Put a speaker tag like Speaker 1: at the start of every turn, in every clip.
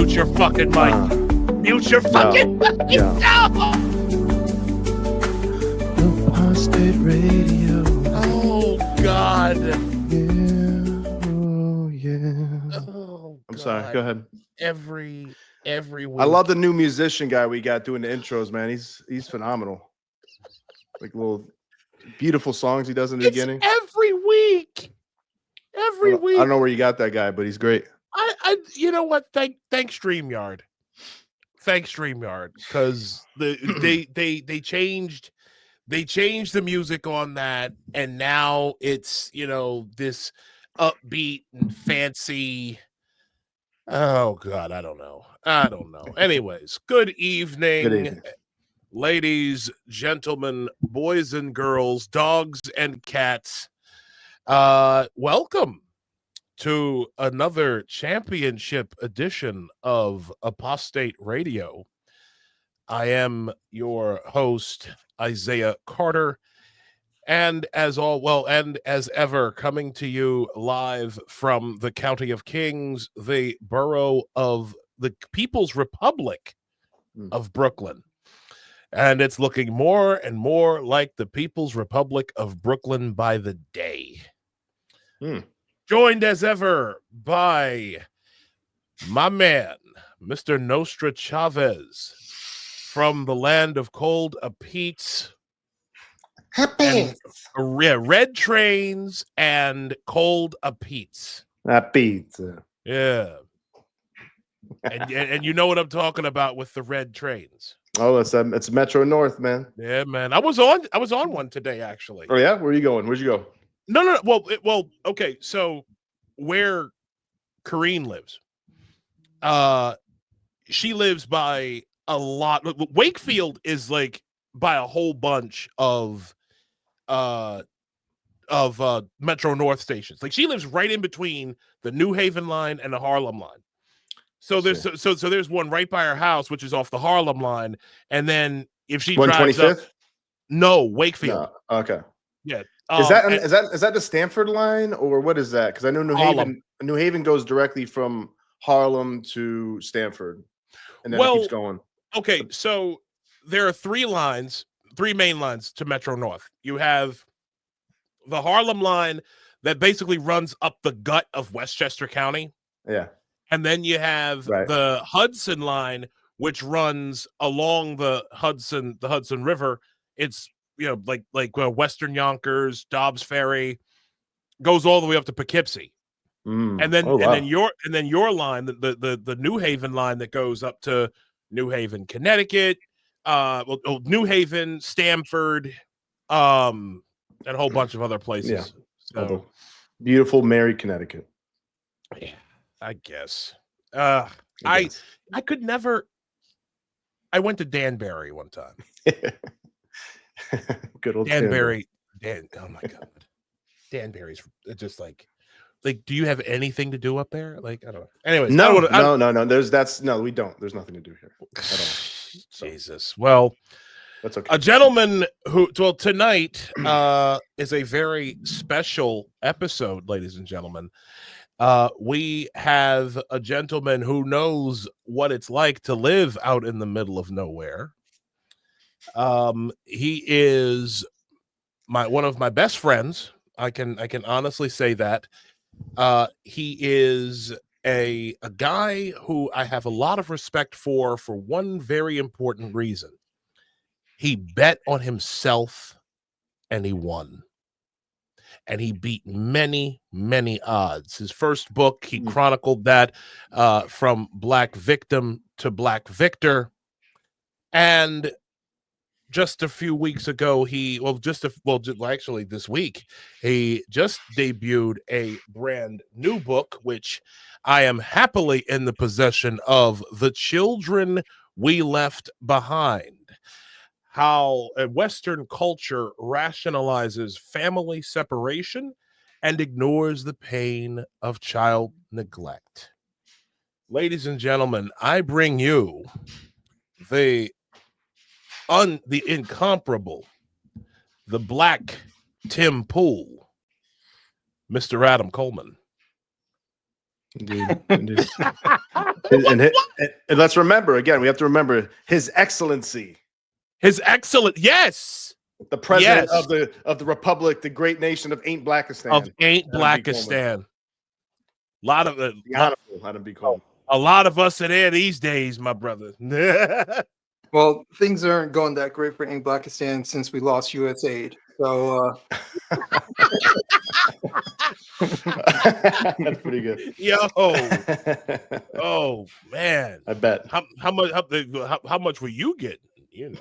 Speaker 1: mute your fucking mic. Mute your fucking mic. No.
Speaker 2: Apostate Radio.
Speaker 1: Oh, God.
Speaker 2: I'm sorry. Go ahead.
Speaker 1: Every week.
Speaker 2: I love the new musician guy we got doing the intros, man. He's phenomenal. Like little beautiful songs he does in the beginning.
Speaker 1: Every week. Every week.
Speaker 2: I don't know where you got that guy, but he's great.
Speaker 1: You know what? Thanks StreamYard. Thanks StreamYard, because they changed the music on that, and now it's this upbeat and fancy. Oh God, I don't know. Anyways, good evening. Ladies, gentlemen, boys and girls, dogs and cats. Welcome to another championship edition of Apostate Radio. I am your host, Isaiah Carter, and as ever, coming to you live from the County of Kings, the borough of the People's Republic of Brooklyn. And it's looking more and more like the People's Republic of Brooklyn by the day. Joined as ever by my man, Mr. Nostra Chavez, from the land of cold Pete's. Red trains and cold Pete's.
Speaker 2: Pizza.
Speaker 1: Yeah. and you know what I'm talking about with the red trains.
Speaker 2: Oh, it's Metro North, man.
Speaker 1: Yeah, man. I was on one today, actually.
Speaker 2: Oh yeah, where are you going? Where'd you go?
Speaker 1: No. Well, okay. So where Corrine lives, she lives by a lot. Wakefield is like by a whole bunch of Metro North stations. Like she lives right in between the New Haven line and the Harlem line. So there's there's one right by her house, which is off the Harlem line, and then if she drives up, no, Wakefield.
Speaker 2: No. Okay.
Speaker 1: Yeah.
Speaker 2: Is that the Stamford line, or what is that? Because I know New Haven goes directly from Harlem to Stamford, and then it keeps going.
Speaker 1: Okay, so there are three main lines to Metro North. You have the Harlem line that basically runs up the gut of Westchester County.
Speaker 2: Yeah.
Speaker 1: And then you have the Hudson line, which runs along the Hudson River. It's like Western Yonkers, Dobbs Ferry, goes all the way up to Poughkeepsie, and then your line, the New Haven line that goes up to New Haven, Connecticut, New Haven, Stamford, and a whole bunch of other places.
Speaker 2: Yeah.
Speaker 1: So
Speaker 2: beautiful Mary, Connecticut.
Speaker 1: Yeah. I guess. I could never. I went to Danbury one time.
Speaker 2: Good old
Speaker 1: Danbury. Oh my God. Danbury's just like, do you have anything to do up there? Like, I don't know. Anyways,
Speaker 2: no. We don't. There's nothing to do here at all.
Speaker 1: Jesus. Well,
Speaker 2: that's okay.
Speaker 1: A gentleman tonight is a very special episode, ladies and gentlemen. We have a gentleman who knows what it's like to live out in the middle of nowhere. He is one of my best friends. I can honestly say that. He is a guy who I have a lot of respect for one very important reason. He bet on himself and he won. And he beat many, many odds. His first book, he chronicled that from Black victim to Black victor. And just a few weeks ago, actually this week, he just debuted a brand new book, which I am happily in the possession of, The Children We Left Behind. How a Western culture rationalizes family separation and ignores the pain of child neglect. Ladies and gentlemen, I bring you the incomparable, the Black Tim Pool, Mr. Adam Coleman.
Speaker 2: Indeed. and let's remember again. We have to remember His Excellency,
Speaker 1: His Excellent, yes,
Speaker 2: the president of the republic, the great nation of Ain't Blackistan.
Speaker 1: Of Ain't Blackistan. A lot of
Speaker 2: the honorable Adam B. Coleman.
Speaker 1: A lot of us are there these days, my brother.
Speaker 3: Well, things aren't going that great for Ain't Blackistan since we lost U.S. aid. So
Speaker 2: that's pretty good.
Speaker 1: Yo, oh man,
Speaker 2: I bet.
Speaker 1: How much will you get? You know,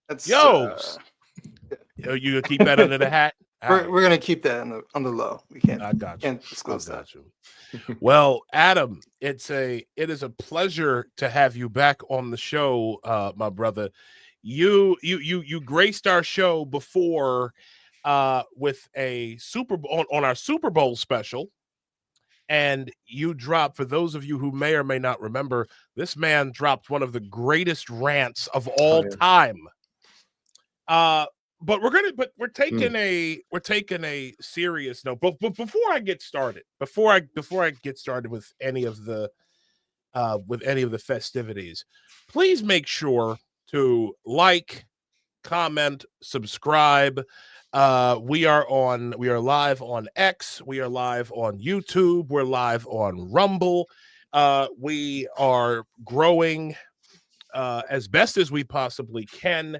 Speaker 3: that's
Speaker 1: you gonna keep that under the hat?
Speaker 3: We're gonna keep that on the low. We can't.
Speaker 1: I got you.
Speaker 3: Can't disclose that.
Speaker 1: Well, Adam, it is a pleasure to have you back on the show, my brother. You graced our show before with a Super Bowl on our Super Bowl special, and you dropped, for those of you who may or may not remember, this man dropped one of the greatest rants of all time. But we're taking a serious note. But before I get started, before I get started with any of the festivities, please make sure to like, comment, subscribe. We are live on X, we are live on YouTube, we're live on Rumble. We are growing as best as we possibly can.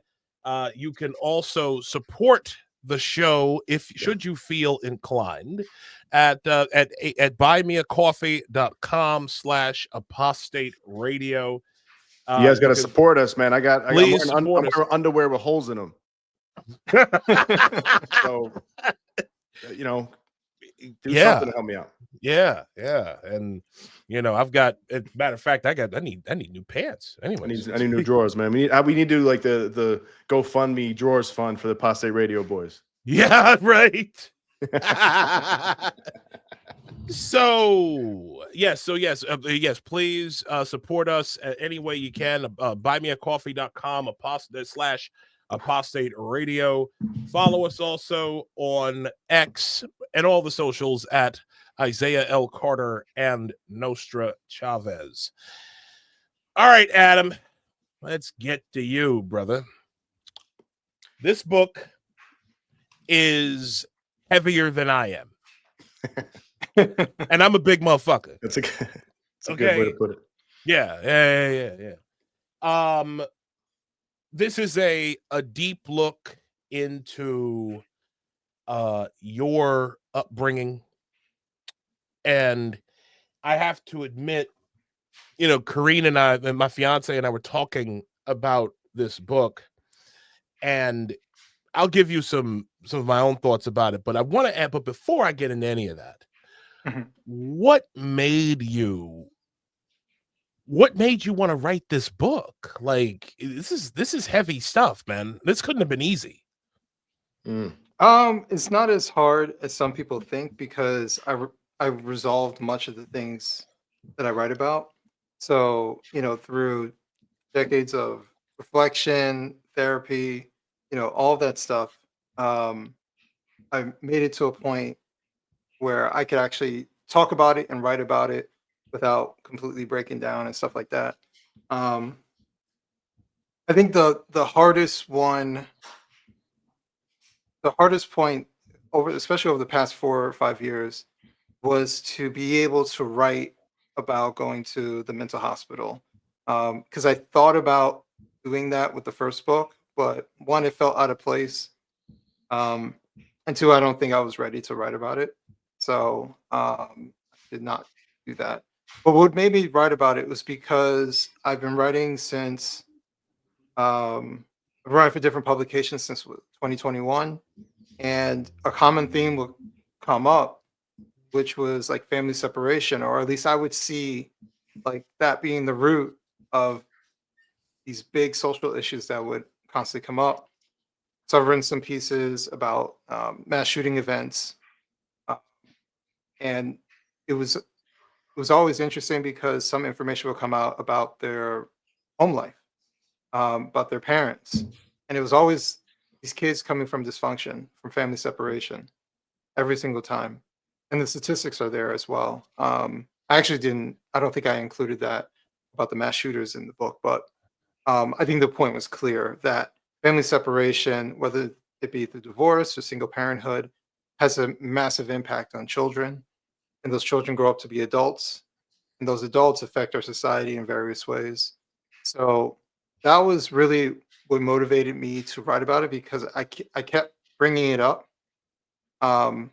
Speaker 1: You can also support the show should you feel inclined at buymeacoffee.com/apostate radio.
Speaker 2: You guys got to support us, man. I'm wearing underwear with holes in them. So, do something to help me out.
Speaker 1: Yeah. And I've got, as a matter of fact, I need new pants. Anyway,
Speaker 2: I need new drawers, man. We need to do like the GoFundMe drawers fund for the Apostate Radio boys.
Speaker 1: Yeah, right. Yes, please support us any way you can. buymeacoffee.com/apostate radio. Follow us also on X and all the socials at Isaiah L. Carter and Nostra Chavez. All right, Adam, let's get to you, brother. This book is heavier than I am. And I'm a big motherfucker.
Speaker 2: That's a good way to put it.
Speaker 1: Yeah. This is a deep look into your upbringing. And I have to admit, Karine and I, and my fiance and I were talking about this book, and I'll give you some of my own thoughts about it. But I want to add, but before I get into any of that, what made you want to write this book? Like, this is heavy stuff, man. This couldn't have been easy.
Speaker 3: It's not as hard as some people think, because I resolved much of the things that I write about. So, through decades of reflection, therapy, all that stuff, I made it to a point where I could actually talk about it and write about it without completely breaking down and stuff like that. I think the hardest point especially over the past 4 or 5 years, was to be able to write about going to the mental hospital. Because I thought about doing that with the first book, but one, it felt out of place. And two, I don't think I was ready to write about it. So I did not do that. But what made me write about it was because I've been writing since, I've writing for different publications since 2021. And a common theme will come up, which was like family separation, or at least I would see like that being the root of these big social issues that would constantly come up. So I've written some pieces about mass shooting events, and it was always interesting because some information will come out about their home life, about their parents, and it was always these kids coming from dysfunction, from family separation, every single time. And the statistics are there as well. I I actually didn't. I don't think I included that about the mass shooters in the book, but I think the point was clear that family separation, whether it be through divorce or single parenthood, has a massive impact on children, and those children grow up to be adults, and those adults affect our society in various ways. So that was really what motivated me to write about it because I kept bringing it up, um,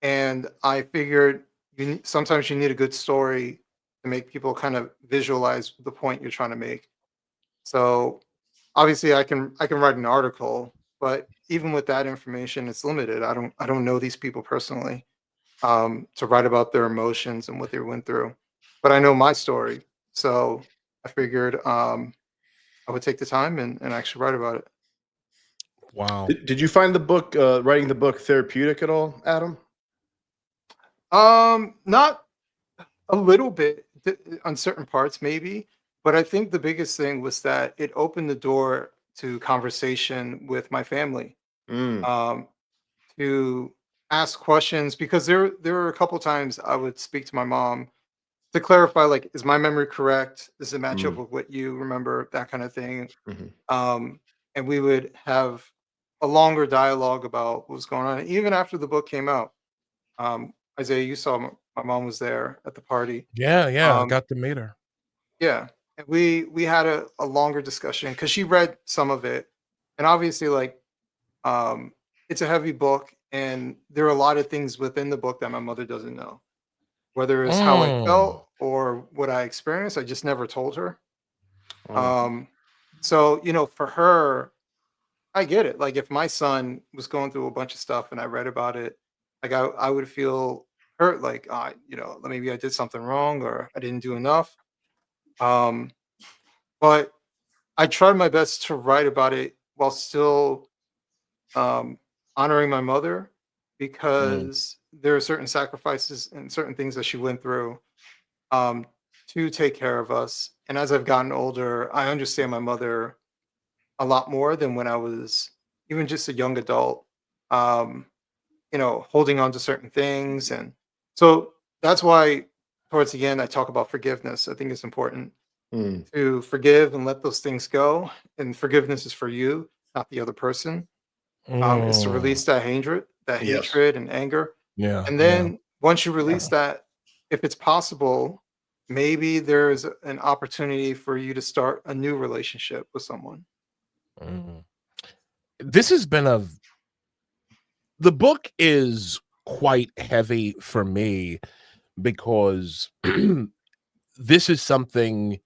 Speaker 3: and I figured sometimes you need a good story to make people kind of visualize the point you're trying to make. So obviously I can write an article, but even with that information, it's limited. I don't know these people personally to write about their emotions and what they went through, but I know my story. So I figured I would take the time and actually write about it.
Speaker 1: Wow.
Speaker 2: Did you find the book, writing the book, therapeutic at all, Adam?
Speaker 3: Not a little bit on certain parts, maybe, but I think the biggest thing was that it opened the door to conversation with my family.
Speaker 2: Mm,
Speaker 3: Um, to ask questions because there were a couple times I would speak to my mom to clarify, like, is my memory correct? Does it match up
Speaker 2: mm,
Speaker 3: with what you remember? That kind of thing.
Speaker 2: mhm.
Speaker 3: Um, and we would have a longer dialogue about what was going on. Even after the book came out, Isaiah, you saw my mom was there at the party.
Speaker 1: Yeah, I
Speaker 3: Um,
Speaker 1: got to meet her.
Speaker 3: yeah, and we had a longer discussion because she read some of it, and obviously, like, um, it's a heavy book, and there are a lot of things within the book that my mother doesn't know, whether it's how I
Speaker 1: Mm.
Speaker 3: felt or what I experienced. I just never told her.
Speaker 2: Oh,
Speaker 3: Um, so for her, I get it. Like if my son was going through a bunch of stuff and I read about it, like I would feel hurt, like maybe I did something wrong or I didn't do enough. Um, but I tried my best to write about it while still um, honoring my mother
Speaker 2: mm,
Speaker 3: because there are certain sacrifices and certain things that she went through um, to take care of us. And as I've gotten older, I understand my mother a lot more than when I was even just a young adult, um, holding on to certain things. And so that's why, towards the end, I talk about forgiveness. I think it's important
Speaker 2: mm.
Speaker 3: to forgive and let those things go. And forgiveness is for you, not the other person. Is to
Speaker 1: Mm.
Speaker 3: release that
Speaker 2: Yes.
Speaker 3: hatred and anger.
Speaker 1: Yeah,
Speaker 3: And
Speaker 1: yeah.
Speaker 3: then once you release that, if it's possible, maybe there's an opportunity for you to start a new relationship with someone.
Speaker 1: Mm. This has been the book is quite heavy for me because this is something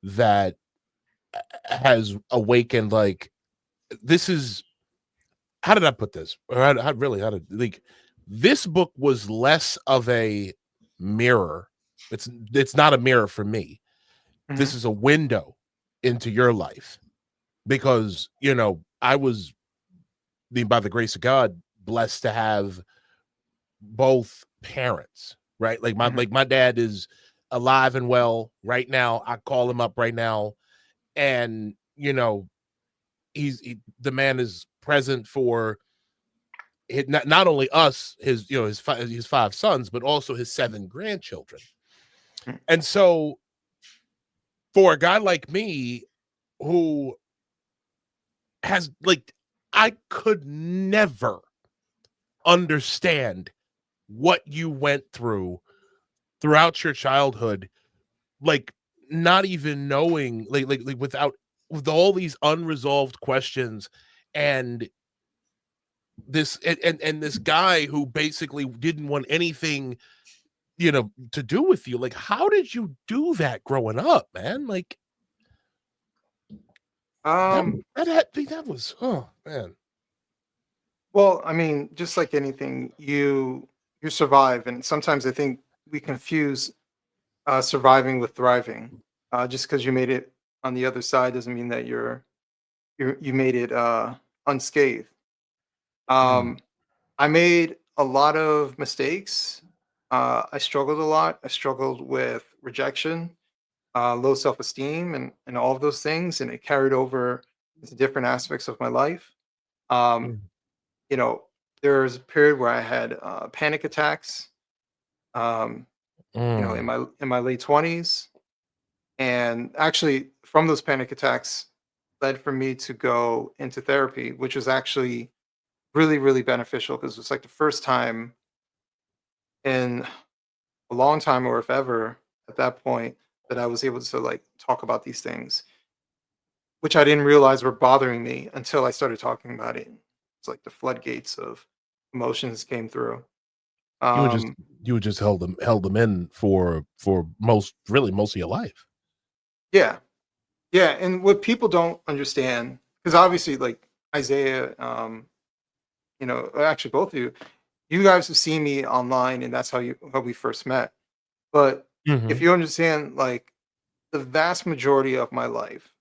Speaker 1: that has awakened, like, this is how did I put this? Or how did, like, this book was less of a mirror. It's not a mirror for me. This
Speaker 3: Mhm.
Speaker 1: is a window into your life because, I was, by the grace of God, blessed to have both parents, right? Like my
Speaker 3: Mhm.
Speaker 1: like my dad is alive and well right now. I call him up right now, and the man is present for not only us, his five sons, but also his seven grandchildren.
Speaker 3: Mhm.
Speaker 1: And so for a guy like me who has, like, I could never understand what you went through throughout your childhood, like, not even knowing, like without, with all these unresolved questions, and and this guy who basically didn't want anything, to do with you. Like, how did you do that growing up, man? Like, that
Speaker 3: Um,
Speaker 1: that was, oh man.
Speaker 3: well, I mean, just like anything, you survive, and sometimes I think we confuse surviving with thriving. Just because you made it on the other side doesn't mean that you made it unscathed.
Speaker 1: Mm,
Speaker 3: Um, I made a lot of mistakes. I struggled a lot. I struggled with rejection, low self esteem, and all of those things, and it carried over into different aspects of my life. Um,
Speaker 1: mm,
Speaker 3: you know, there was a period where I had panic attacks. Um, in my late 20s. And actually, from those panic attacks, led for me to go into therapy, which was actually really, really beneficial because it was like the first time in a long time, or if ever, at that point, that I was able to like talk about these things, which I didn't realize were bothering me until I started talking about it. It's like the floodgates of emotions came through.
Speaker 1: You would just
Speaker 3: Um,
Speaker 1: held them in for most of your life.
Speaker 3: yeah, yeah, and what people don't understand, because obviously, like Isaiah, actually both of you guys have seen me online, and that's how we first met. But if
Speaker 1: Mhm.
Speaker 3: you understand, like the vast majority of my life,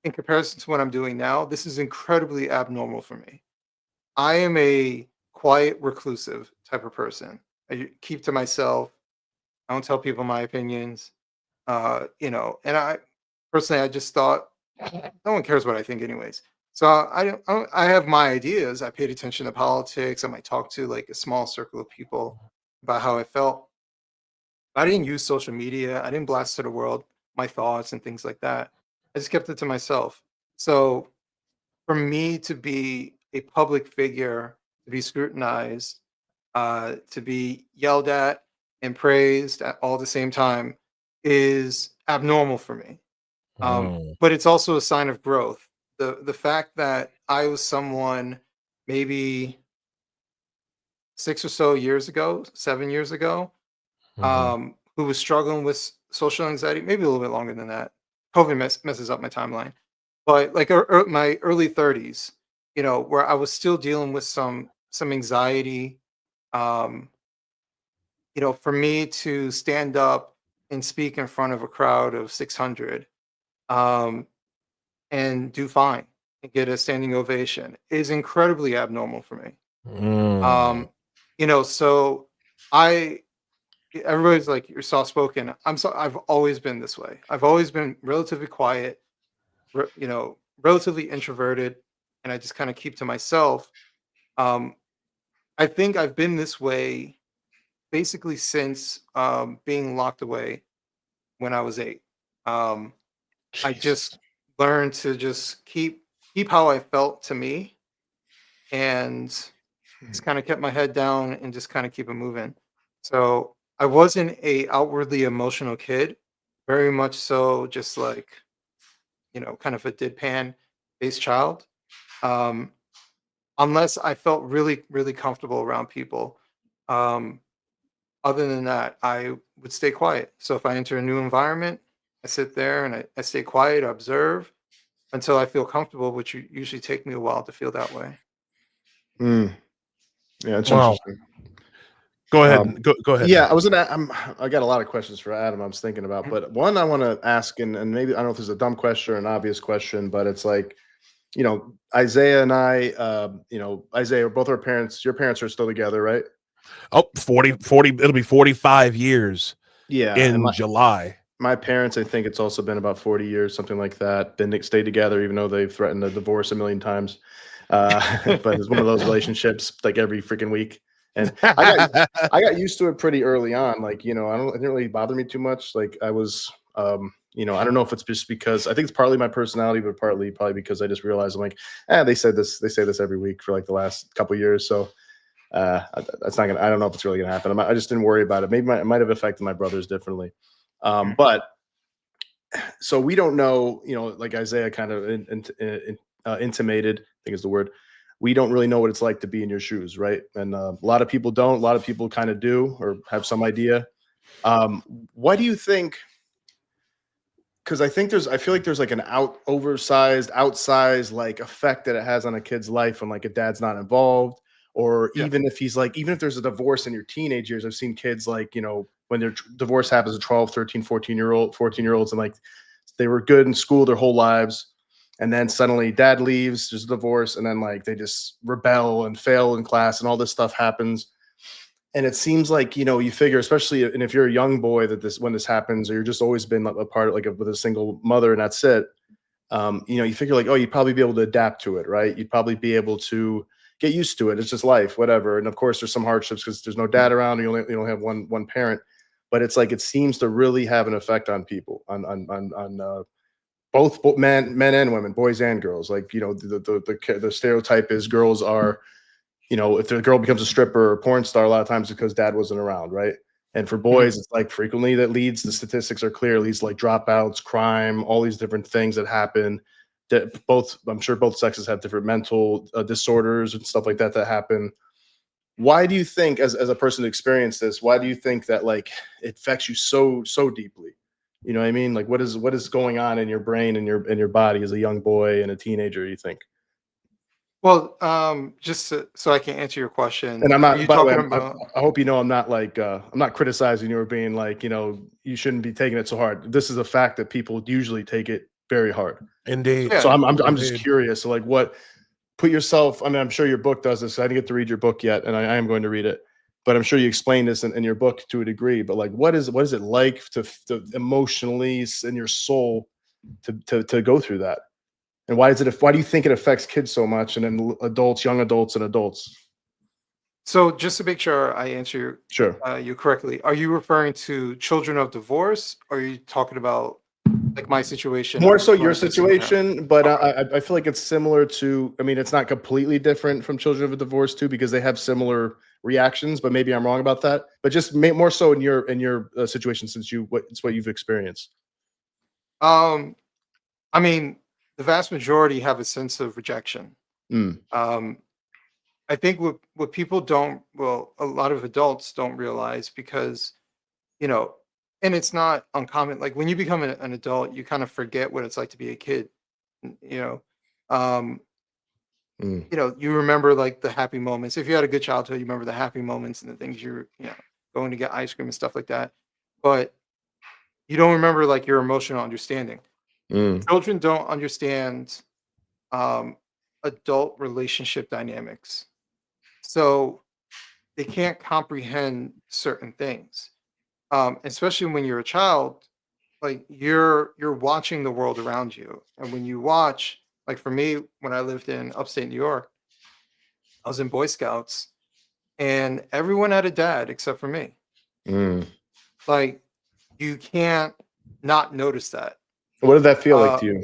Speaker 3: in comparison to what I'm doing now, this is incredibly abnormal for me. I am a quiet, reclusive type of person. I keep to myself. I don't tell people my opinions. And I personally, I just thought no one cares what I think, anyways. So I have my ideas. I paid attention to politics. I might talk to like a small circle of people about how I felt. I didn't use social media. I didn't blast to the world my thoughts and things like that. I just kept it to myself. So for me to be a public figure, to be scrutinized, to be yelled at and praised at all the same time is abnormal for me.
Speaker 1: Mm.
Speaker 3: But it's also a sign of growth. The fact that I was someone maybe 6 or so years ago, 7 years ago,
Speaker 1: Mhm.
Speaker 3: who was struggling with social anxiety, maybe a little bit longer than that. COVID messes up my timeline, but like my early 30s, where I was still dealing with some anxiety. Um, for me to stand up and speak in front of a crowd of 600, um, and do fine and get a standing ovation is incredibly abnormal for me.
Speaker 1: Mm.
Speaker 3: Um, so I everybody's like you're soft spoken. I've always been this way. I've always been relatively quiet, relatively introverted, and I just kind of keep to myself. Um, I think I've been this way basically since being locked away when I was 8. Um, I
Speaker 1: Jesus.
Speaker 3: just learned to just keep how I felt to me, and just kind of kept my head down and just kind of keep it moving. So I wasn't a outwardly emotional kid, very much so just like, kind of a deadpan based child. Um, unless I felt really, really comfortable around people. Um, other than that, I would stay quiet. So if I enter a new environment, I sit there and I stay quiet, I observe until I feel comfortable, which usually take me a while to feel that way.
Speaker 2: Mm. Yeah, it's
Speaker 1: Wow.
Speaker 2: interesting.
Speaker 1: Go ahead.
Speaker 2: Um,
Speaker 1: Go ahead.
Speaker 2: yeah,
Speaker 1: Nick.
Speaker 2: I got a lot of questions for Adam. I was thinking about,
Speaker 3: Mhm.
Speaker 2: but one I want to ask, and maybe I don't know if this is a dumb question or an obvious question, but it's like, Isaiah and I, Isaiah, both our parents. Your parents are still together, right?
Speaker 1: Oh, 40. It'll be 45 years
Speaker 2: Yeah, and
Speaker 1: in July.
Speaker 2: my parents, I think it's also been about 40 years, something like that. Then they stayed together, even though they've threatened a divorce a million times. But it's one of those relationships like every freaking week. And I got used to it pretty early on. Like, it didn't really bother me too much. Like I was, I don't know if it's just because I think it's partly my personality, but partly probably because I just realized I'm like, they say this every week for like the last couple years. So that's not gonna. I don't know if it's really gonna happen. I just didn't worry about it. Maybe it might have affected my brothers differently. But so we don't know. Like Isaiah kind of intimated, I think is the word. We don't really know what it's like to be in your shoes, right? And a lot of people don't. A lot of people kind of do or have some idea. Um, what do you think? Because I feel like there's like an outsized like effect that it has on a kid's life when like a dad's not involved, or
Speaker 3: Yeah.
Speaker 2: even if there's a divorce in your teenage years. I've seen kids like, when their divorce happens at 12, 13, 14-year olds, and like they were good in school their whole lives. And then suddenly dad leaves, there's a divorce, and then like they just rebel and fail in class and all this stuff happens. And it seems like, you figure, especially, and if you're a young boy, that when this happens, or you're just always been a part of like with a single mother and that's it. You figure like, oh, you'd probably be able to adapt to it, right? You'd probably be able to get used to it. It's just life, whatever. And of course there's some hardships because there's no dad around, you only have one parent. but it's like it seems to really have an effect on people, on both men and women, boys and girls. Like, you know, the stereotype is girls are, you know, if the girl becomes a stripper or porn star, a lot of times it's because dad wasn't around, right? And for boys, it's like frequently that leads, the statistics are clear, leads to like dropouts, crime, all these different things that happen. That both, I'm sure both sexes have different mental disorders and stuff like that that happen. Why do you think, as a person who experienced this, why do you think that like it affects you so deeply? You know what I mean? Like what is going on in your brain and your body as a young boy and a teenager, you think?
Speaker 3: Well, so I can answer your question.
Speaker 2: And I'm
Speaker 3: Are
Speaker 2: not,
Speaker 3: you
Speaker 2: by the way,
Speaker 3: talking about?
Speaker 2: I hope you know I'm not like I'm not criticizing you or being like, you know, you shouldn't be taking it so hard. This is a fact that people usually take it very hard.
Speaker 1: Indeed.
Speaker 2: So
Speaker 3: Yeah.
Speaker 2: I'm just
Speaker 1: Indeed.
Speaker 2: curious. So like what, put yourself, I mean, I'm sure your book does this. I didn't get to read your book yet, and I am going to read it. But I'm sure you explain this in your book to a degree. But like what is it like to emotionally in your soul to go through that? And why do you think it affects kids so much, and then adults, young adults and adults?
Speaker 3: So just to make sure I answer
Speaker 2: Sure.
Speaker 3: you correctly, are you referring to children of divorce, or are you talking about like my situation
Speaker 2: More
Speaker 3: of
Speaker 2: so your
Speaker 3: parenting single parent?
Speaker 2: situation, but
Speaker 3: Okay.
Speaker 2: I feel like it's similar to. I mean, it's not completely different from children of a divorce too, because they have similar reactions. But maybe I'm wrong about that. But just more so in your situation, since it's what you've experienced.
Speaker 3: Um, I mean, the vast majority have a sense of rejection.
Speaker 2: Mm,
Speaker 3: Um, I think what people don't, well, a lot of adults don't realize because, you know, and it's not uncommon. Like when you become an adult, you kind of forget what it's like to be a kid. You know, um,
Speaker 2: mm,
Speaker 3: you remember like the happy moments. If you had a good childhood, you remember the happy moments and the things going to get ice cream and stuff like that. But you don't remember like your emotional understanding.
Speaker 2: mm,
Speaker 3: Children don't understand um, adult relationship dynamics, so they can't comprehend certain things. Especially when you're a child, like you're watching the world around you, and when you watch, like for me, when I lived in upstate New York, I was in Boy Scouts, and everyone had a dad except for me.
Speaker 2: mm.
Speaker 3: Like you can't not notice that.
Speaker 2: What did that feel like
Speaker 3: Uh,
Speaker 2: to you?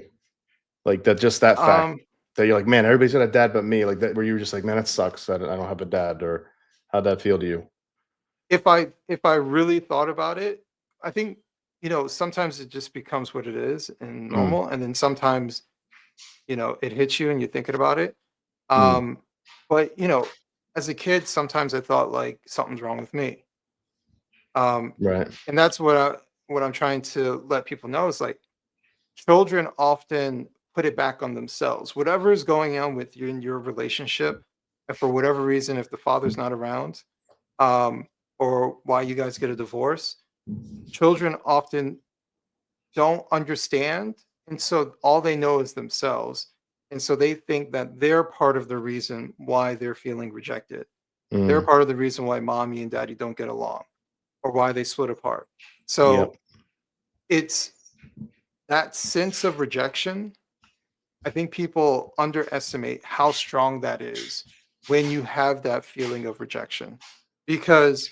Speaker 2: Like that, just that fact
Speaker 3: um,
Speaker 2: that you're like, man, everybody's got a dad but me. Like that, where you were just like, man, that sucks. I don't have a dad. Or how'd that feel to you?
Speaker 3: if I really thought about it, I think sometimes it just becomes what it is and
Speaker 2: Mm,
Speaker 3: normal, and then sometimes it hits you and you're thinking about it.
Speaker 2: mm,
Speaker 3: Um, but as a kid, sometimes I thought like something's wrong with me. Um,
Speaker 2: right.
Speaker 3: and that's what I'm trying to let people know is like children often put it back on themselves. Whatever is going on with you in your relationship, and for whatever reason, if the father's not around, um, or why you guys get a divorce, children often don't understand. And so all they know is themselves. And so they think that they're part of the reason why they're feeling rejected. They're
Speaker 2: Mm,
Speaker 3: part of the reason why mommy and daddy don't get along or why they split apart.
Speaker 2: yep.
Speaker 3: So it's that sense of rejection. I think people underestimate how strong that is when you have that feeling of rejection because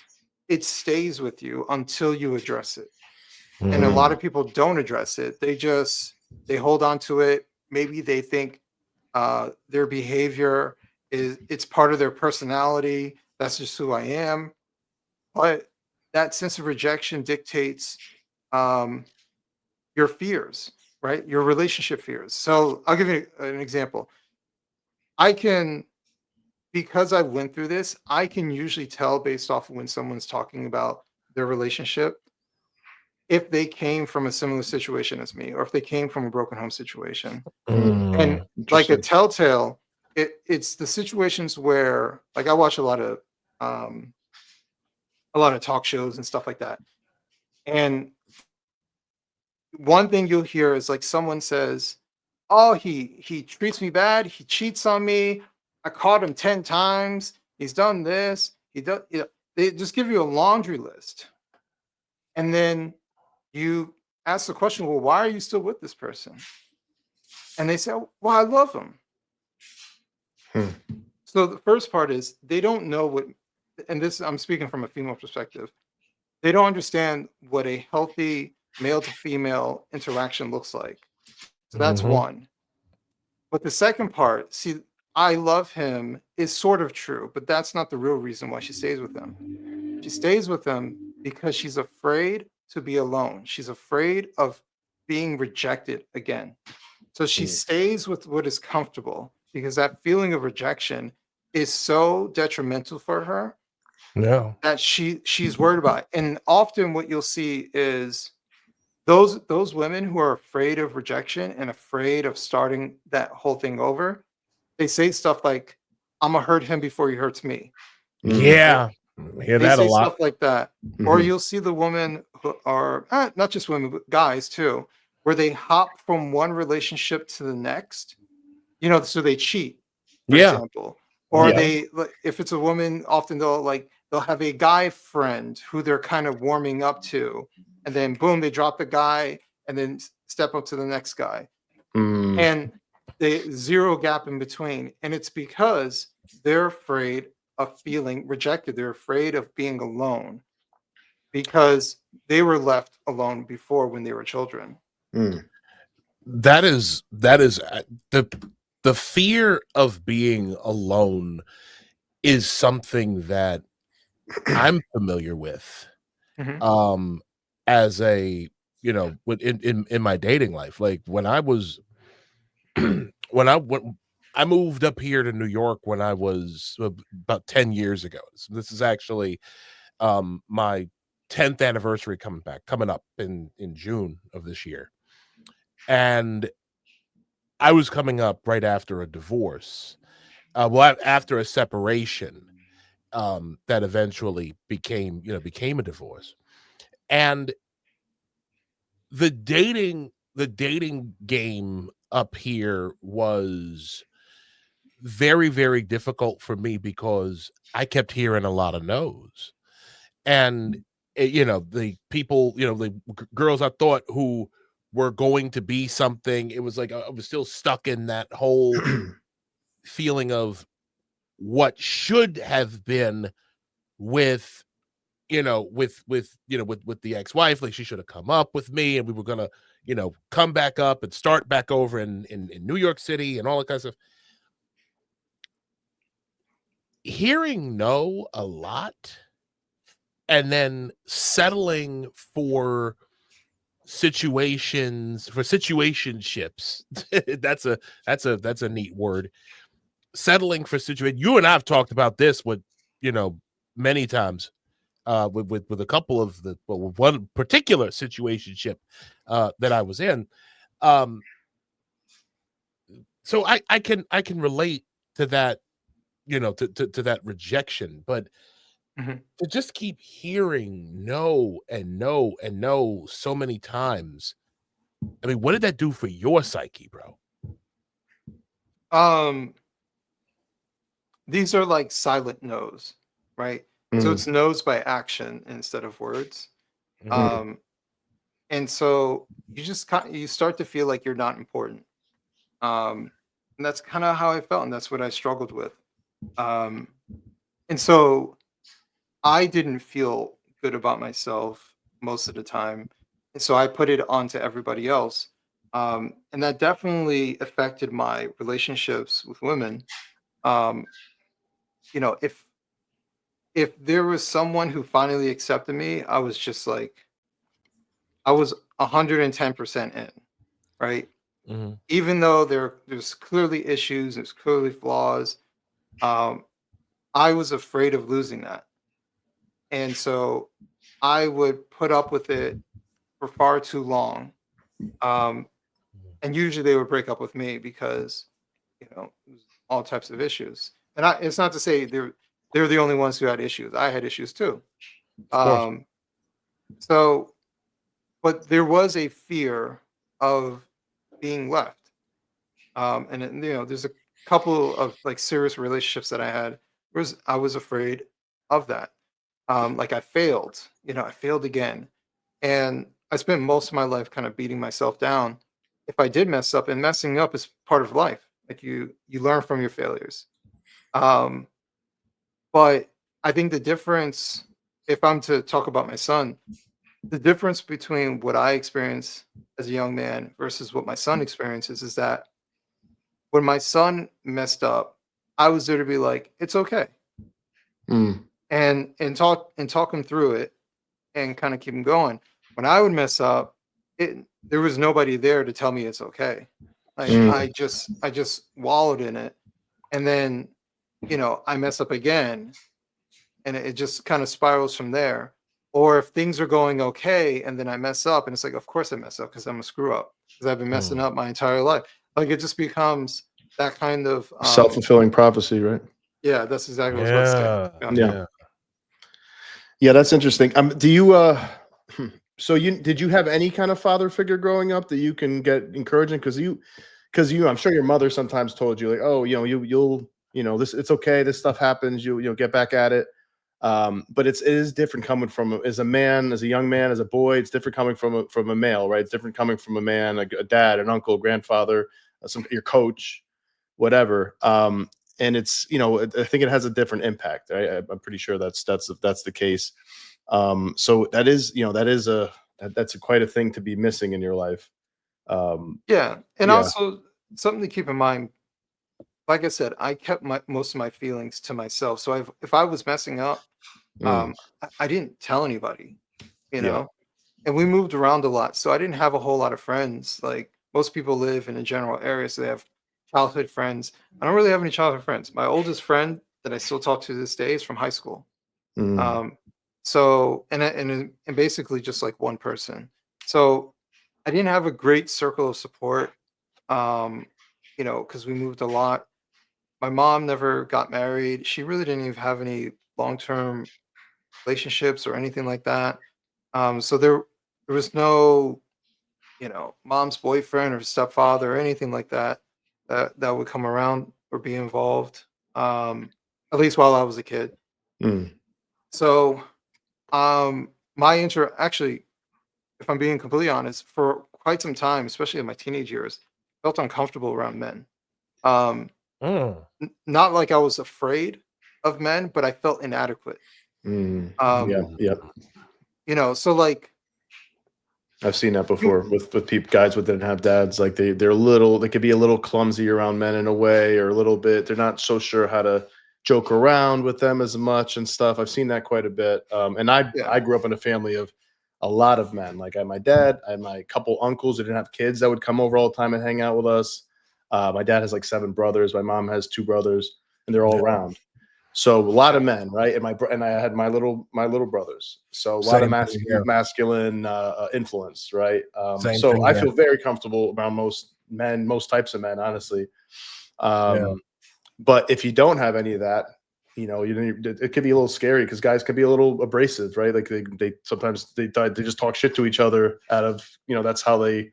Speaker 3: it stays with you until you address it. And a lot
Speaker 2: Mm,
Speaker 3: of people don't address it. They hold on to it. Maybe they think their behavior it's part of their personality. That's just who I am. But that sense of rejection dictates um, your fears, right? Your relationship fears. So I'll give you an example. I can, because I went through this, I can usually tell based off of when someone's talking about their relationship if they came from a similar situation as me or if they came from a broken home situation. And like a
Speaker 2: interesting.
Speaker 3: telltale, it's the situations where like I watch um a lot of talk shows and stuff like that. And one thing you'll hear is like someone says, "Oh, he treats me bad. He cheats on me. I caught him 10 times. He's done this. He does." They just give you a laundry list, and then you ask the question, "Well, why are you still with this person?" And they say, "Well, I love him."
Speaker 2: Hmm.
Speaker 3: So the first part is they don't know what, and this I'm speaking from a female perspective. they don't understand what a healthy male to female interaction looks like. So that's
Speaker 1: Mhm.
Speaker 3: one. But the second part, see, I love him is sort of true, but that's not the real reason why she stays with him. She stays with him because she's afraid to be alone. She's afraid of being rejected again. So she
Speaker 2: Mm.
Speaker 3: stays with what is comfortable because that feeling of rejection is so detrimental for her
Speaker 1: Yeah.
Speaker 3: that she's worried about it. And often what you'll see is those women who are afraid of rejection and afraid of starting that whole thing over, they say stuff like, "I'm gonna hurt him before he hurts me."
Speaker 2: Mm.
Speaker 1: Yeah. Hear
Speaker 3: They
Speaker 1: that a
Speaker 3: say
Speaker 1: lot.
Speaker 3: stuff like that. Or
Speaker 2: Mhm.
Speaker 3: you'll see the woman who are not just women, but guys too, where they hop from one relationship to the next, so they cheat, for
Speaker 1: Yeah.
Speaker 3: example. Or
Speaker 2: Yeah.
Speaker 1: Yeah.
Speaker 3: they, like, if it's a woman, often they'll have a guy friend who they're kind of warming up to, and then boom, they drop the guy and then step up to the next guy.
Speaker 2: Mm.
Speaker 3: And they zero gap in between. And it's because they're afraid of feeling rejected. They're afraid of being alone because they were left alone before when they were children.
Speaker 2: Mm.
Speaker 1: That is the fear of being alone is something that I'm familiar with.
Speaker 3: Mhm.
Speaker 1: Um, as a in my dating life, like when I was when I moved up here to New York when I was about 10 years ago. So this is actually my 10th anniversary coming up in June of this year. And I was coming up right after a divorce. After a separation that eventually became a divorce. And the dating game up here was very, very difficult for me because I kept hearing a lot of no's. And the people, the girls I thought who were going to be something, it was like I was still stuck in that whole feeling of what should have been with with the ex-wife. Like she should have come up with me and we were gonna come back up and start back over in New York City and all that kind of stuff. Hearing no a lot and then settling for situationships. That's a neat word. Settling for situation. You and I've talked about this with many times with a couple of with one particular situationship that I was in. Um, so I can relate to that, to that rejection, but
Speaker 3: Mhm.
Speaker 1: to just keep hearing no and no and no so many times. I mean, what did that do for your psyche, bro?
Speaker 3: Um, these are like silent no's, right? So
Speaker 2: Mm.
Speaker 3: it's no's by action instead of words.
Speaker 1: Mhm.
Speaker 2: Mm.
Speaker 3: Um, and so you start to feel like you're not important. Um, and that's kind of how I felt, and that's what I struggled with. Um, and so I didn't feel good about myself most of the time. And so I put it onto everybody else. And that definitely affected my relationships with women. Um, if there was someone who finally accepted me, I was just like, I was 110% in, right?
Speaker 1: Mhm.
Speaker 3: Even though there's clearly issues, there's clearly flaws, um, I was afraid of losing that. And so I would put up with it for far too long. Um, and usually they would break up with me because, it was all types of issues. And it's not to say they're the only ones who had issues. I had issues too.
Speaker 1: Of course.
Speaker 3: Um, so, but there was a fear of being left. There's a couple of like serious relationships that I had was I was afraid of that. Like I failed again. And I spent most of my life kind of beating myself down if I did mess up, and messing up is part of life. Like you learn from your failures. Um, but I think the difference if I'm to talk about my son, the difference between what I experienced as a young man versus what my son experiences is that when my son messed up, I was there to be like, it's okay,
Speaker 2: Mm.
Speaker 3: and talk him through it and kind of keep him going. When I would mess up, there was nobody there to tell me it's okay. Like
Speaker 2: Mm.
Speaker 3: I just wallowed in it, and then I mess up again, and it just kind of spirals from there. Or if things are going okay and then I mess up, and it's like, of course I mess up because I'm a screw up because I've been messing up my entire life. Like it just becomes that kind of
Speaker 2: Self-fulfilling prophecy, right?
Speaker 3: yeah, that's exactly what I was about to say.
Speaker 2: Yeah. Yeah, that's interesting. Do you so did you have any kind of father figure growing up that you can get encouraging? Because I'm sure your mother sometimes told you like, oh, you'll this, it's okay, this stuff happens, you'll get back at it. But it is different coming from as a man, as a young man, as a boy. It's different coming from a male, right? It's different coming from a man, a dad, an uncle, grandfather, your coach, whatever. And it's I think it has a different impact. I'm pretty sure that's the case. So that's quite a thing to be missing in your life.
Speaker 3: Yeah, and
Speaker 2: Yeah.
Speaker 3: also something to keep in mind. Like I said, I kept most of my feelings to myself. So if I was messing up,
Speaker 2: Mm.
Speaker 3: I didn't tell anybody, you
Speaker 2: Yeah.
Speaker 3: know. And we moved around a lot, so I didn't have a whole lot of friends. Like most people live in a general area, so they have childhood friends. I don't really have any childhood friends. My oldest friend that I still talk to this day is from high school.
Speaker 2: Mm.
Speaker 3: So and basically just like one person. So I didn't have a great circle of support. Um, because we moved a lot. My mom never got married. She really didn't even have any long-term relationships or anything like that. So there was no, mom's boyfriend or stepfather or anything like that that would come around or be involved. At least while I was a kid.
Speaker 2: Mm.
Speaker 3: So actually, if I'm being completely honest, for quite some time, especially in my teenage years, I felt uncomfortable around men. Um, not like I was afraid of men, but I felt inadequate.
Speaker 2: Mm.
Speaker 3: Um,
Speaker 2: Yeah.
Speaker 3: so like
Speaker 2: I've seen that
Speaker 3: you,
Speaker 2: before with guys that didn't have dads. Like they could be a little clumsy around men in a way, or a little bit. They're not so sure how to joke around with them as much and stuff. I've seen that quite a bit. And
Speaker 3: yeah,
Speaker 2: I grew up in a family of a lot of men. Like I had my dad, I had my couple uncles who didn't have kids that would come over all the time and hang out with us. My dad has like 7 brothers. My mom has 2 brothers, and they're all around. So a lot of men, right? And I had my little brothers. So a lot of
Speaker 1: Same thing here.
Speaker 2: masculine influence, right?
Speaker 1: Same
Speaker 2: So
Speaker 1: thing
Speaker 2: I
Speaker 1: here.
Speaker 2: feel very comfortable around most men, most types of men, honestly. But if you don't have any of that, it could be a little scary because guys can be a little abrasive, right? Like they sometimes they just talk shit to each other out of that's how they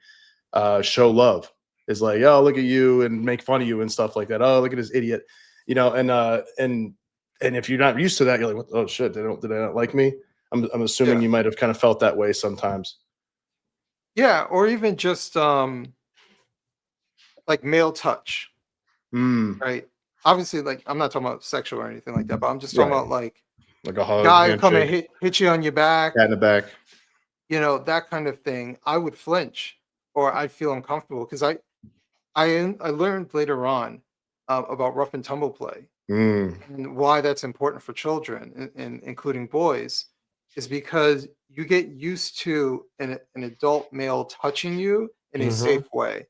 Speaker 2: show love. Is like, oh, look at you, and make fun of you and stuff like that. Oh, look at this idiot, and if you're not used to that, you're like, what? Oh shit, did they not like me? I'm assuming
Speaker 3: yeah,
Speaker 2: you might have kind of felt that way sometimes.
Speaker 3: yeah, or even just like male touch,
Speaker 2: Mm.
Speaker 3: right? Obviously, like I'm not talking about sexual or anything like that, but I'm just talking
Speaker 2: Right.
Speaker 3: about like
Speaker 2: Like a hug,
Speaker 3: guy who come and
Speaker 2: handshake,
Speaker 3: hit you on your back,
Speaker 2: pat in the back.
Speaker 3: that kind of thing. I would flinch or I'd feel uncomfortable because I learned later on about rough and tumble play
Speaker 2: Mm.
Speaker 3: and why that's important for children, and including boys, is because you get used to an adult male touching you in a safe way,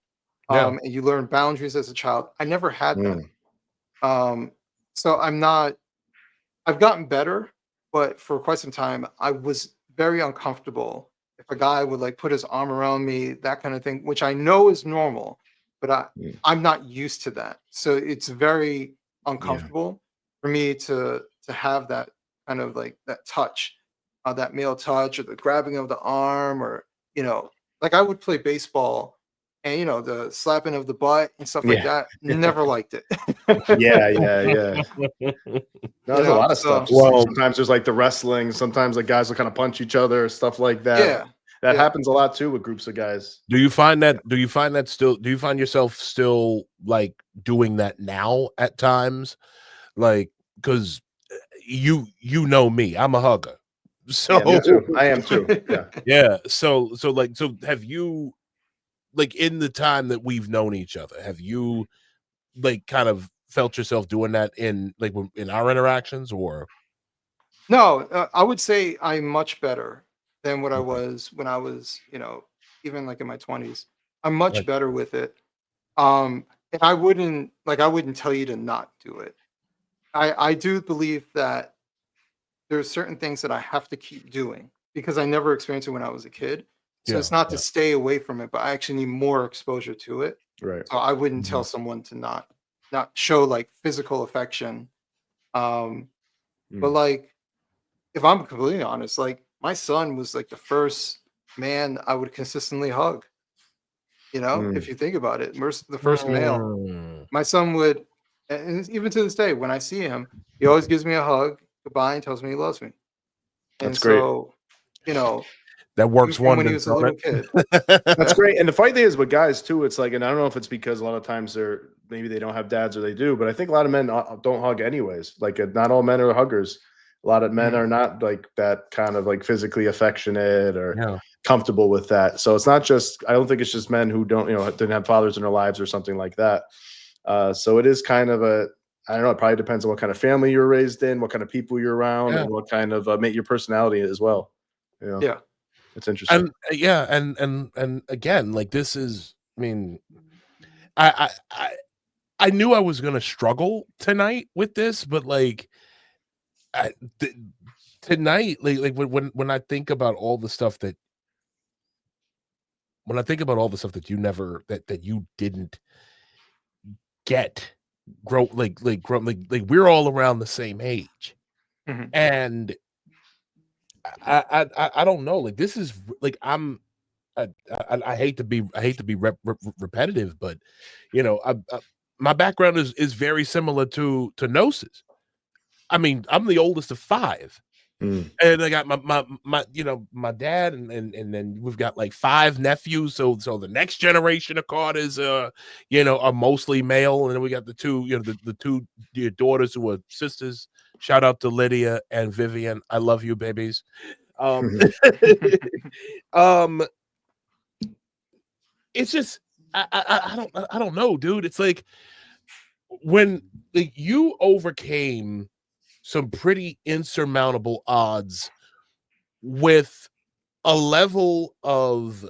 Speaker 1: Yeah.
Speaker 3: and you learn boundaries as a child. I never had that,
Speaker 2: Mm.
Speaker 3: so I'm not. I've gotten better, but for quite some time, I was very uncomfortable if a guy would like put his arm around me, that kind of thing, which I know is normal, but
Speaker 2: Mm.
Speaker 3: I'm not used to that. So it's very
Speaker 2: Yeah.
Speaker 3: uncomfortable for me to have that kind of like that touch, that male touch or the grabbing of the arm, or like I would play baseball and the slapping of the butt and stuff like
Speaker 2: Yeah.
Speaker 3: that. Never liked it.
Speaker 2: Yeah. No, there's a lot of stuff.
Speaker 3: So
Speaker 2: Just like
Speaker 1: Well,
Speaker 2: sometimes there's like the wrestling. Sometimes like guys will kind of punch each other, stuff like that.
Speaker 3: yeah,
Speaker 2: That
Speaker 3: yeah.
Speaker 2: happens a lot too with groups of guys.
Speaker 1: do you find yourself still like doing that now at times? Like, because you know me, I'm a hugger. So
Speaker 2: me too. I am too. Yeah.
Speaker 1: yeah. So have you, like, in the time that we've known each other, have you like kind of felt yourself doing that in like in our interactions, or
Speaker 3: No, I would say I'm much better than what I
Speaker 1: okay,
Speaker 3: was when I was, even like in my 20s. I'm much
Speaker 1: like
Speaker 3: better with it. And I wouldn't tell you to not do it. I do believe that there's certain things that I have to keep doing because I never experienced it when I was a kid. So
Speaker 1: yeah,
Speaker 3: it's not to
Speaker 1: yeah,
Speaker 3: stay away from it, but I actually need more exposure to it.
Speaker 2: Right.
Speaker 3: So I wouldn't tell
Speaker 1: mhm,
Speaker 3: someone to not show like physical affection. Um, but
Speaker 2: Mm.
Speaker 3: like if I'm completely honest, like my son was like the first man I would consistently hug. If
Speaker 2: Mm.
Speaker 3: you think about it, the first male.
Speaker 1: mm,
Speaker 3: My son would, and even to this day, when I see him, he always gives me a hug, goodbye, and tells me he loves me. And
Speaker 2: That's great.
Speaker 3: so, you know,
Speaker 1: that
Speaker 3: even
Speaker 1: works
Speaker 3: from when he
Speaker 1: wonders,
Speaker 3: was a
Speaker 1: don't
Speaker 3: little kid.
Speaker 2: That's
Speaker 1: it?
Speaker 2: great. And the funny thing is with guys too, it's like, and I don't know if it's because a lot of times maybe they don't have dads or they do, but I think a lot of men don't hug anyways. Like not all men are huggers. A lot of men
Speaker 3: Mhm.
Speaker 2: are not like that kind of like physically affectionate or
Speaker 1: Yeah,
Speaker 2: comfortable with that. So it's not just, I don't think it's just men who don't, didn't have fathers in their lives or something like that. So it is kind of I don't know, it probably depends on what kind of family you're raised in, what kind of people you're around,
Speaker 1: yeah,
Speaker 2: and what kind of your personality as well. You know,
Speaker 3: Yeah.
Speaker 2: it's interesting.
Speaker 1: and yeah, and again, like this is, I mean, I knew I was gonna struggle tonight with this, but like I, th- tonight, like when I think about all the stuff that when I think about all the stuff that you never that you didn't get grow grow like we're all around the same age,
Speaker 3: Mhm.
Speaker 1: and I don't know, like this is like I hate to be repetitive, but my background is very similar to Gnosis. I mean, I'm the oldest of five.
Speaker 2: Mm.
Speaker 1: And I got my dad, and then we've got like five nephews. So the next generation of Carters are mostly male, and then we got the two, the two dear daughters who are sisters. Shout out to Lydia and Vivian. I love you, babies. Um, um, it's just I don't know, dude. It's like when like you overcame some pretty insurmountable odds with a level of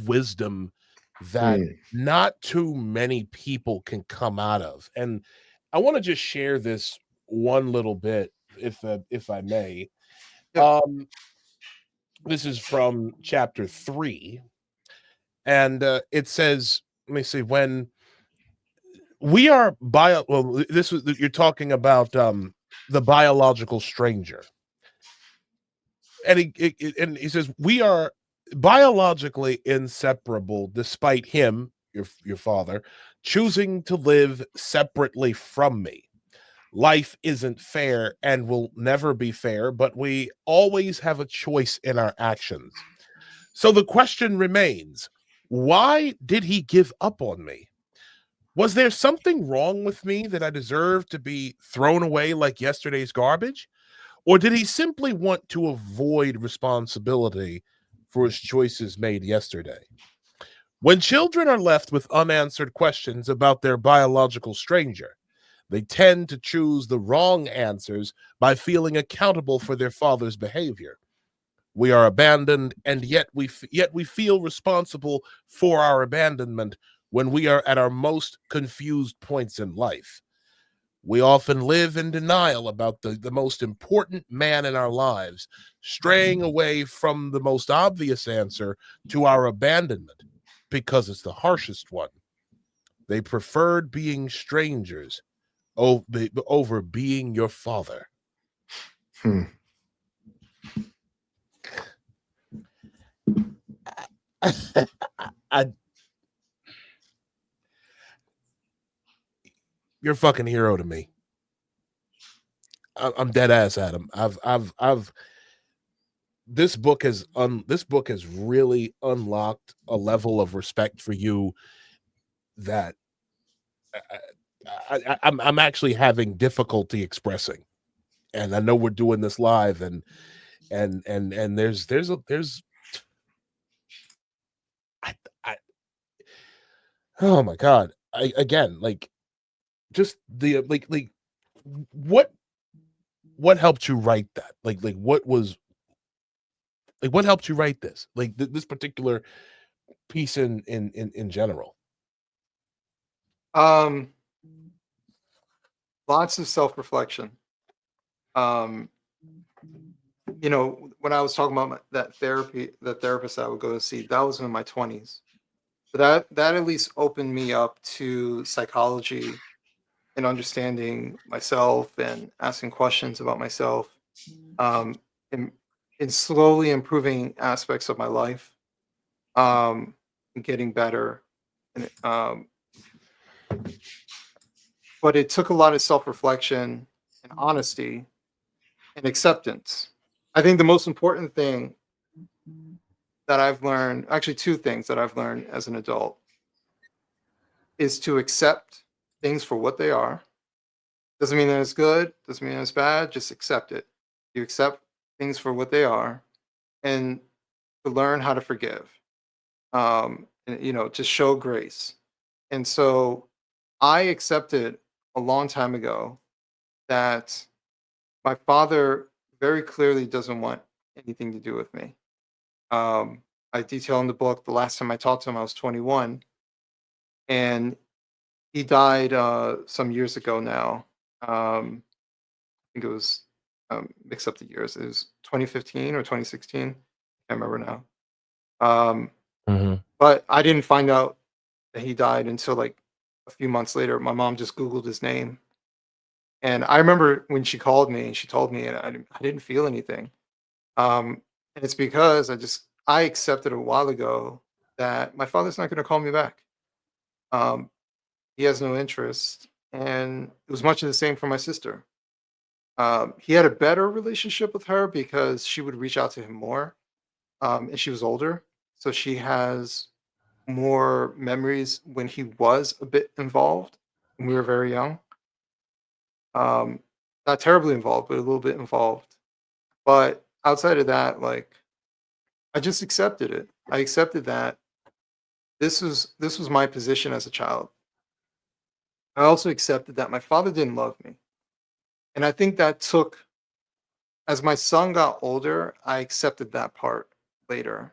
Speaker 1: wisdom that
Speaker 2: Mm.
Speaker 1: not too many people can come out of. And I want to just share this one little bit, if I may.
Speaker 3: Yep.
Speaker 1: Um, this is from chapter 3, and it says, let me see, when we are well, this was, you're talking about the biological stranger, and he says we are biologically inseparable despite him, your father, choosing to live separately from me. Life isn't fair and will never be fair, but we always have a choice in our actions. So the question remains, why did he give up on me? Was there something wrong with me that I deserved to be thrown away like yesterday's garbage? Or did he simply want to avoid responsibility for his choices made yesterday? When children are left with unanswered questions about their biological stranger, they tend to choose the wrong answers by feeling accountable for their father's behavior. We are abandoned, and yet we feel responsible for our abandonment when we are at our most confused points in life. We often live in denial about the most important man in our lives, straying away from the most obvious answer to our abandonment because it's the harshest one. They preferred being strangers over being your father.
Speaker 2: Hmm.
Speaker 1: I, you're a fucking hero to me. I'm dead ass, Adam. I've this book has really unlocked a level of respect for you that I'm actually having difficulty expressing. and I know we're doing this live, and there's I, I oh my god, I again, like, just the like what helped you write that? Like what helped you write this? Like this particular piece in general.
Speaker 3: Um, Lots of self-reflection. Um, when I was talking about that therapist I would go to see, that was in my 20s. But that at least opened me up to psychology and understanding myself and asking questions about myself, um, and, and slowly improving aspects of my life, and getting better. And, but it took a lot of self-reflection and honesty and acceptance. I think the most important thing that I've learned, actually two things that I've learned as an adult, is to accept things for what they are. Doesn't mean that it's good, doesn't mean that it's bad, just accept it. You accept things for what they are, and to learn how to forgive. And, to show grace. And so I accepted a long time ago that my father very clearly doesn't want anything to do with me. I detail in the book the last time I talked to him, I was 21, and he died some years ago now. I think it was, mix up the years. It was 2015 or 2016. Can't remember now. But I didn't find out that he died until like a few months later. My mom just Googled his name. And I remember when she called me and she told me, and I didn't feel anything. And it's because I accepted a while ago that my father's not going to call me back. Um, he has no interest, and it was much of the same for my sister. He had a better relationship with her because she would reach out to him more, and she was older, so she has more memories when he was a bit involved when we were very young. Um, Not terribly involved, but a little bit involved. But outside of that, like, I just accepted it. I accepted that this was my position as a child. I also accepted that my father didn't love me. And I think that took, as my son got older, I accepted that part later.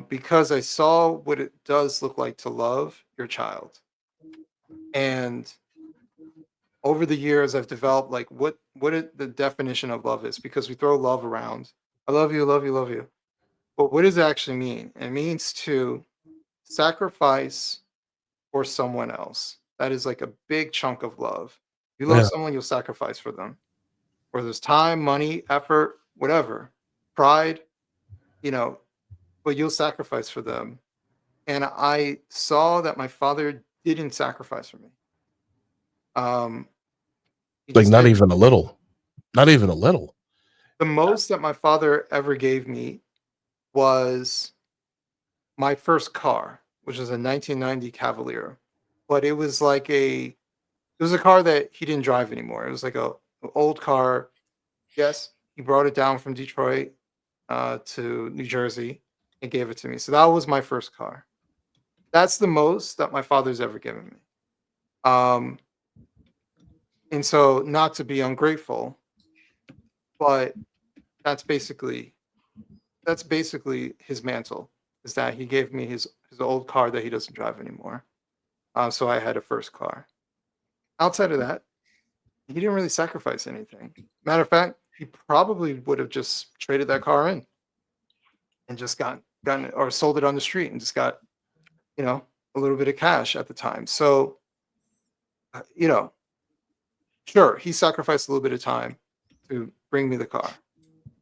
Speaker 3: Because I saw what it does look like to love your child. And over the years, I've developed like the definition of love is, because we throw love around. I love you, love you, love you. But what does it actually mean? It means to sacrifice for someone else. That is like a big chunk of love. You love
Speaker 1: Yeah.
Speaker 3: someone, you'll sacrifice for them. Whether it's time, money, effort, whatever, pride, you know, but you'll sacrifice for them. And I saw that my father didn't sacrifice for me. Um, he
Speaker 1: Like
Speaker 3: just
Speaker 1: not
Speaker 3: didn't.
Speaker 1: even a little. Not even a little.
Speaker 3: The most that my father ever gave me was my first car, which was a 1990 Cavalier. But it was a car that he didn't drive anymore. It was like an old car. Yes, he brought it down from Detroit to New Jersey and gave it to me. So that was my first car. That's the most that my father's ever given me. Um, and so, not to be ungrateful, but that's basically that's basically his mantle. Is that he gave me his old car that he doesn't drive anymore. So I had a first car. Outside of that, he didn't really sacrifice anything. Matter of fact, he probably would have just traded that car in and just gotten it, or sold it on the street and just got, you know, a little bit of cash at the time. So, uh, you know, sure, he sacrificed a little bit of time to bring me the car.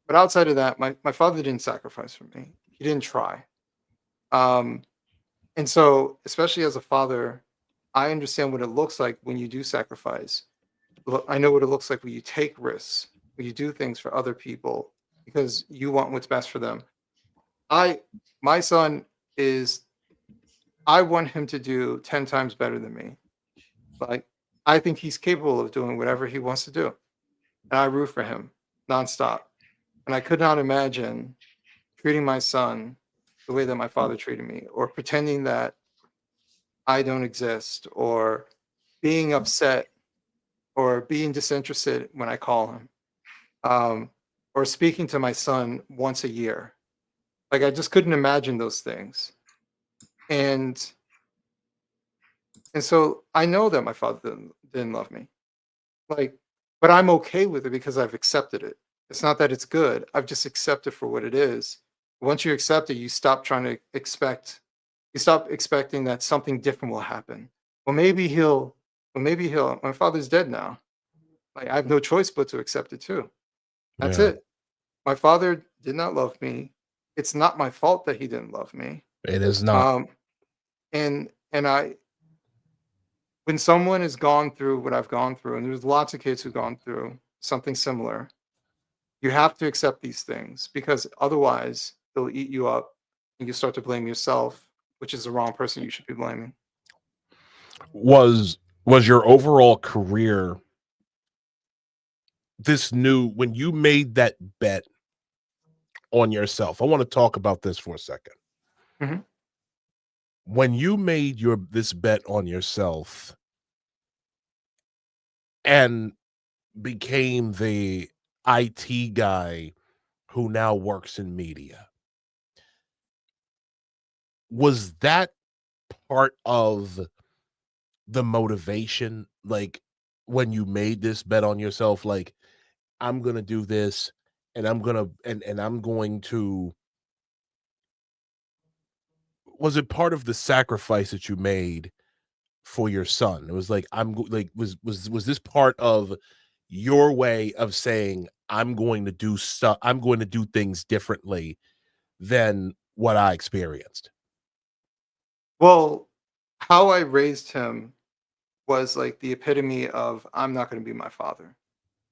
Speaker 3: But outside of that, my father didn't sacrifice for me. He didn't try. Um, and so, especially as a father, I understand what it looks like when you do sacrifice. Look, I know what it looks like when you take risks, when you do things for other people because you want what's best for them. I My son is, I want him to do 10 times better than me. Like, I think he's capable of doing whatever he wants to do. and I root for him nonstop. And I could not imagine treating my son the way that my father treated me, or pretending that I don't exist, or being upset, or being disinterested when I call him, um, or speaking to my son once a year. Like, I just couldn't imagine those things. And so I know that my father didn't love me. Like, but I'm okay with it because I've accepted it. It's not that it's good. I've just accepted for what it is. Once you accept it, you stop trying to expect. You stop expecting that something different will happen. Well, maybe he'll. Well, maybe he'll. My father's dead now. Like, I have no choice but to accept it too. That's
Speaker 1: Yeah,
Speaker 3: it. My father did not love me. It's not my fault that he didn't love me.
Speaker 1: it is not.
Speaker 3: Um, and I, when someone has gone through what I've gone through, and there's lots of kids who've gone through something similar, you have to accept these things, because otherwise they'll eat you up and you start to blame yourself, which is the wrong person you should be blaming.
Speaker 1: Was your overall career this new when you made that bet on yourself? I want to talk about this for a second.
Speaker 3: Mhm.
Speaker 1: When you made this bet on yourself and became the IT guy who now works in media, was that part of the motivation? Like, when you made this bet on yourself, like, I'm gonna do this, and I'm going to, was it part of the sacrifice that you made for your son? It was like, like, was this part of your way of saying, I'm going to do things differently than what I experienced?
Speaker 3: Well, how I raised him was like the epitome of I'm not going to be my father.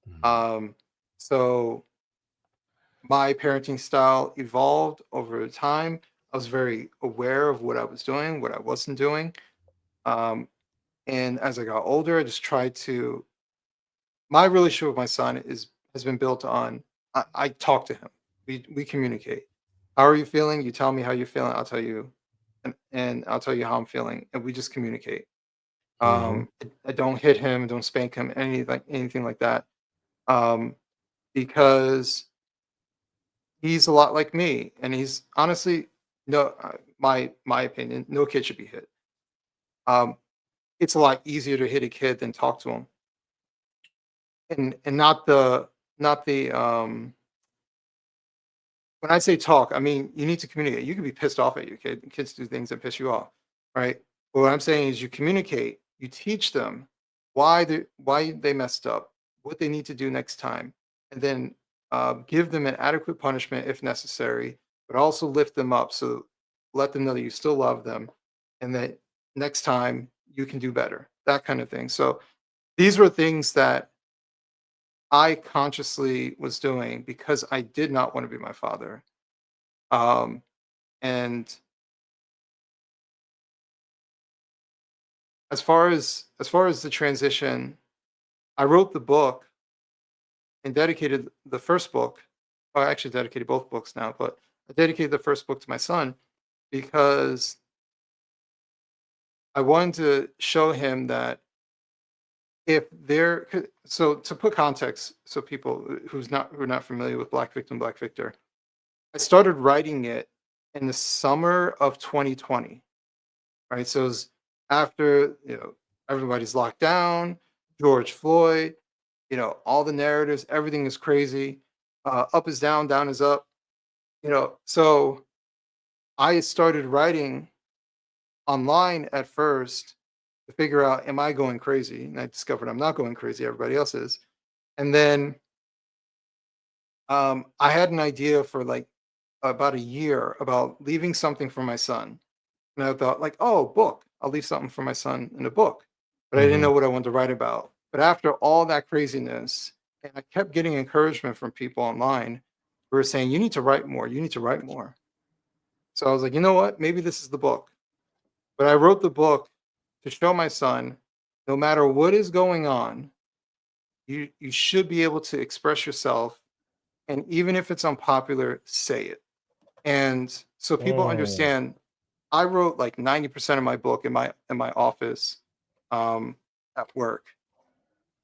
Speaker 1: Mhm.
Speaker 3: Um, so my parenting style evolved over time. I was very aware of what I was doing, what I wasn't doing. Um, and as I got older, I just tried to. My relationship with my son has been built on. I talk to him. We communicate. How are you feeling? You tell me how you're feeling. I'll tell you, and I'll tell you how I'm feeling, and we just communicate.
Speaker 1: Mhm.
Speaker 3: I don't hit him, don't spank him, anything like that. Um, because he's a lot like me, and he's honestly, no, my opinion, no kid should be hit. Um, it's a lot easier to hit a kid than talk to him, and not the. When I say talk, I mean you need to communicate. You can be pissed off at your kid. Kids do things that piss you off, right? But what I'm saying is you communicate. You teach them why they messed up, what they need to do next time, and then give them an adequate punishment if necessary, but also lift them up. So let them know that you still love them, and that next time you can do better. That kind of thing. So these were things that I consciously was doing because I did not want to be my father. Um, and as far as the transition, I wrote the book and dedicated the first book. Well, I actually dedicated both books now, but I dedicated the first book to my son because I wanted to show him that if there so to put context, so people who are not familiar with Black Victim, Black Victor, I started writing it in the summer of 2020. Right? So it was after, everybody's locked down, George Floyd, all the narratives, everything is crazy. Up is down, down is up. So I started writing online at first to figure out, am I going crazy? And I discovered I'm not going crazy. Everybody else is. And then I had an idea for like about a year about leaving something for my son. And I thought, like, oh, book. I'll leave something for my son in a book. But I didn't know
Speaker 1: Mhm.
Speaker 3: what I wanted to write about. But after all that craziness, and I kept getting encouragement from people online who were saying, you need to write more. You need to write more. So I was like, you know what? Maybe this is the book. But I wrote the book to show my son, no matter what is going on, you should be able to express yourself, and even if it's unpopular, say it. And so people
Speaker 1: Mm.
Speaker 3: understand. I wrote like 90% of my book in my office, at work.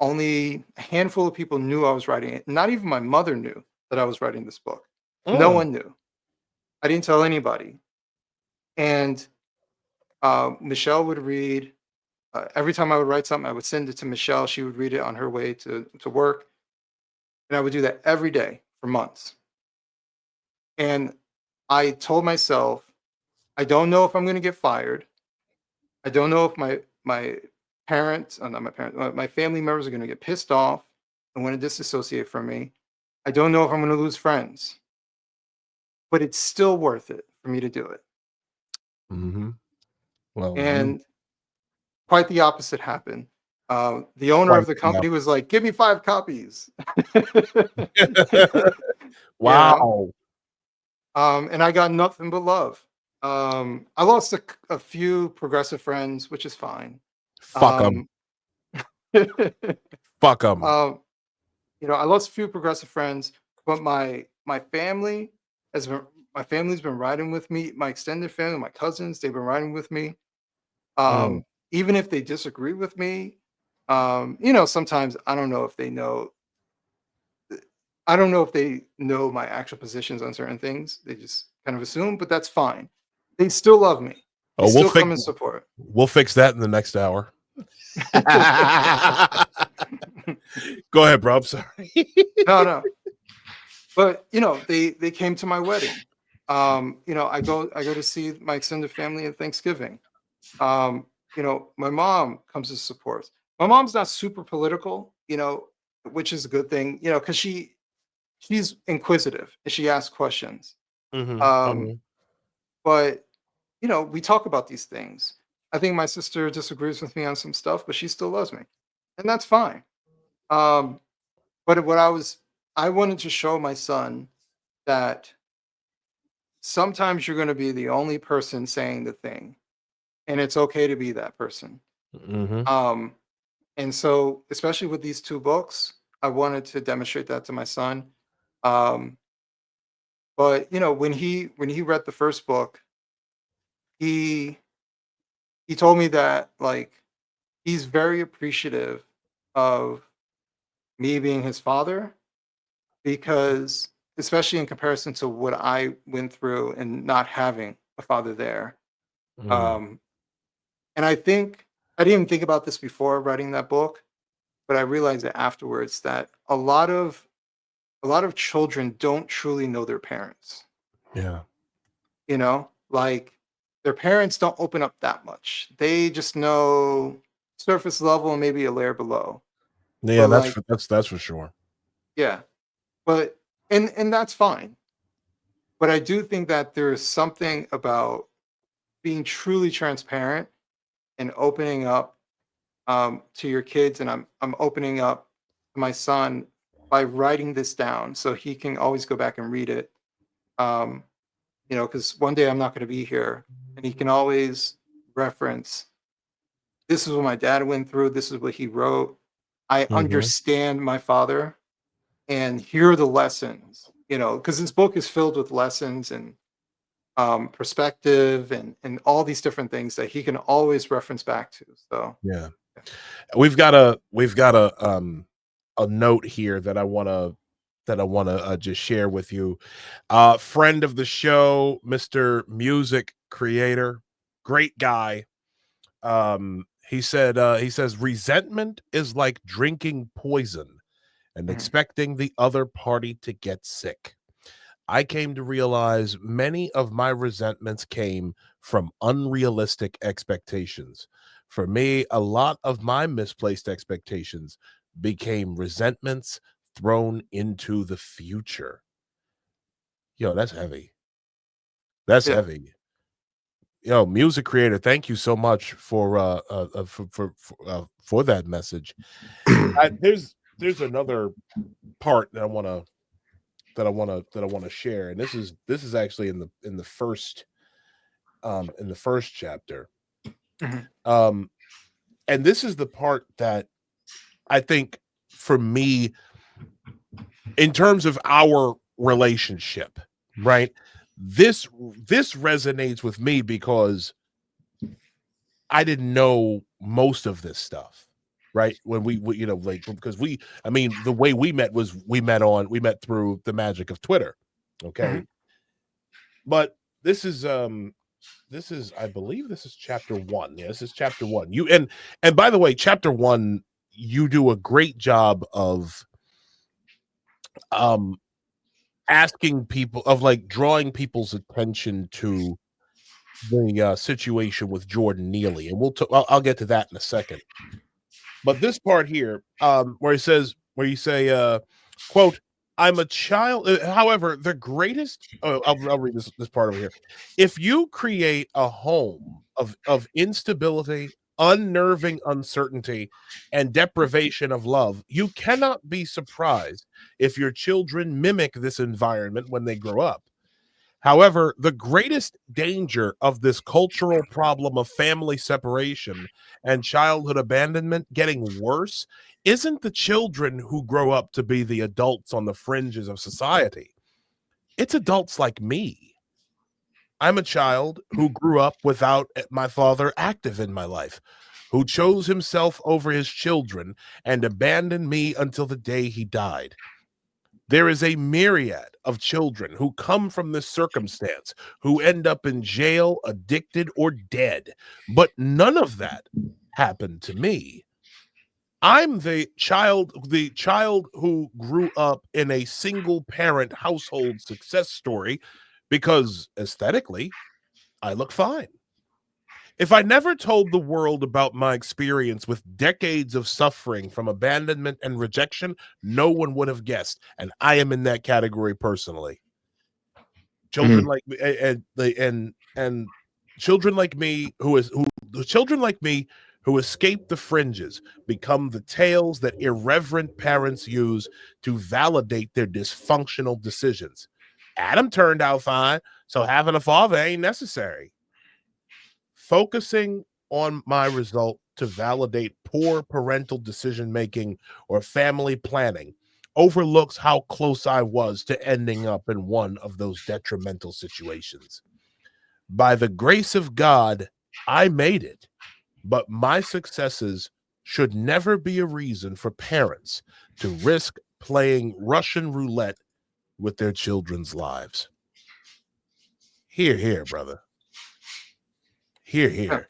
Speaker 3: Only a handful of people knew I was writing it. Not even my mother knew that I was writing this book. No
Speaker 1: Mm.
Speaker 3: one knew. I didn't tell anybody. And Michelle would read. Every time I would write something, I would send it to Michelle. She would read it on her way to work. And I would do that every day for months. And I told myself, I don't know if I'm going to get fired. I don't know if my parents, not my parents, my family members are going to get pissed off and want to disassociate from me. I don't know if I'm going to lose friends, but it's still worth it for me to do it.
Speaker 1: Mm-hmm. Well, you
Speaker 3: And quite the opposite happened. The owner
Speaker 1: quite
Speaker 3: of the
Speaker 1: the
Speaker 3: company was like, "Give me 5 copies." You know,
Speaker 1: wow.
Speaker 3: and I got nothing but love. I lost a few progressive friends, which is fine.
Speaker 1: Fuck them.
Speaker 3: Um,
Speaker 1: Fuck them.
Speaker 3: um, I lost a few progressive friends, but my family has been my family's been riding with me. My extended family, my cousins, they've been riding with me.
Speaker 1: Mm.
Speaker 3: Even if they disagree with me, sometimes I don't know if they know. I don't know if they know my actual positions on certain things. They just kind of assume, but that's fine. They still love me. They
Speaker 1: Oh,
Speaker 3: still come and support.
Speaker 1: we'll fix that in the next hour. Go ahead, bro. I'm sorry.
Speaker 3: No, no. But they came to my wedding. I go to see my extended family at Thanksgiving. My mom comes to support. My mom's not super political, which is a good thing, because she's inquisitive and she asks questions.
Speaker 1: Mm-hmm.
Speaker 3: Um,
Speaker 1: Mm-hmm.
Speaker 3: but we talk about these things. I think my sister disagrees with me on some stuff, but she still loves me, and that's fine. Um, but I wanted to show my son that sometimes you're going to be the only person saying the thing, and it's okay to be that person.
Speaker 1: Mm-hmm.
Speaker 3: Um, and so, especially with these 2 books, I wanted to demonstrate that to my son. Um, but when he read the first book, he he told me that, like, he's very appreciative of me being his father, because especially in comparison to what I went through and not having a father there.
Speaker 1: Mm.
Speaker 3: Um, and I think I didn't even think about this before writing that book, but I realized that afterwards, that a lot of children don't truly know their parents.
Speaker 1: Yeah.
Speaker 3: Like, their parents don't open up that much. They just know surface level and maybe a layer below.
Speaker 1: Yeah,
Speaker 3: But like,
Speaker 1: that's for sure.
Speaker 3: yeah, but and that's fine. But I do think that there is something about being truly transparent and opening up, to your kids, and I'm opening up to my son by writing this down so he can always go back and read it. Um, because one day I'm not going to be here, and he can always reference, this is what my dad went through. This is what he wrote. I
Speaker 1: Mm-hmm.
Speaker 3: understand my father, and here are the lessons. Because this book is filled with lessons and, perspective, and all these different things that he can always reference back to. So,
Speaker 1: Yeah. We've got a note here that I wanna just share with you. Friend of the show, Mr. Music Creator, great guy. He says resentment is like drinking poison and
Speaker 3: mhm,
Speaker 1: expecting the other party to get sick. I came to realize many of my resentments came from unrealistic expectations. For me, a lot of my misplaced expectations became resentments thrown into the future. Yo, that's heavy. That's
Speaker 3: yeah,
Speaker 1: heavy. Yo, music creator, thank you so much for that message. There's another part that I want to share, and this is actually in the first chapter.
Speaker 3: mhm,
Speaker 1: Um, and this is the part that I think for me, in terms of our relationship, right? This resonates with me because I didn't know most of this stuff, right? When we you know, like, because I mean, the way we met was we met through the magic of Twitter, okay? But this is I believe this is chapter 1. Yeah, this is chapter 1. You and by the way, chapter 1, you do a great job of asking people, of like drawing people's attention to the situation with Jordan Neely, and I'll get to that in a second. But this part here, where you say, quote, "I'm a child." However, the greatest. Oh, I'll read this part over here. If you create a home of instability, unnerving uncertainty, and deprivation of love, you cannot be surprised if your children mimic this environment when they grow up. However, the greatest danger of this cultural problem of family separation and childhood abandonment getting worse isn't the children who grow up to be the adults on the fringes of society. It's adults like me. I'm a child who grew up without my father active in my life, who chose himself over his children and abandoned me until the day he died. There is a myriad of children who come from this circumstance, who end up in jail, addicted, or dead. But none of that happened to me. I'm the child who grew up in a single parent household success story because aesthetically, I look fine. If I never told the world about my experience with decades of suffering from abandonment and rejection, no one would have guessed. And I am in that category personally. Children like me and children like me who escape the fringes become the tales that irreverent parents use to validate their dysfunctional decisions. Adam turned out fine, so having a father ain't necessary. Focusing on my result to validate poor parental decision making or family planning overlooks how close I was to ending up in one of those detrimental situations. By the grace of God, I made it, but my successes should never be a reason for parents to risk playing Russian roulette with their children's lives. Hear, hear, brother. Hear, hear.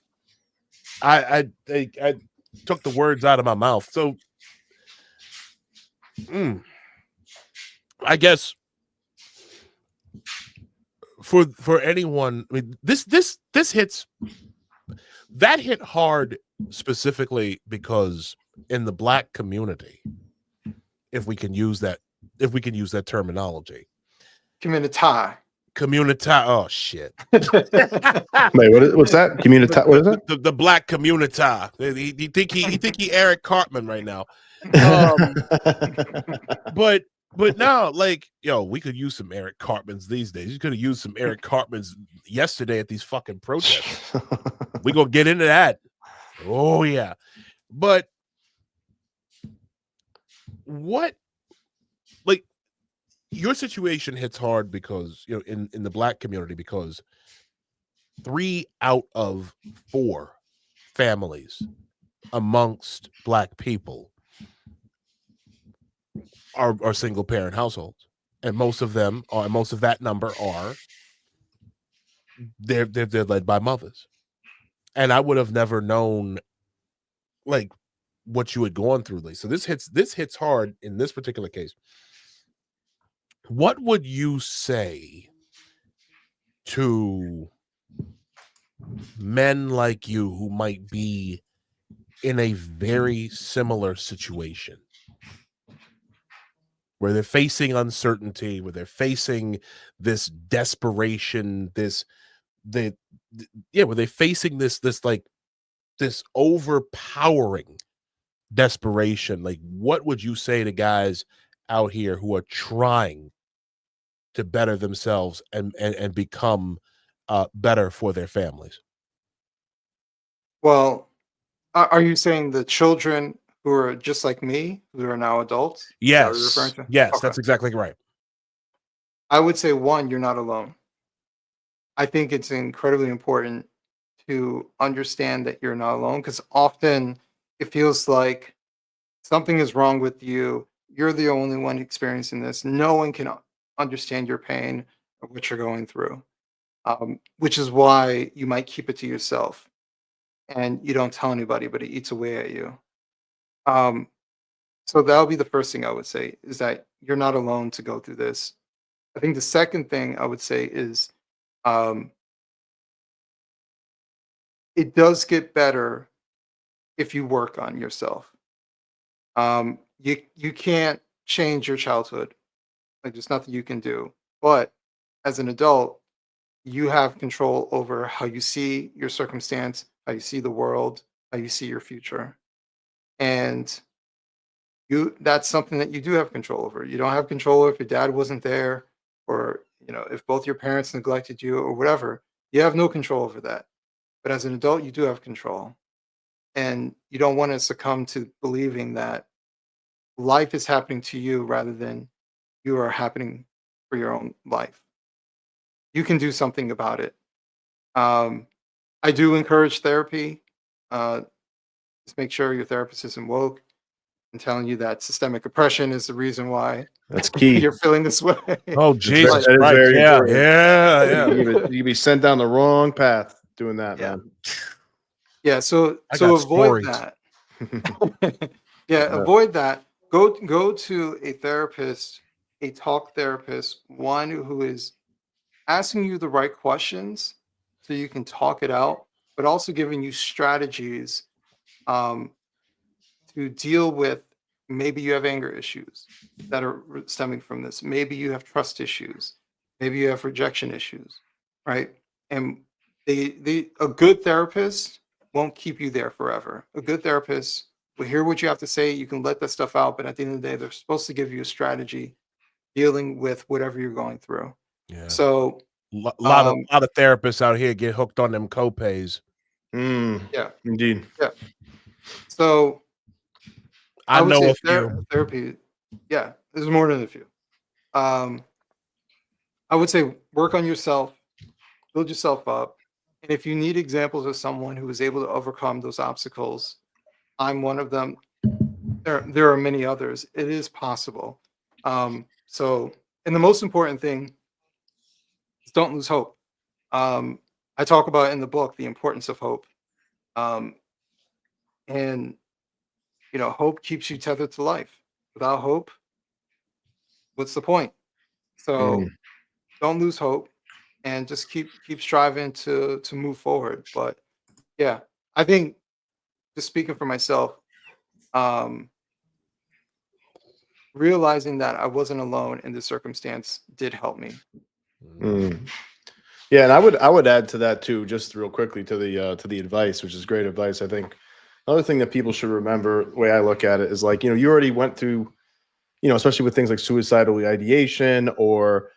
Speaker 1: I took the words out of my mouth. So, I guess for anyone, I mean, this hits, that hit hard specifically because in the Black community, if we can use that terminology, community. Oh shit!
Speaker 2: Wait, what's that? Community? What is it?
Speaker 1: The Black community. He think he Eric Cartman right now. But now, like, yo, we could use some Eric Cartmans these days. You could have used some Eric Cartmans yesterday at these fucking protests. We gonna get into that. Oh yeah, but what, like, your situation hits hard because, you know, in the Black community, because 3 out of 4 families amongst Black people are single parent households, and most of that number are they're led by mothers. And I would have never known, like, what you had gone through, Lee. So this hits hard in this particular case. What would you say to men like you who might be in a very similar situation, where they're facing uncertainty, where they're facing this desperation, where they're facing this overpowering desperation? Like, what would you say to guys out here who are trying to better themselves and become better for their families?
Speaker 3: Well, are you saying the children who are just like me, who are now adults? Is that what you're referring
Speaker 1: Yes.
Speaker 3: to?
Speaker 1: Yes,
Speaker 3: Okay.
Speaker 1: that's exactly right.
Speaker 3: I would say one, you're not alone. I think it's incredibly important to understand that you're not alone because often it feels like something is wrong with you. You're the only one experiencing this. No one can understand your pain or what you're going through, which is why you might keep it to yourself and you don't tell anybody, but it eats away at you. Um, so that would be the first thing I would say is that you're not alone to go through this. I think the second thing I would say is um, it does get better if you work on yourself. You can't change your childhood. Like there's nothing you can do. But as an adult, you have control over how you see your circumstance, how you see the world, how you see your future. And that's something that you do have control over. You don't have control if your dad wasn't there or if both your parents neglected you or whatever. You have no control over that. But as an adult, you do have control. And you don't want to succumb to believing that life is happening to you rather than you are happening for your own life. You can do something about it. Um, I do encourage therapy. Uh, just make sure your therapist isn't woke and telling you that systemic oppression is the reason why
Speaker 2: That's key.
Speaker 3: you're feeling this way.
Speaker 1: Oh,
Speaker 2: That's
Speaker 1: Jesus
Speaker 2: that is
Speaker 1: Christ.
Speaker 2: very
Speaker 1: Yeah,
Speaker 2: important.
Speaker 1: yeah.
Speaker 2: You be sent down the wrong path doing that,
Speaker 3: Yeah.
Speaker 2: man.
Speaker 3: Yeah. So
Speaker 1: I got
Speaker 3: avoid
Speaker 1: stories.
Speaker 3: that. Yeah, avoid that. Go to a therapist, a talk therapist, one who is asking you the right questions so you can talk it out, but also giving you strategies um, to deal with maybe you have anger issues that are stemming from this. Maybe you have trust issues. Maybe you have rejection issues, right? And a good therapist won't keep you there forever. A good therapist will hear what you have to say. You can let that stuff out, but at the end of the day, they're supposed to give you a strategy dealing with whatever you're going through.
Speaker 1: Yeah.
Speaker 3: So,
Speaker 1: Lot of therapists out here get hooked on them copays.
Speaker 3: yeah,
Speaker 2: Indeed.
Speaker 3: yeah. So
Speaker 1: I
Speaker 3: would
Speaker 1: know
Speaker 3: say
Speaker 1: a few.
Speaker 3: therapy, yeah, there's more than a few. Um, I would say work on yourself, build yourself up. And if you need examples of someone who was able to overcome those obstacles, I'm one of them. There are many others. It is possible. So, and the most important thing is don't lose hope. Um, I talk about in the book the importance of hope. Um, and hope keeps you tethered to life. Without hope, what's the point? So don't lose hope and just keep striving to move forward. But yeah, I think just speaking for myself, um, realizing that I wasn't alone in this circumstance did help me.
Speaker 2: Yeah, and I would add to that too, just real quickly to the advice, which is great advice. I think another thing that people should remember, the way I look at it, is like, you already went through, especially with things like suicidal ideation or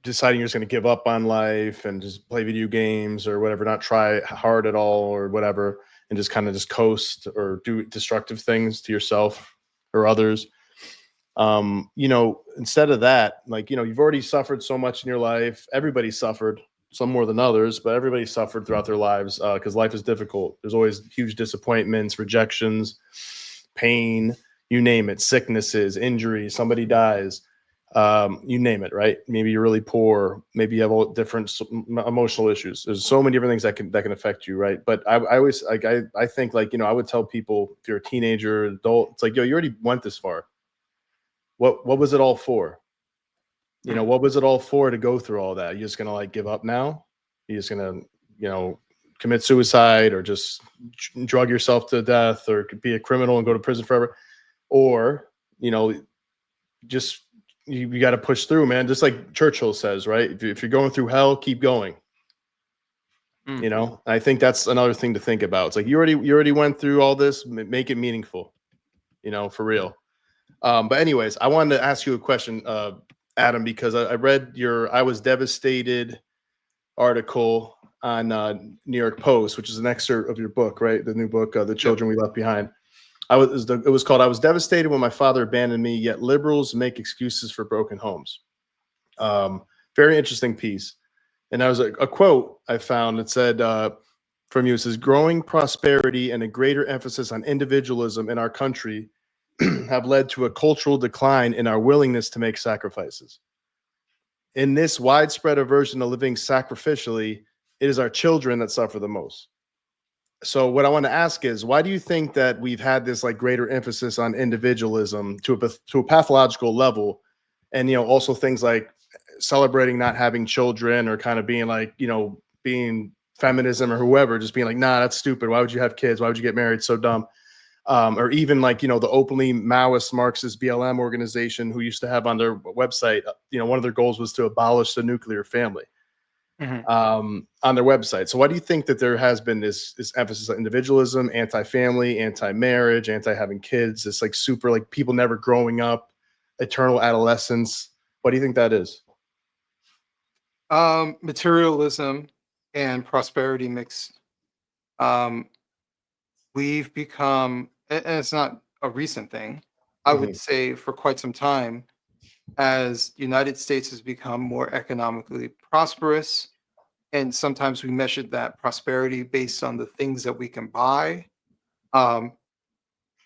Speaker 2: deciding you're just going to give up on life and just play video games or whatever, not try hard at all or whatever, and just kind of just coast or do destructive things to yourself or others. Instead of that, like, you've already suffered so much in your life. Everybody suffered, some more than others, but everybody suffered throughout their lives because life is difficult. There's always huge disappointments, rejections, pain, you name it, sicknesses, injuries, somebody dies, you name it, right? Maybe you're really poor. Maybe you have all different emotional issues. There's so many different things that can affect you, right? But I always like I think like I would tell people, if you're a teenager, adult, it's like, yo, you already went this far. What was it all for? What was it all for to go through all that? You're just gonna like give up now? You're just gonna, commit suicide or just drug yourself to death or be a criminal and go to prison forever? Or, just you got to push through, man. Just like Churchill says, right? If you're going through hell, keep going. I think that's another thing to think about. It's like you already went through all this. Make it meaningful, for real. But anyways, I wanted to ask you a question, Adam, because I read your "I Was Devastated" article. on New York Post, which is an excerpt of your book, right? The new book, The Children We Left Behind. It was called, "I was devastated when my father abandoned me, yet liberals make excuses for broken homes." Very interesting piece. And that was a quote I found that said from you, it says, "Growing prosperity and a greater emphasis on individualism in our country have led to a cultural decline in our willingness to make sacrifices. In this widespread aversion to living sacrificially, it is our children that suffer the most." So what I want to ask is, why do you think that we've had this like greater emphasis on individualism to a pathological level, and also things like celebrating not having children, or kind of being like being feminism or whoever, just being like, nah, that's stupid. Why would you have kids? Why would you get married? So dumb. Or even like the openly Maoist Marxist BLM organization, who used to have on their website, one of their goals was to abolish the nuclear family. On their website. So why do you think that there has been this emphasis on individualism, anti-family, anti-marriage, anti-having kids, this like super like people never growing up, eternal adolescence? What do you think that is?
Speaker 3: Materialism and prosperity mixed. We've become, and it's not a recent thing, I would say for quite some time, as United States has become more economically prosperous. And sometimes we measured that prosperity based on the things that we can buy. Um,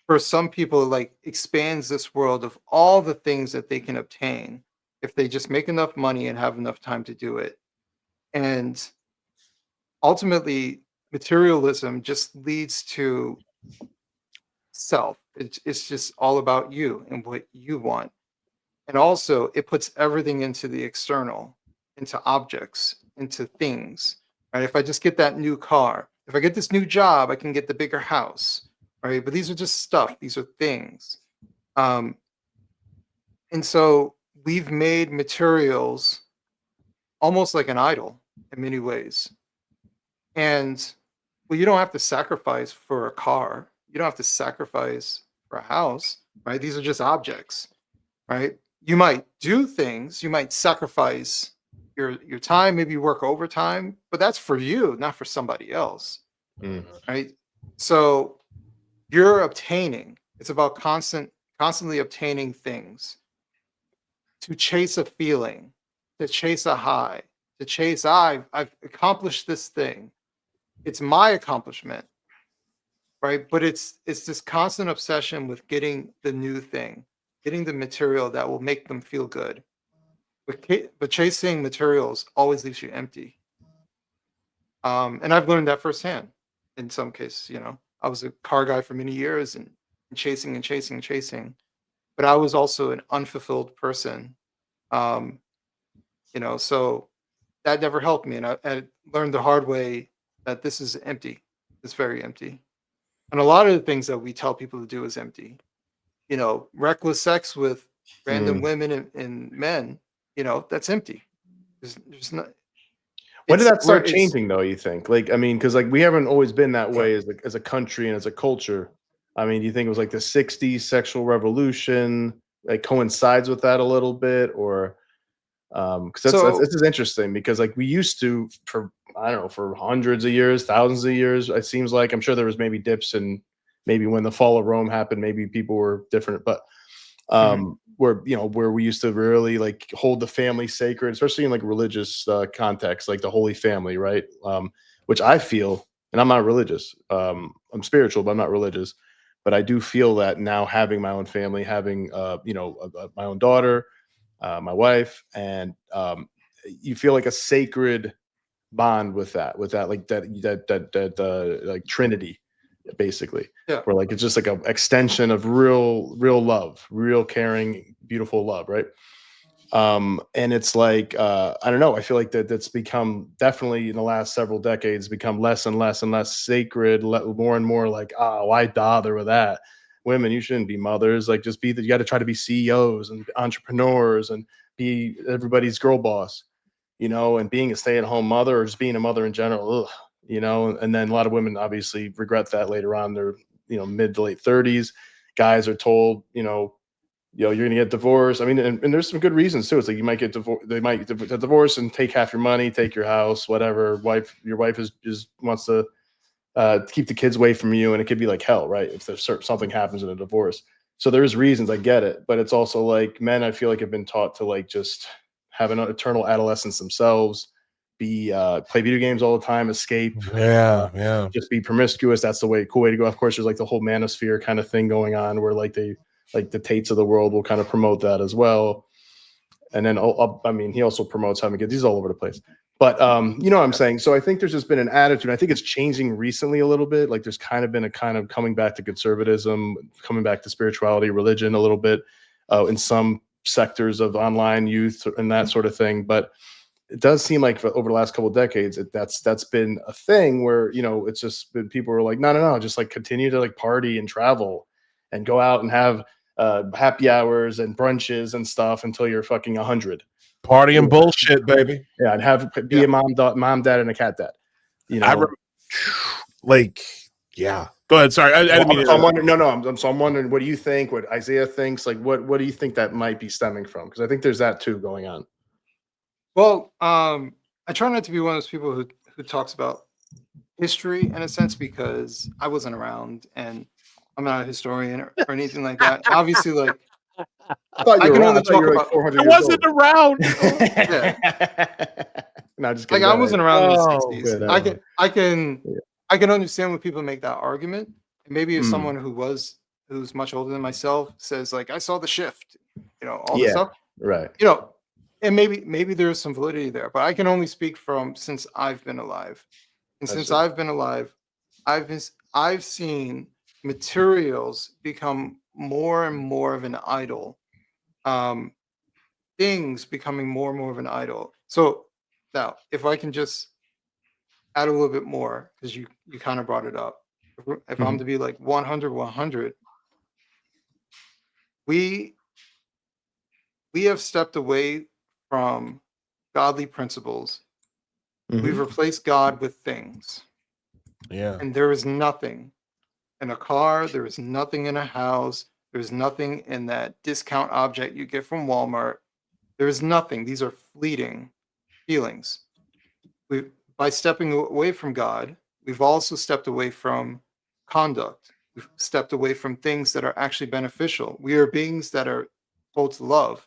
Speaker 3: for some people, it like expands this world of all the things that they can obtain if they just make enough money and have enough time to do it. And ultimately, materialism just leads to self. It's just all about you and what you want. And also, it puts everything into the external, into objects, into things, right? If I just get that new car, if I get this new job, I can get the bigger house, right? But these are just stuff, these are things. Um, and so we've made materials almost like an idol in many ways. And well, you don't have to sacrifice for a car, you don't have to sacrifice for a house, right? These are just objects, right? You might do things, you might sacrifice your time, maybe you work overtime, but that's for you, not for somebody else, right? So you're obtaining. It's about constantly obtaining things to chase a feeling, to chase a high, to chase I've accomplished this thing. It's my accomplishment, right? But it's this constant obsession with getting the new thing, getting the material that will make them feel good. But chasing materials always leaves you empty. And I've learned that firsthand in some cases. I was a car guy for many years and chasing and chasing and chasing, but I was also an unfulfilled person. Um, so that never helped me. And I learned the hard way that this is empty. It's very empty. And a lot of the things that we tell people to do is empty. Reckless sex with random women and men, that's empty. There's not.
Speaker 2: When did
Speaker 3: It's
Speaker 2: that
Speaker 3: where
Speaker 2: start changing, though, you think? Like, I mean, because like we haven't always been that way as a country and as a culture. I mean, do you think it was like the 60s sexual revolution like coincides with that a little bit? Or because this is interesting, because like we used to, for I don't know, for hundreds of years, thousands of years, it seems like, I'm sure there was maybe dips, and maybe when the fall of Rome happened, maybe people were different, but where we used to really like hold the family sacred, especially in like religious context, like the Holy Family, right? Which I feel, and I'm not religious, I'm spiritual, but I'm not religious, but I do feel that now, having my own family, having my own daughter, my wife, and you feel like a sacred bond with that like that like Trinity, basically.
Speaker 3: Yeah.
Speaker 2: Where like it's just like an extension of real love, real caring, beautiful love, right? And it's like I don't know, I feel like that's become, definitely in the last several decades, become less and less and less sacred, more and more like, why bother with that? Women, you shouldn't be mothers, like just you got to try to be CEOs and entrepreneurs and be everybody's girl boss, and being a stay-at-home mother, or just being a mother in general, and then a lot of women obviously regret that later on. They're mid to late 30s. Guys are told, you're going to get divorced. I mean, and there's some good reasons too. It's like you might get divorced. They might get divorced and take half your money, take your house, whatever. Your wife is wants to keep the kids away from you, and it could be like hell, right? If there's something happens in a divorce. So there's reasons, I get it, but it's also like men, I feel like have been taught to like just have an eternal adolescence themselves, be play video games all the time, escape, just be promiscuous. That's the cool way to go. Of course, there's like the whole manosphere kind of thing going on, where like the Tates of the world will kind of promote that as well. And then I mean, he also promotes having kids. He's all over the place. But you know what I'm saying? So I think there's just been an attitude. I think it's changing recently a little bit. Like there's kind of been a kind of coming back to conservatism, coming back to spirituality, religion a little bit in some sectors of online youth and that sort of thing. But it does seem like over the last couple of decades, that's been a thing where, you know, it's just been people are like, no, just like continue to like party and travel and go out and have happy hours and brunches and stuff until you're fucking 100.
Speaker 1: Party and bullshit, baby.
Speaker 2: Yeah, and be a mom, dad, and a cat dad. You know,
Speaker 1: yeah. Go ahead. Sorry, I didn't mean.
Speaker 2: I'm wondering. So I'm wondering, what do you think? What Isaiah thinks? Like, what do you think that might be stemming from? Because I think there's that too going on.
Speaker 3: Well, I try not to be one of those people who talks about history in a sense, because I wasn't around and I'm not a historian or anything like that. Obviously, like I can only talk about
Speaker 2: 400
Speaker 1: I wasn't around.
Speaker 2: No, just
Speaker 3: like I wasn't around in the 60s.
Speaker 2: Good.
Speaker 3: I can understand when people make that argument. And maybe if someone who's much older than myself says like, I saw the shift, you know, all this stuff.
Speaker 2: Right.
Speaker 3: You know, and maybe there's some validity there, but I can only speak from since I've been alive. And since I've been alive, I've seen materials become more and more of an idol. Things becoming more and more of an idol. So now, if I can just add a little bit more, because you kind of brought it up. If I'm to be like 100, we have stepped away from godly principles. We've replaced God with things.
Speaker 1: Yeah.
Speaker 3: And there is nothing in a car, there is nothing in a house, there's nothing in that discount object you get from Walmart. There is nothing. These are fleeting feelings. By stepping away from God, we've also stepped away from conduct. We've stepped away from things that are actually beneficial. We are beings that are told to love,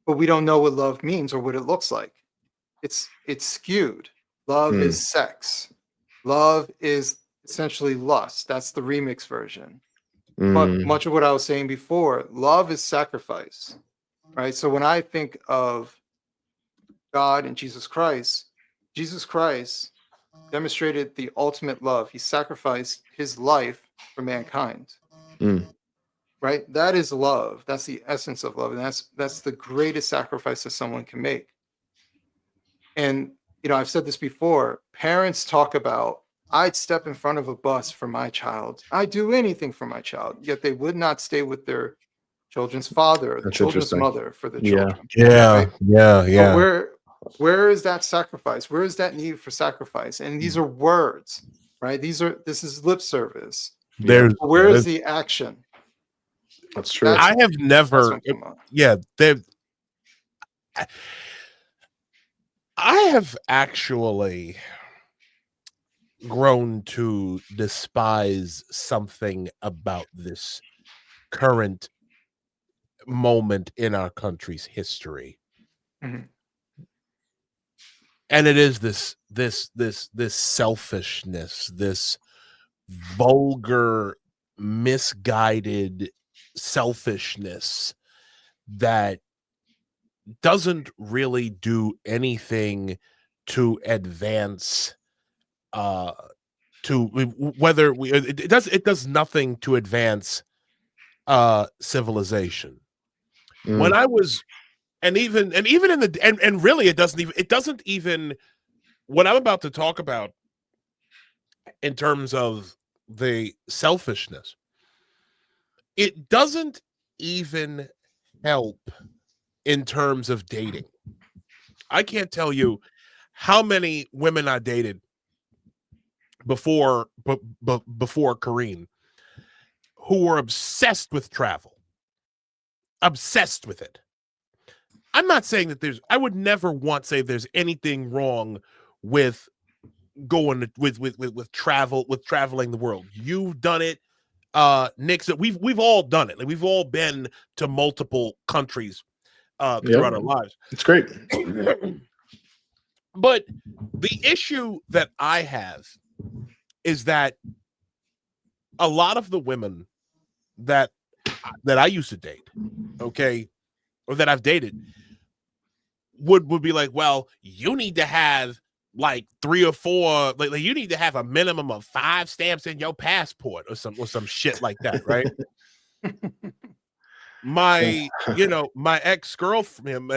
Speaker 3: but we don't know what love means or what it looks like. It's skewed. Love is sex. Love is essentially lust. That's the remix version. But much of what I was saying before, love is sacrifice, right? So when I think of God and Jesus Christ demonstrated the ultimate love. He sacrificed his life for mankind. Right? That is love. That's the essence of love. And that's the greatest sacrifice that someone can make. And, you know, I've said this before. Parents talk about, I'd step in front of a bus for my child. I'd do anything for my child. Yet they would not stay with their children's father or the children's mother for the children.
Speaker 1: Yeah.
Speaker 3: So where is that sacrifice? Where is that need for sacrifice? And these are words, right? This is lip service. Where is the action?
Speaker 2: That's true.
Speaker 1: I have never. I have actually grown to despise something about this current moment in our country's history. And it is this selfishness, this vulgar, misguided selfishness that doesn't really do anything to advance it does nothing to advance civilization. When I was and really it doesn't even what I'm about to talk about in terms of the selfishness, it doesn't even help in terms of dating. I can't tell you how many women I dated before Kareen who are obsessed with travel, obsessed with it. I'm not saying that I would never once say there's anything wrong with going with traveling the world. You've done it, Nick. So we've all done it. Like, we've all been to multiple countries throughout our lives.
Speaker 2: It's great.
Speaker 1: But the issue that I have is that a lot of the women that I used to date, okay, or that I've dated, would be like, well, you need to have like 3 or 4, like you need to have a minimum of 5 stamps in your passport or some shit like that, right? My ex-girlfriend,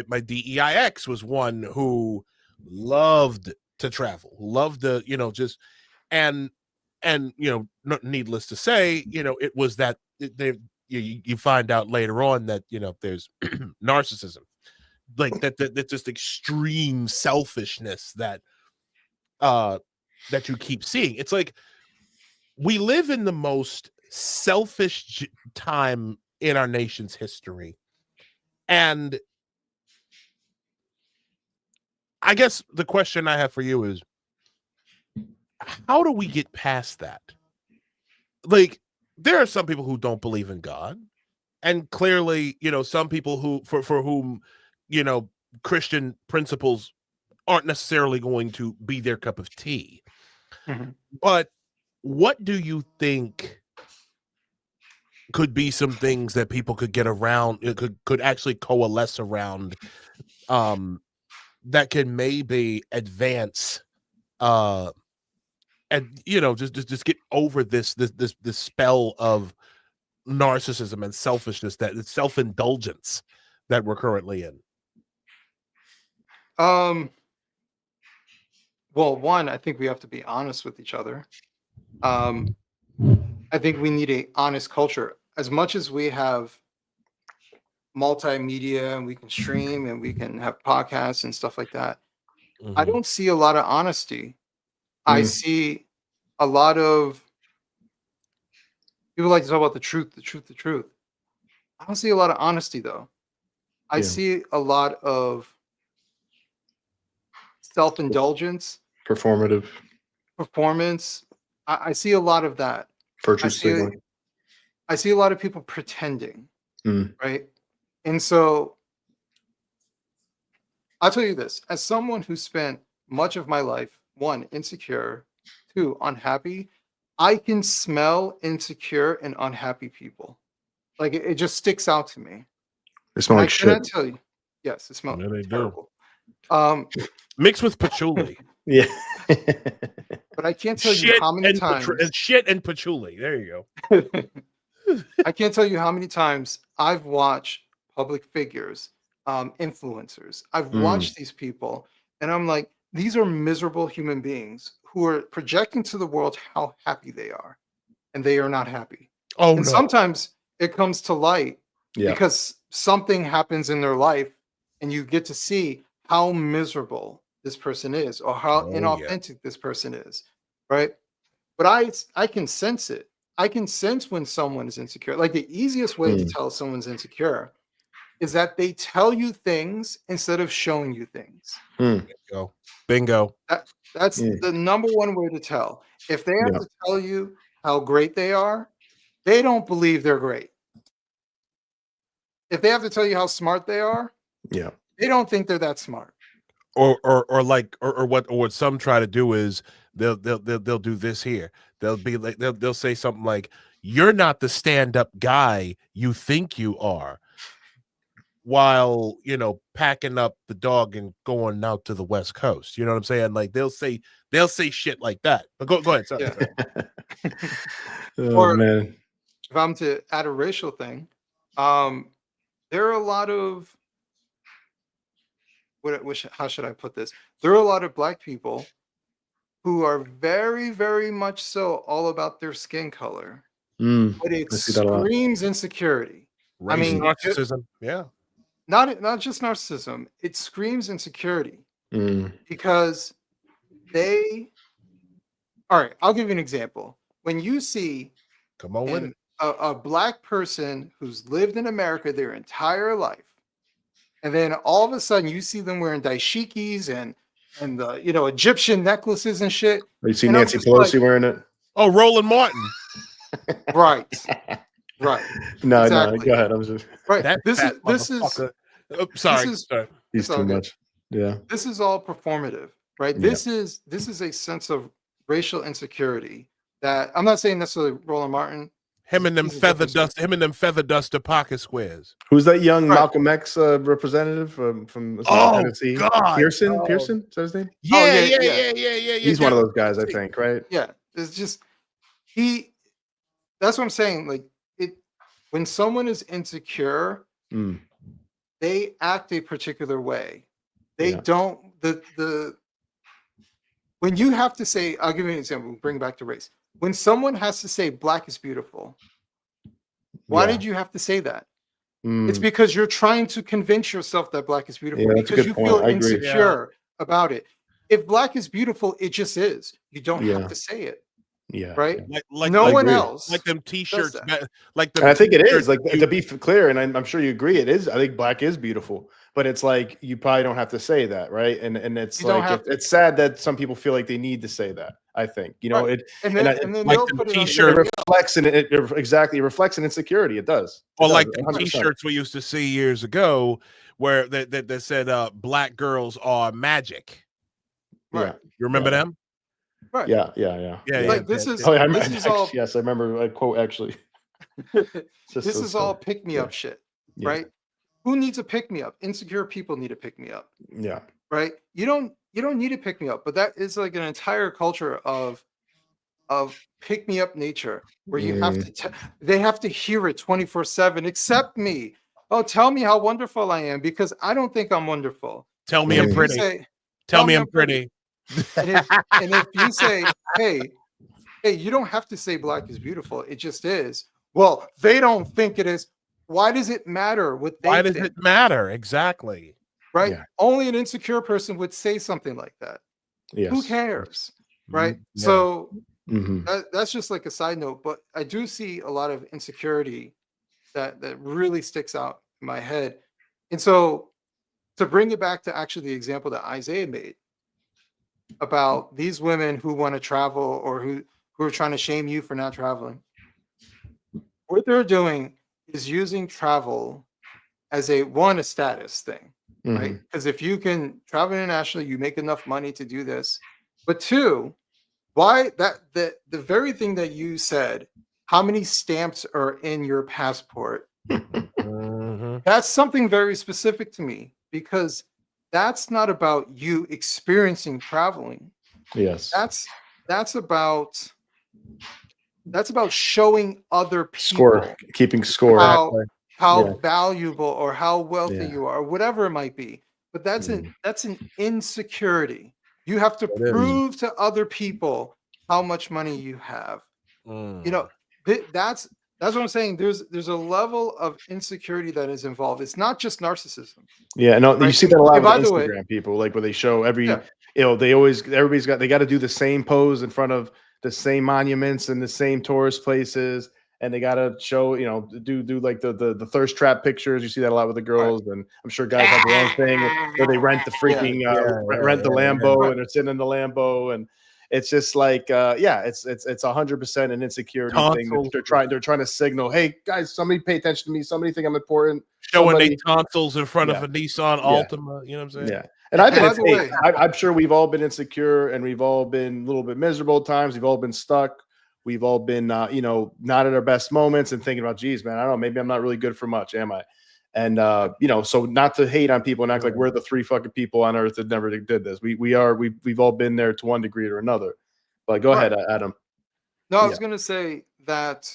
Speaker 1: my DEI ex was one who loved to travel, loved to, just, and needless to say, it was that you find out later on that, there's narcissism, like that just extreme selfishness that you keep seeing. It's like we live in the most selfish time in our nation's history. And I guess the question I have for you is, how do we get past that? Like, there are some people who don't believe in God, and clearly, some people who for whom, Christian principles aren't necessarily going to be their cup of tea.
Speaker 3: Mm-hmm.
Speaker 1: But what do you think could be some things that people could get around, could actually coalesce around, that can maybe advance, and just get over this spell of narcissism and selfishness, that it's self-indulgence that we're currently in?
Speaker 3: Well, one, I think we have to be honest with each other. I think we need a honest culture. As much as we have multimedia and we can stream and we can have podcasts and stuff like that, I don't see a lot of honesty. I see a lot of people like to talk about the truth. I don't see a lot of honesty, though. I see a lot of self-indulgence, performance. I see a lot of that.
Speaker 2: Virtue signaling.
Speaker 3: I see a lot of people pretending, right? And so I'll tell you this, as someone who spent much of my life, 1, insecure, 2, unhappy, I can smell insecure and unhappy people. Like, it just sticks out to me.
Speaker 2: They smell like shit.
Speaker 3: I cannot tell you. Yes, it smells terrible.
Speaker 1: Mixed with patchouli.
Speaker 2: Yeah.
Speaker 3: But I can't tell you how many times.
Speaker 1: Shit and patchouli. There you go.
Speaker 3: I can't tell you how many times I've watched public figures, influencers. I've watched these people, and I'm like, these are miserable human beings who are projecting to the world how happy they are, and they are not happy. And sometimes it comes to light because something happens in their life, and you get to see how miserable this person is, or how inauthentic this person is, right? But I can sense it. I can sense when someone is insecure. Like, the easiest way to tell someone's insecure is that they tell you things instead of showing you things.
Speaker 1: Bingo.
Speaker 3: That's the number one way to tell. If they have to tell you how great they are, they don't believe they're great. If they have to tell you how smart they are, they don't think they're that smart.
Speaker 1: Or what some try to do is they'll do this here. They'll be like, they'll say something like, "You're not the stand-up guy you think you are," while packing up the dog and going out to the West Coast. You know what I'm saying? Like, they'll say shit like that. But go ahead. Sorry.
Speaker 2: Man.
Speaker 3: If I'm to add a racial thing, there are a lot of how should I put this? There are a lot of Black people who are very, very much so all about their skin color, but it screams insecurity.
Speaker 1: Narcissism.
Speaker 3: Not just narcissism. It screams insecurity because all right, I'll give you an example. When you see
Speaker 1: Come on with
Speaker 3: And
Speaker 1: it.
Speaker 3: a black person who's lived in America their entire life, and then all of a sudden you see them wearing dashikis and the Egyptian necklaces and shit.
Speaker 2: You see
Speaker 3: And I'm
Speaker 2: Nancy
Speaker 3: just
Speaker 2: Pelosi
Speaker 3: like,
Speaker 2: wearing it?
Speaker 1: Oh, Roland Martin.
Speaker 3: right, right,
Speaker 2: No,
Speaker 3: exactly.
Speaker 2: go ahead. I'm just
Speaker 3: Right.
Speaker 1: That
Speaker 3: This
Speaker 1: fat
Speaker 3: is this is
Speaker 1: motherfucker. Oh,
Speaker 3: this
Speaker 1: sorry.
Speaker 3: is
Speaker 1: Sorry.
Speaker 2: he's
Speaker 3: it's all
Speaker 2: too
Speaker 3: good.
Speaker 2: much. Yeah.
Speaker 3: This is all performative, right?
Speaker 2: Yeah.
Speaker 3: This is a sense of racial insecurity that I'm not saying necessarily Roland Martin.
Speaker 1: Him and them
Speaker 3: he's a
Speaker 1: feather
Speaker 3: different story.
Speaker 1: dust. Him and them feather duster pocket squares.
Speaker 2: Who's that young
Speaker 3: Right.
Speaker 2: Malcolm X representative from
Speaker 1: Oh,
Speaker 2: Tennessee?
Speaker 1: God.
Speaker 2: Pearson?
Speaker 1: Oh.
Speaker 2: Pearson? Is that his name?
Speaker 1: Yeah,
Speaker 3: Oh,
Speaker 1: yeah,
Speaker 3: yeah,
Speaker 1: yeah,
Speaker 3: yeah.
Speaker 1: yeah, yeah.
Speaker 2: He's one of those guys, I think, right?
Speaker 3: Yeah, it's just that's what I'm saying. Like when someone is insecure,
Speaker 2: Mm.
Speaker 3: they act a particular way. They
Speaker 2: Yeah.
Speaker 3: don't when you have to say, I'll give you an example, bring it back to race. When someone has to say black is beautiful, why
Speaker 2: Yeah.
Speaker 3: did you have to say that?
Speaker 2: Mm.
Speaker 3: It's because you're trying to convince yourself that black is beautiful
Speaker 2: Yeah, that's a
Speaker 3: because
Speaker 2: good
Speaker 3: you
Speaker 2: point.
Speaker 3: feel
Speaker 2: I agree.
Speaker 3: insecure about it. If black is beautiful, it just is. You don't
Speaker 2: Yeah.
Speaker 3: have to say it,
Speaker 2: Yeah.
Speaker 3: right?
Speaker 2: Yeah.
Speaker 1: Like
Speaker 3: No
Speaker 2: I
Speaker 3: one
Speaker 2: agree.
Speaker 3: else.
Speaker 1: like them t-shirts,
Speaker 3: that.
Speaker 1: like the
Speaker 2: And I think it
Speaker 1: t-shirts
Speaker 2: is like
Speaker 1: you-
Speaker 2: to be clear, and I'm sure you agree. It is. I think black is beautiful, but it's like you probably don't have to say that, right? And it's
Speaker 3: You don't
Speaker 2: like
Speaker 3: have to.
Speaker 2: it's sad that some people feel like they need to say that. I think
Speaker 3: Right.
Speaker 2: it
Speaker 3: And
Speaker 2: and
Speaker 3: then,
Speaker 2: I-
Speaker 3: and then
Speaker 1: like
Speaker 3: they'll
Speaker 1: them
Speaker 3: put it on
Speaker 1: t-shirts.
Speaker 2: it
Speaker 3: somebody
Speaker 2: reflects and it exactly reflects an insecurity. It does. It
Speaker 1: or
Speaker 2: does,
Speaker 1: like the
Speaker 2: 100%.
Speaker 1: t-shirts we used to see years ago where that said black girls are magic.
Speaker 3: Right.
Speaker 2: Yeah.
Speaker 1: You remember
Speaker 2: Yeah.
Speaker 1: them?
Speaker 3: Right.
Speaker 2: Yeah.
Speaker 1: Yeah,
Speaker 3: Like this
Speaker 1: yeah,
Speaker 3: is
Speaker 2: Oh, yeah,
Speaker 3: this is all
Speaker 2: yes, I remember a quote actually.
Speaker 3: this is all pick me up shit,
Speaker 2: Yeah.
Speaker 3: right? Who needs a pick me up? Insecure people need a pick me up,
Speaker 2: Yeah.
Speaker 3: right? You don't need to pick me up, but that is like an entire culture of pick me up nature where you have to they have to hear it 24/7. Accept me. Oh, tell me how wonderful I am because I don't think I'm wonderful.
Speaker 1: Tell me
Speaker 3: And
Speaker 1: I'm
Speaker 3: if you
Speaker 1: pretty.
Speaker 3: say,
Speaker 1: Tell me I'm pretty.
Speaker 3: and if you say, hey, you don't have to say black is beautiful. It just is. Well, they don't think it is. Why does it matter what they
Speaker 1: Why does
Speaker 3: think?
Speaker 1: it matter? Exactly.
Speaker 3: Right?
Speaker 2: Yeah.
Speaker 3: Only an insecure person would say something like that.
Speaker 2: Yes.
Speaker 3: Who cares? Right?
Speaker 1: Yeah.
Speaker 3: So
Speaker 2: Mhm.
Speaker 3: that's just like a side note, but I do see a lot of insecurity that really sticks out in my head. And so to bring it back to actually the example that Isaiah made about these women who want to travel or who are trying to shame you for not traveling. What they're doing is using travel as a status thing, right?
Speaker 2: Mhm.
Speaker 3: Because if you can travel internationally, you make enough money to do this. But two, why the very thing that you said, how many stamps are in your passport?
Speaker 1: Mhm.
Speaker 3: That's something very specific to me because that's not about you experiencing traveling.
Speaker 2: Yes.
Speaker 3: That's about showing other people
Speaker 2: Keeping score.
Speaker 3: how
Speaker 2: Yeah.
Speaker 3: valuable or how wealthy
Speaker 2: Yeah.
Speaker 3: you are, or whatever it might be. But that's
Speaker 2: Mhm.
Speaker 3: an insecurity. You have to
Speaker 1: It is.
Speaker 3: prove to other people how much money you have. You know, that's what I'm saying. There's a level of insecurity that is involved. It's not just narcissism.
Speaker 2: Yeah, no, you
Speaker 3: Right?
Speaker 2: see that a lot
Speaker 3: And
Speaker 2: with
Speaker 3: by the way-
Speaker 2: Instagram people, like where they show
Speaker 3: Yeah.
Speaker 2: everybody's got to do the same pose in front of the same monuments and the same tourist places, and they got to show, do like the thirst trap pictures. You see that a lot with the girls, and I'm sure guys have their own thing where they rent the freaking rent the Lambo
Speaker 3: Right.
Speaker 2: and they're sitting in the Lambo, and it's just like it's 100% an insecurity thing.
Speaker 1: Tonsils.
Speaker 2: They're trying to signal, hey guys, somebody pay attention to me, somebody think I'm important.
Speaker 1: Showing
Speaker 2: Somebody-
Speaker 1: their tonsils in front of
Speaker 2: Yeah.
Speaker 1: a Nissan Altima. You know what I'm saying?
Speaker 2: Yeah. And I've been,
Speaker 3: by the way-
Speaker 2: I'm sure we've all been insecure and we've all been a little bit miserable at times. We've all been stuck. We've all been, not at our best moments and thinking about, geez, man, I don't know, maybe I'm not really good for much, am I? And, so not to hate on people and act like we're the three fucking people on earth that never did this. We've all been there to one degree or another. But go ahead, Adam.
Speaker 3: No, I was going to say that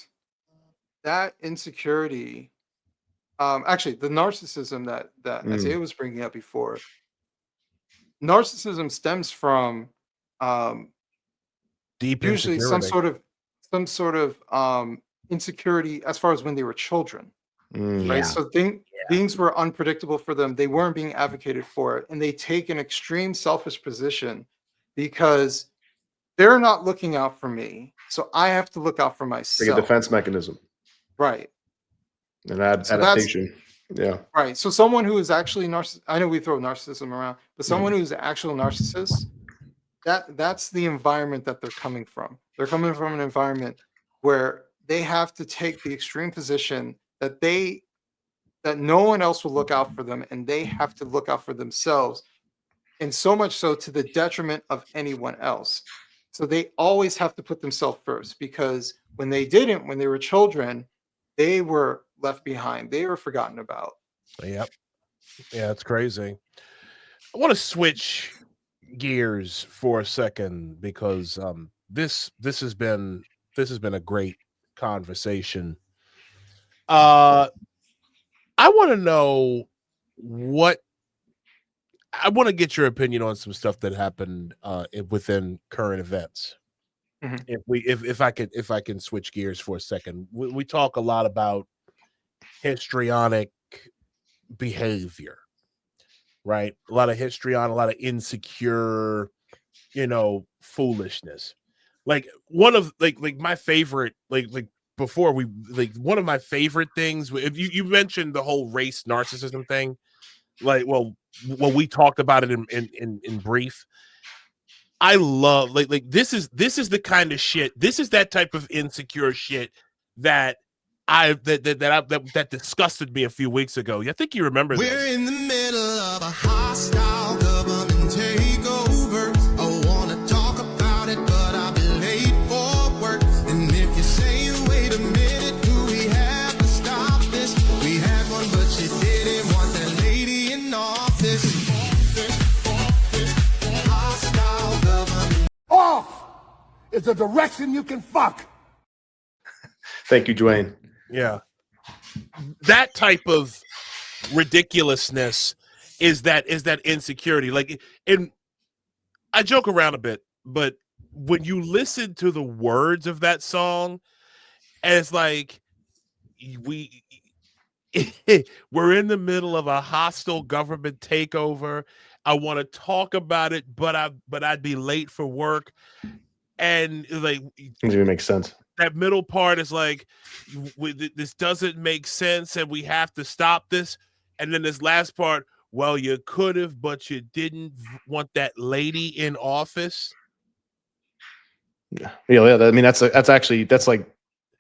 Speaker 3: insecurity, actually the narcissism that Isaiah was bringing up before, narcissism stems from
Speaker 1: Deep
Speaker 3: usually some
Speaker 1: insecurity.
Speaker 3: sort of insecurity as far as when they were children,
Speaker 2: Mm.
Speaker 3: right? So things were unpredictable for them. They weren't being advocated for it, and they take an extreme selfish position because they're not looking out for me, so I have to look out for
Speaker 2: Like
Speaker 3: myself.
Speaker 2: a defense mechanism.
Speaker 3: Right.
Speaker 2: An
Speaker 3: So
Speaker 2: adaptation. Yeah.
Speaker 3: Right. So someone who is actually I know we throw narcissism around, but someone who's an actual narcissist, that's the environment that they're coming from. They're coming from an environment where they have to take the extreme position that no one else will look out for them, and they have to look out for themselves, and so much so to the detriment of anyone else. So they always have to put themselves first, because when they didn't, when they were children, they were left behind. They were forgotten about.
Speaker 1: Yep. Yeah, it's crazy. I want to switch gears for a second because this has been a great conversation. I want to know I want to get your opinion on some stuff that happened within current events.
Speaker 3: Mhm.
Speaker 1: If I can switch gears for a second, we talk a lot about histrionic behavior, right? A lot of histrionic, a lot of insecure, foolishness. Like one of like my favorite before we one of my favorite things. If you mentioned the whole race narcissism thing, well, we talked about it in brief. I love this is the kind of shit. This is that type of insecure shit that that disgusted me a few weeks ago. I think you remember this.
Speaker 4: We're in the middle of a hostile government takeover. I want to talk about it, but I'll be late for work. And if you're saying, wait a minute, do we have to stop this? We had one, but she didn't want that lady in office. Hostile government.
Speaker 5: Off is a direction you can fuck.
Speaker 2: Thank you, Dwayne.
Speaker 1: Yeah. That type of ridiculousness is that insecurity. And I joke around a bit, but when you listen to the words of that song, and it's like we're in the middle of a hostile government takeover. I want to talk about it, but I'd be late for work. And
Speaker 2: Doesn't even make sense.
Speaker 1: That middle part is like, this doesn't make sense and we have to stop this. And then this last part, well, you could have, but you didn't want that lady in office.
Speaker 2: Yeah. I mean, that's like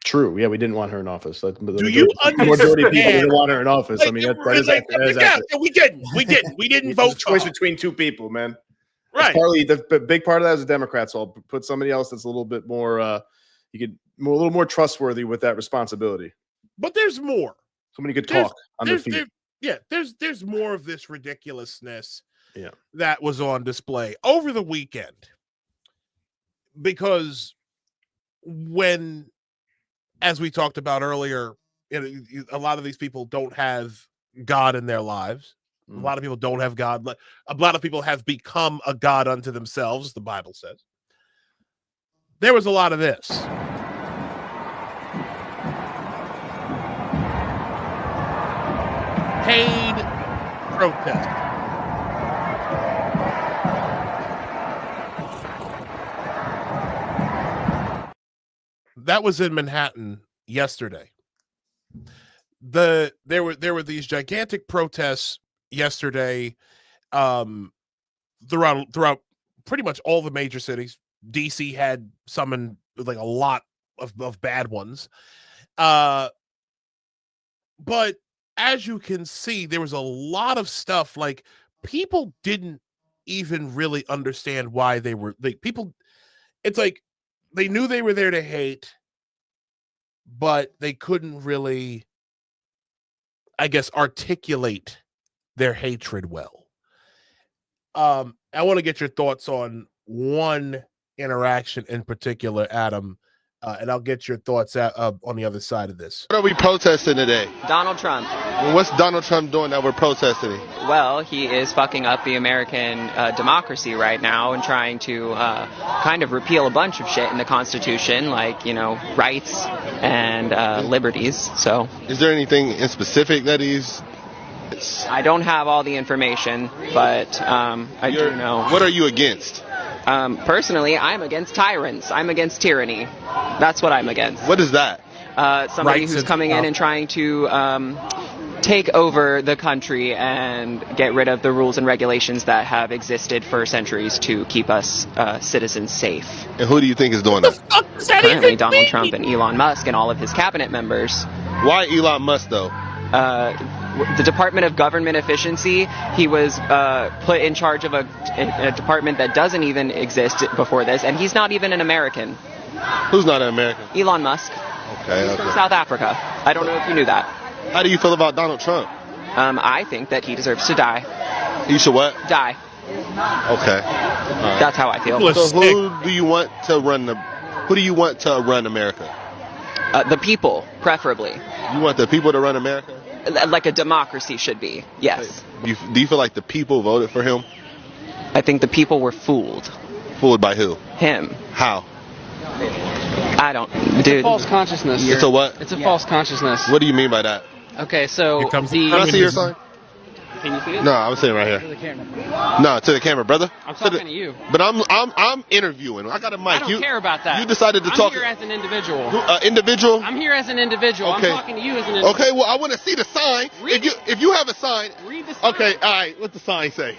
Speaker 2: true. Yeah, we didn't want her in office.
Speaker 1: Do you understand?
Speaker 2: The majority of people didn't want her in office. I mean, that is accurate.
Speaker 1: We didn't vote.
Speaker 2: It's a choice between two people, man.
Speaker 1: Right.
Speaker 2: It's partly the big part of that is the Democrats. So I'll put somebody else that's a little bit more, a little more trustworthy with that responsibility.
Speaker 1: But there's more.
Speaker 2: Somebody could talk on their feet.
Speaker 1: There's more of this ridiculousness.
Speaker 2: Yeah.
Speaker 1: That was on display over the weekend. Because when, as we talked about earlier, a lot of these people don't have God in their lives. A lot of people don't have God. A lot of people have become a God unto themselves, the Bible says. There was a lot of this. Paid protest. That was in Manhattan yesterday. There were these gigantic protests yesterday throughout pretty much all the major cities. DC had summoned like a lot of bad ones. But as you can see, there was a lot of stuff like people didn't even really understand why they were it's like they knew they were there to hate, but they couldn't really, I guess, articulate their hatred well. I want to get your thoughts on one interaction in particular, Adam, and I'll get your thoughts on the other side of this.
Speaker 6: What are we protesting today?
Speaker 7: Donald Trump.
Speaker 6: What's Donald Trump doing that we're protesting?
Speaker 7: Well, he is fucking up the American democracy right now and trying to kind of repeal a bunch of shit in the Constitution, like, rights and liberties. So,
Speaker 6: is there anything in specific that he's...
Speaker 7: I don't have all the information, but I do know.
Speaker 6: What are you against?
Speaker 7: Personally, I'm against tyrants. I'm against tyranny. That's what I'm against.
Speaker 6: What is that?
Speaker 7: Somebody
Speaker 1: Rights
Speaker 7: who's
Speaker 1: and
Speaker 7: coming in
Speaker 1: stuff.
Speaker 7: and trying to take over the country and get rid of the rules and regulations that have existed for centuries to keep us citizens safe.
Speaker 6: And who do you think is doing that?
Speaker 1: Fuck does that
Speaker 7: Currently,
Speaker 1: even
Speaker 7: Donald
Speaker 1: mean?
Speaker 7: Trump and Elon Musk and all of his cabinet members.
Speaker 6: Why Elon Musk though?
Speaker 7: The Department of Government Efficiency, he was put in charge of a department that doesn't even exist before this, and he's not even an American.
Speaker 6: Who's not an American?
Speaker 7: Elon Musk.
Speaker 6: Okay.
Speaker 7: From South Africa. I don't know if you knew that.
Speaker 6: How do you feel about Donald Trump?
Speaker 7: I think that he deserves to die.
Speaker 6: You should what?
Speaker 7: Die.
Speaker 6: Okay. All right.
Speaker 7: That's how I feel.
Speaker 1: People are
Speaker 6: So
Speaker 1: sick.
Speaker 6: who do you want to run America?
Speaker 7: The people, preferably.
Speaker 6: You want the people to run America?
Speaker 7: Like a democracy should be. Yes.
Speaker 6: Do you feel like the people voted for him?
Speaker 7: I think the people were fooled.
Speaker 6: Fooled by who?
Speaker 7: Him.
Speaker 6: How?
Speaker 7: I don't. Dude.
Speaker 8: False consciousness.
Speaker 6: It's a what?
Speaker 8: It's a false consciousness.
Speaker 6: What do you mean by that?
Speaker 8: Okay, so
Speaker 1: Here comes
Speaker 8: the.
Speaker 6: Can I see your sign?
Speaker 8: Can you see it?
Speaker 6: No, I'm sitting right
Speaker 8: To
Speaker 6: here.
Speaker 8: the camera.
Speaker 6: No, to the camera, brother.
Speaker 8: I'm
Speaker 6: To the-
Speaker 8: talking to you.
Speaker 6: But I'm interviewing. I got a mic.
Speaker 8: I don't care about that.
Speaker 6: You decided to
Speaker 8: I'm
Speaker 6: talk.
Speaker 8: here as an individual.
Speaker 6: Individual.
Speaker 8: I'm here as an individual.
Speaker 6: Okay.
Speaker 8: I'm talking to you as an individual.
Speaker 6: Okay, well, I want to see the sign.
Speaker 8: Read
Speaker 6: If you have a sign.
Speaker 8: Read the sign.
Speaker 6: Okay, all right. What the sign say?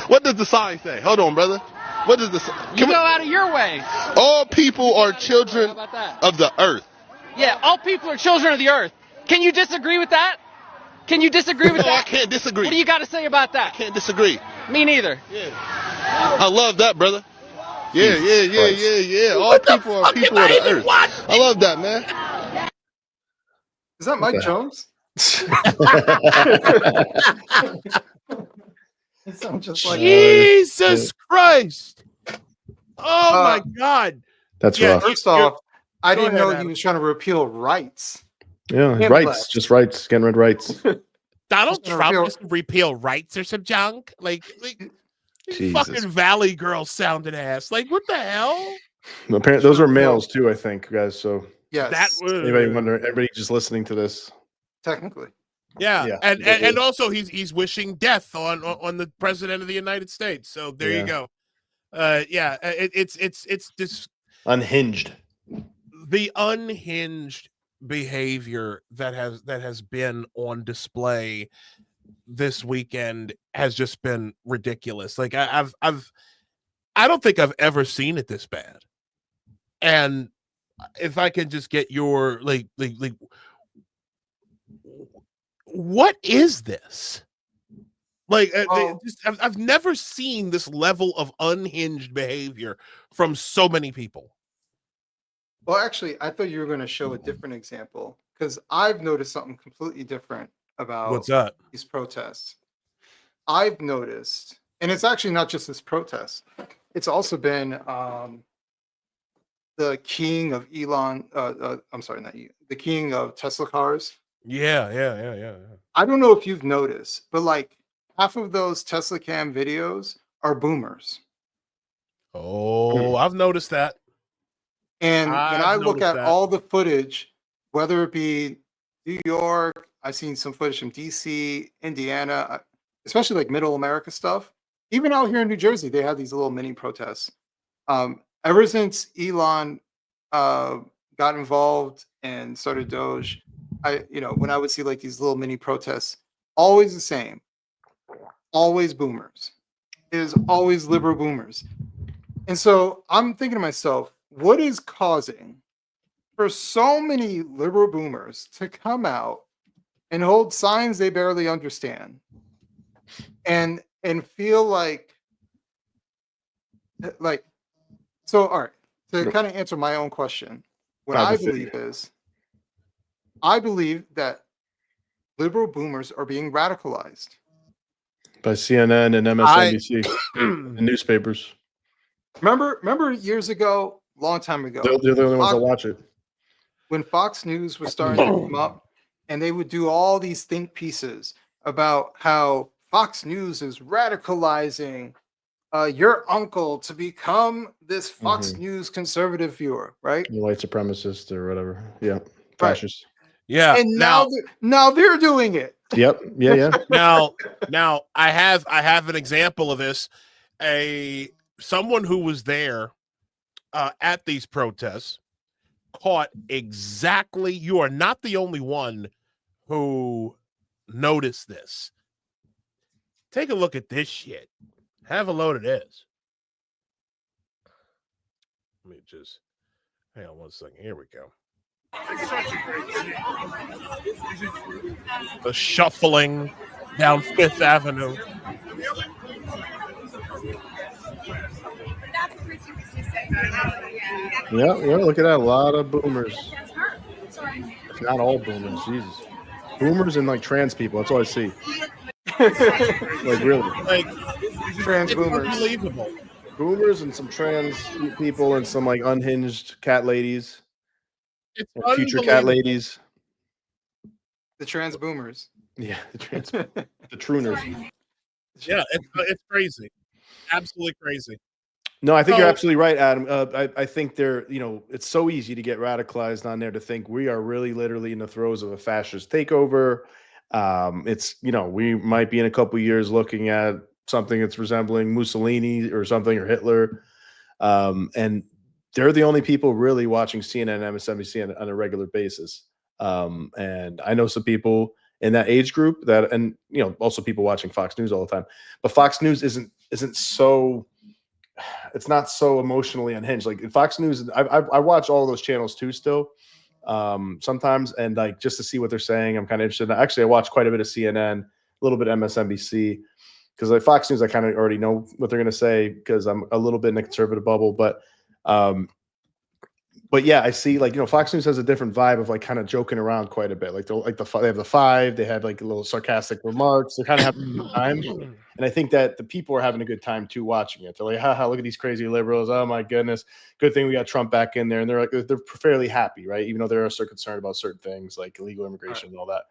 Speaker 6: What does the sign say? Hold on, brother. What does the
Speaker 8: You go out of your way.
Speaker 6: all people are children
Speaker 8: How about that?
Speaker 6: of the earth.
Speaker 8: Yeah, all people are children of the earth. Can you disagree with that? Can you disagree with
Speaker 6: No, I
Speaker 8: that?
Speaker 6: can't disagree.
Speaker 8: What do you got to say about that?
Speaker 6: Can't disagree.
Speaker 8: Me neither.
Speaker 6: I love that, brother. Yeah. All people are people of the earth. I love that, man.
Speaker 3: Is that Mike Jones? It sounds just like
Speaker 1: Jesus Christ! Oh my God!
Speaker 2: That's
Speaker 1: Yeah,
Speaker 2: rough.
Speaker 3: First off, I
Speaker 1: Go
Speaker 3: didn't
Speaker 1: ahead,
Speaker 3: know he
Speaker 1: Adam.
Speaker 3: was trying to repeal rights.
Speaker 2: Yeah,
Speaker 3: Him
Speaker 2: rights,
Speaker 3: left.
Speaker 2: just rights, getting rid of rights.
Speaker 1: Donald
Speaker 3: Just gonna
Speaker 1: Trump
Speaker 3: repeal-
Speaker 1: just repeal rights or some junk? Like you
Speaker 2: Jesus.
Speaker 1: fucking Valley Girl sounding ass. Like what the hell?
Speaker 2: Apparently, those are males too, I think, guys. So
Speaker 3: Yes,
Speaker 1: That
Speaker 2: anybody wondering, everybody just listening to this,
Speaker 3: technically.
Speaker 1: yeah.
Speaker 2: Yeah,
Speaker 1: And,
Speaker 2: it
Speaker 1: and
Speaker 2: is.
Speaker 1: also he's wishing death on the president of the United States. So there
Speaker 2: Yeah.
Speaker 1: you go. It's this
Speaker 2: unhinged.
Speaker 1: the unhinged behavior that has been on display this weekend has just been ridiculous. Like I don't think I've ever seen it this bad. And if I can just get your like what is this? Like I've never seen this level of unhinged behavior from so many people.
Speaker 3: Well, actually, I thought you were going to show a different example because I've noticed something completely different about
Speaker 1: What's that?
Speaker 3: these protests. I've noticed, and it's actually not just this protest. It's also been the king of Elon. I'm sorry, not you. The king of Tesla cars.
Speaker 1: Yeah.
Speaker 3: I don't know if you've noticed, but like half of those Tesla cam videos are boomers.
Speaker 1: Oh, I've noticed that.
Speaker 3: And when
Speaker 1: I've
Speaker 3: I look
Speaker 1: noticed
Speaker 3: at
Speaker 1: that.
Speaker 3: all the footage, whether it be New York, I've seen some footage from DC, Indiana, especially like middle America stuff. Even out here in New Jersey, they have these little mini protests. Ever since Elon got involved and started Doge, when I would see like these little mini protests, always the same, always boomers. It is always liberal boomers. And so I'm thinking to myself, what is causing for so many liberal boomers to come out and hold signs they barely understand and feel like so all right, to kind of answer my own question, what I believe is I believe that liberal boomers are being radicalized
Speaker 2: By CNN and MSNBC and newspapers.
Speaker 3: remember years ago, long time ago,
Speaker 2: They're the only ones that watch it.
Speaker 3: when Fox News was starting to come up and they would do all these think pieces about how Fox News is radicalizing your uncle to become this Fox News conservative viewer, right?
Speaker 2: The white supremacist or whatever. Yeah.
Speaker 3: Right.
Speaker 2: Fascist.
Speaker 1: Yeah.
Speaker 3: And now they're doing it.
Speaker 2: Yep. Yeah.
Speaker 1: now I have an example of this. A someone who was there at these protests caught exactly. You are not the only one who noticed this. Take a look at this shit. Have a load of this. Let me just hang on one second. Here we go. The shuffling down Fifth Avenue.
Speaker 2: Yeah, look at that. A lot of boomers. If not all boomers, Jesus. Boomers and like trans people. That's all I see. Like really.
Speaker 1: Like
Speaker 3: Trans
Speaker 1: it's
Speaker 3: boomers.
Speaker 1: unbelievable.
Speaker 2: Boomers and some trans people and some like unhinged cat ladies.
Speaker 1: It's
Speaker 2: And future cat
Speaker 1: unbelievable.
Speaker 2: ladies.
Speaker 3: The trans boomers.
Speaker 2: Yeah, the trooners.
Speaker 1: Yeah, it's crazy. Absolutely crazy.
Speaker 2: No, I think
Speaker 1: So-
Speaker 2: you're absolutely right, Adam. I think it's so easy to get radicalized on there to think we are really literally in the throes of a fascist takeover. We might be in a couple years looking at something that's resembling Mussolini or something, or Hitler. And they're the only people really watching CNN and MSNBC on a regular basis. And I know some people in that age group that, and also people watching Fox News all the time, but Fox News isn't so, it's not so emotionally unhinged. Like Fox News, I watch all those channels too still, sometimes, and like just to see what they're saying, I'm kind of interested. Actually, I watch quite a bit of CNN, a little bit of MSNBC, because like Fox News, I kind of already know what they're going to say because I'm a little bit in the conservative bubble, but yeah, I see Fox News has a different vibe of like kind of joking around quite a bit. Like they have the five, they have like a little sarcastic remarks. They're kind of having a good time, and I think that the people are having a good time too watching it. They're like, haha, look at these crazy liberals. Oh my goodness, good thing we got Trump back in there, and they're fairly happy, right? Even though they're also concerned about certain things like illegal immigration and all that,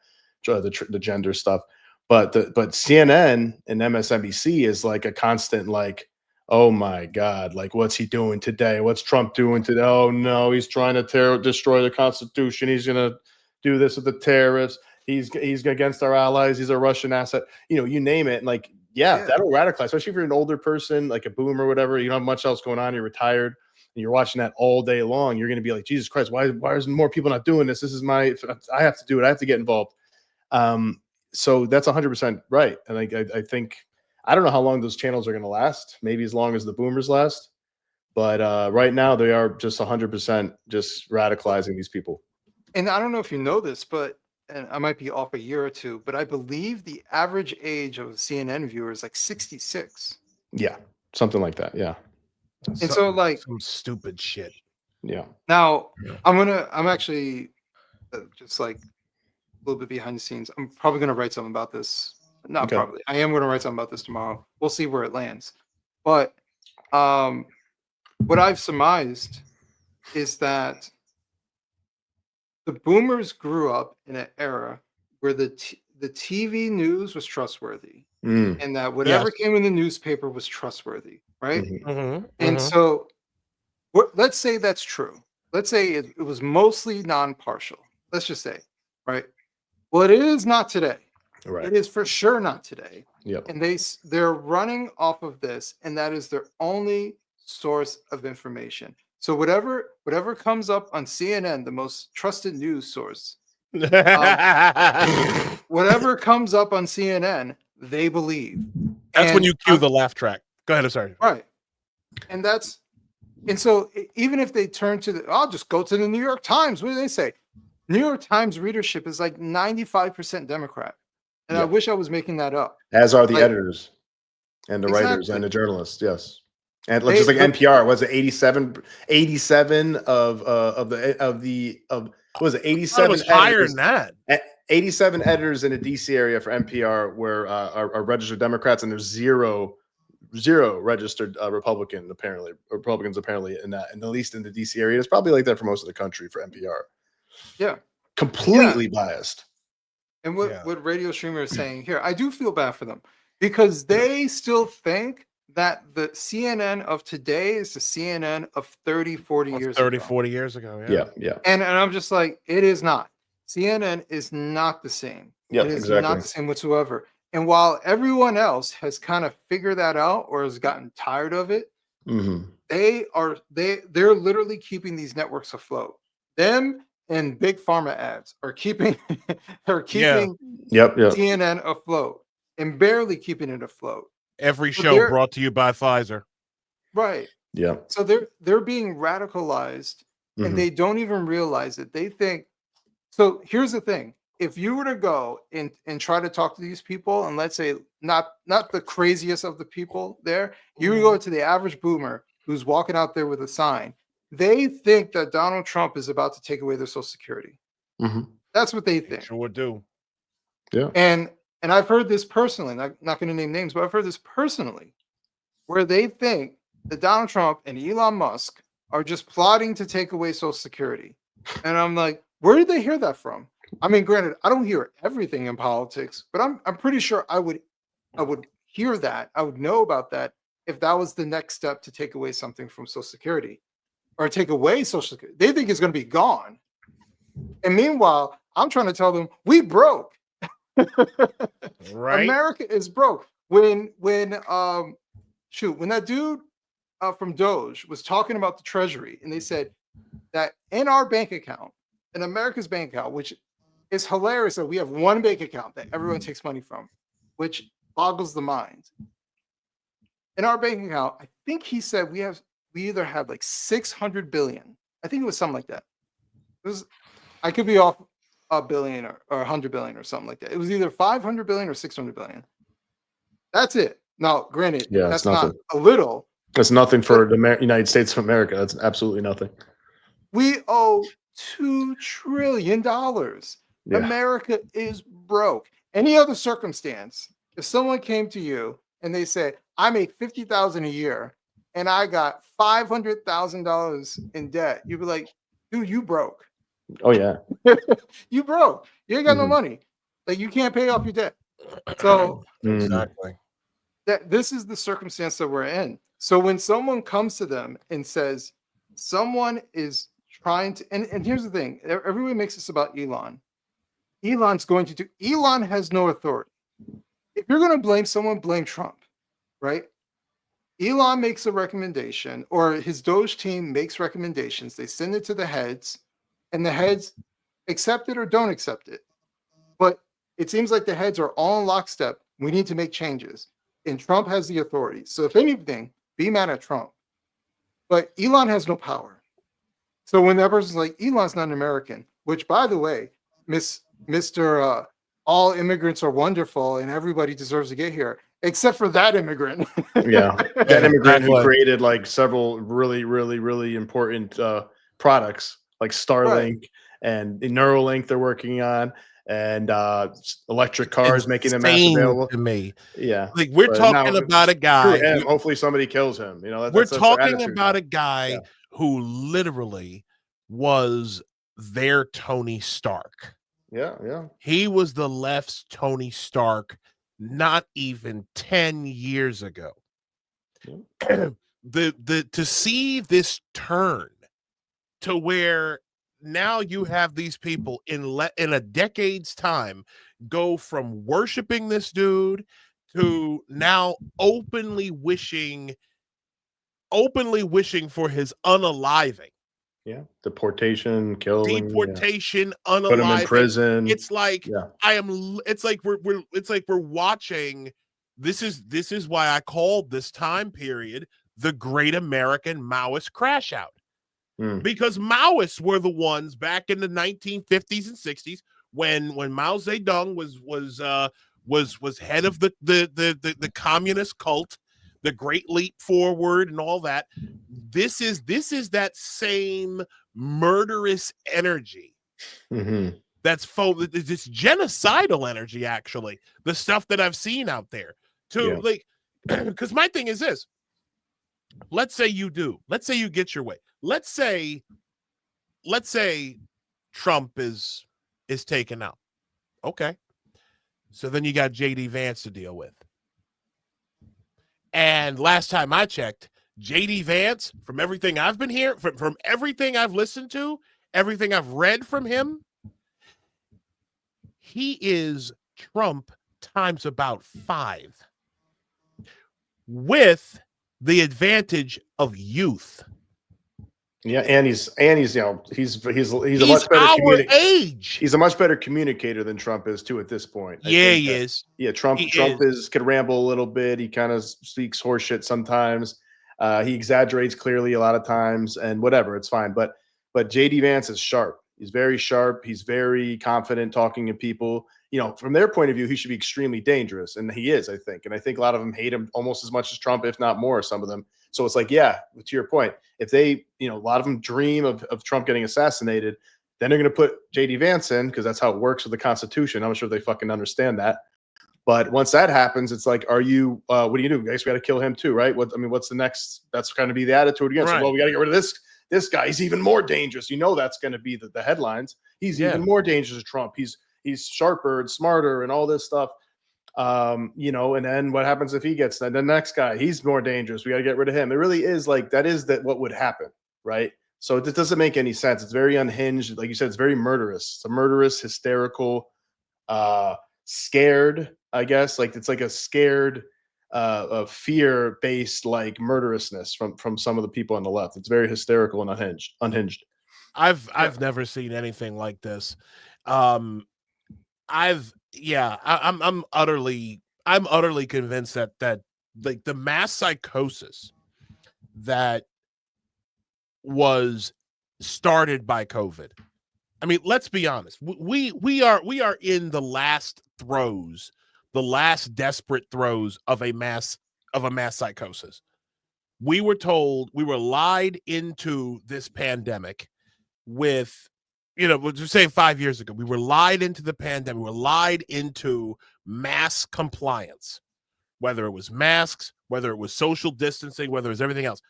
Speaker 2: the gender stuff. But CNN and MSNBC is like a constant like, oh my God, like what's he doing today? What's Trump doing today? Oh no, he's trying to destroy the Constitution. He's going to do this with the tariffs. He's against our allies. He's a Russian asset. You name it. And like, yeah, that'll radicalize, especially if you're an older person, like a boomer or whatever. You don't have much else going on. You're retired and you're watching that all day long. You're going to be like, Jesus Christ, why is more people not doing this? I have to do it. I have to get involved. So that's 100% right. And I think, I don't know how long those channels are going to last. Maybe as long as the boomers last. But right now they are just 100% just radicalizing these people.
Speaker 3: And I don't know if you know this, but and I might be off a year or two, but I believe the average age of a CNN viewer is like 66.
Speaker 2: Yeah, something like that. Yeah.
Speaker 3: And so like
Speaker 1: some stupid shit.
Speaker 2: Yeah.
Speaker 3: Now I'm actually just like a little bit behind the scenes. I'm probably going to write something about this. Not
Speaker 2: Okay.
Speaker 3: probably. I am going to write something about this tomorrow. We'll see where it lands. But what I've surmised is that the boomers grew up in an era where the TV news was trustworthy, and that whatever came in the newspaper was trustworthy, right? And so, let's say that's true. Let's say it was mostly non-partial. Let's just say, right? Well, it is not today.
Speaker 2: Right.
Speaker 3: It is for sure not today.
Speaker 2: Yep.
Speaker 3: And they're running off of this, and that is their only source of information. So whatever comes up on CNN, the most trusted news source, whatever comes up on CNN, they believe.
Speaker 1: That's when you cue the laugh track. Go ahead. I'm sorry.
Speaker 3: Right. And so even if they turn to I'll just go to the New York Times. What do they say? New York Times readership is like 95% Democrat. And I wish I was making that up.
Speaker 2: As are the editors and the writers and the journalists. Yes. And just like NPR, was it 87 of what was it? 87
Speaker 1: was higher than that.
Speaker 2: 87 editors in the DC area for NPR were are registered Democrats, and there's zero registered Republicans apparently in that, and at least in the DC area. It's probably like that for most of the country for NPR.
Speaker 3: Yeah.
Speaker 2: Completely biased.
Speaker 3: And what Radio Streamer is saying here, I do feel bad for them because they still think that the CNN of today is the CNN of 30, 40 years ago.
Speaker 1: 40 years ago.
Speaker 2: Yeah.
Speaker 3: And I'm just like, it is not. CNN is not the same.
Speaker 2: Yeah,
Speaker 3: it is
Speaker 2: exactly.
Speaker 3: not the same whatsoever. And while everyone else has kind of figured that out or has gotten tired of it,
Speaker 2: Mm-hmm.
Speaker 3: They're literally keeping these networks afloat. Them and big pharma ads are keeping
Speaker 1: Yeah.
Speaker 2: Yep.
Speaker 3: CNN afloat and barely keeping it afloat.
Speaker 1: Every
Speaker 3: So
Speaker 1: show brought to you by Pfizer.
Speaker 3: right.
Speaker 2: Yeah.
Speaker 3: So they're being radicalized and
Speaker 2: Mhm.
Speaker 3: they don't even realize it. They think so. Here's the thing: if you were to go and try to talk to these people, and let's say not the craziest of the people there, you would go to the average boomer who's walking out there with a sign. They think that Donald Trump is about to take away their Social Security.
Speaker 2: Mhm.
Speaker 3: That's what they think.
Speaker 1: Sure do.
Speaker 2: Yeah.
Speaker 3: And I've heard this personally. Not going to name names, but I've heard this personally, where they think that Donald Trump and Elon Musk are just plotting to take away Social Security. And I'm like, where did they hear that from? I mean, granted, I don't hear everything in politics, but I'm pretty sure I would hear that. I would know about that if that was the next step to take away something from Social Security or take away Social Security. They think it's going to be gone. And meanwhile, I'm trying to tell them we broke.
Speaker 1: Right.
Speaker 3: America is broke. When that dude from Doge was talking about the Treasury, and they said that in our bank account, in America's bank account, which is hilarious that we have one bank account that everyone takes money from, which boggles the mind. In our bank account, I think he said we either had like 600 billion. I think it was something like that. I could be off a billion or 100 billion or something like that. It was either 500 billion or 600 billion. That's it. Now, granted,
Speaker 2: Yeah,
Speaker 3: that's
Speaker 2: it's nothing.
Speaker 3: not a little.
Speaker 2: That's nothing for the United States of America. That's absolutely nothing.
Speaker 3: We owe $2 trillion.
Speaker 2: Yeah.
Speaker 3: America is broke. Any other circumstance, if someone came to you and they say, I make $50,000 a year and I got $500,000 in debt, you'd be like, dude, you broke.
Speaker 2: Oh yeah.
Speaker 3: You broke. You ain't got no
Speaker 2: Mhm.
Speaker 3: money. Like you can't pay off your debt. So
Speaker 1: Exactly.
Speaker 3: that this is the circumstance that we're in. So when someone comes to them and says someone is trying to, and here's the thing, everyone makes this about Elon. Elon has no authority. If you're going to blame someone, blame Trump, right? Elon makes a recommendation, or his Doge team makes recommendations. They send it to the heads, and the heads accept it or don't accept it. But it seems like the heads are all in lockstep. We need to make changes. And Trump has the authority. So if anything, be mad at Trump. But Elon has no power. So when that person's like, Elon's not an American, which by the way, Mr. All immigrants are wonderful and everybody deserves to get here, except for that immigrant.
Speaker 2: Yeah. That immigrant who
Speaker 1: Exactly.
Speaker 2: created like several really, really, really important products like Starlink and Neuralink they're working on, and electric cars making them mass
Speaker 1: Insane
Speaker 2: available.
Speaker 1: to me.
Speaker 2: Yeah.
Speaker 1: Like we're
Speaker 2: But
Speaker 1: talking
Speaker 2: now,
Speaker 1: about a
Speaker 2: screw
Speaker 1: guy.
Speaker 2: him. Hopefully somebody kills him. You know,
Speaker 1: We're
Speaker 2: that's their
Speaker 1: talking
Speaker 2: attitude
Speaker 1: about
Speaker 2: now.
Speaker 1: a guy
Speaker 2: Yeah.
Speaker 1: who literally was their Tony Stark.
Speaker 2: Yeah.
Speaker 1: He was the left's Tony Stark not even 10 years ago. To see this turn to where now you have these people in a decade's time go from worshiping this dude to now openly wishing for his unaliving.
Speaker 2: Yeah. Deportation, killing,
Speaker 1: Deportation,
Speaker 2: put him in
Speaker 1: unaliving.
Speaker 2: prison.
Speaker 1: It's like
Speaker 2: Yeah.
Speaker 1: it's like we're watching. This is why I called this time period the Great American Maoist Crash Out. Because Maoists were the ones back in the 1950s and 60s when Mao Zedong was head of the communist cult, the Great Leap Forward, and all that. This is that same murderous energy.
Speaker 2: Mm-hmm.
Speaker 1: That's this genocidal energy. Actually, the stuff that I've seen out there. Like, because my thing is this. Let's say you do. Let's say you get your way. Let's say Trump is taken out. Okay. So then you got JD Vance to deal with. And last time I checked, JD Vance, from everything I've been hearing, from everything I've listened to, everything I've read from him, he is Trump times about 5. With the advantage of youth.
Speaker 2: Yeah, and he's he's a
Speaker 1: He's
Speaker 2: much better
Speaker 1: our age.
Speaker 2: He's a much better communicator than Trump is too at this point.
Speaker 1: Yeah, he is.
Speaker 2: Yeah, Trump could ramble a little bit. He kind of speaks horseshit sometimes. He exaggerates clearly a lot of times, and whatever, it's fine. But JD Vance is sharp. He's very sharp. He's very confident talking to people. From their point of view, he should be extremely dangerous, and he is, I think. And I think a lot of them hate him almost as much as Trump, if not more, some of them. So it's like, yeah, to your point, if they, a lot of them dream of Trump getting assassinated, then they're going to put JD Vance in because that's how it works with the Constitution. I'm not sure they fucking understand that. But once that happens, it's like, what do you do? I guess we got to kill him too, right? What's the next? That's going to be the attitude again.
Speaker 1: Right.
Speaker 2: So, well, we got to get rid of this guy. He's even more dangerous. That's going to be the headlines. He's even more dangerous than Trump. He's sharper and smarter and all this stuff. And then what happens if he gets the next guy? He's more dangerous. We got to get rid of him. It really is like that is what would happen, right? So it doesn't make any sense. It's very unhinged. Like you said, it's very murderous. It's a murderous, hysterical, scared, I guess. Like it's like a scared, fear-based like murderousness from some of the people on the left. It's very hysterical and unhinged.
Speaker 1: I've never seen anything like this. I'm utterly convinced that like the mass psychosis that was started by COVID. I mean, let's be honest. We are in the last throes, the last desperate throes of a mass psychosis. We were lied into this pandemic with, we'll just say 5 years ago, we were lied into the pandemic. We were lied into mass compliance, whether it was masks, whether it was social distancing, whether it was everything else.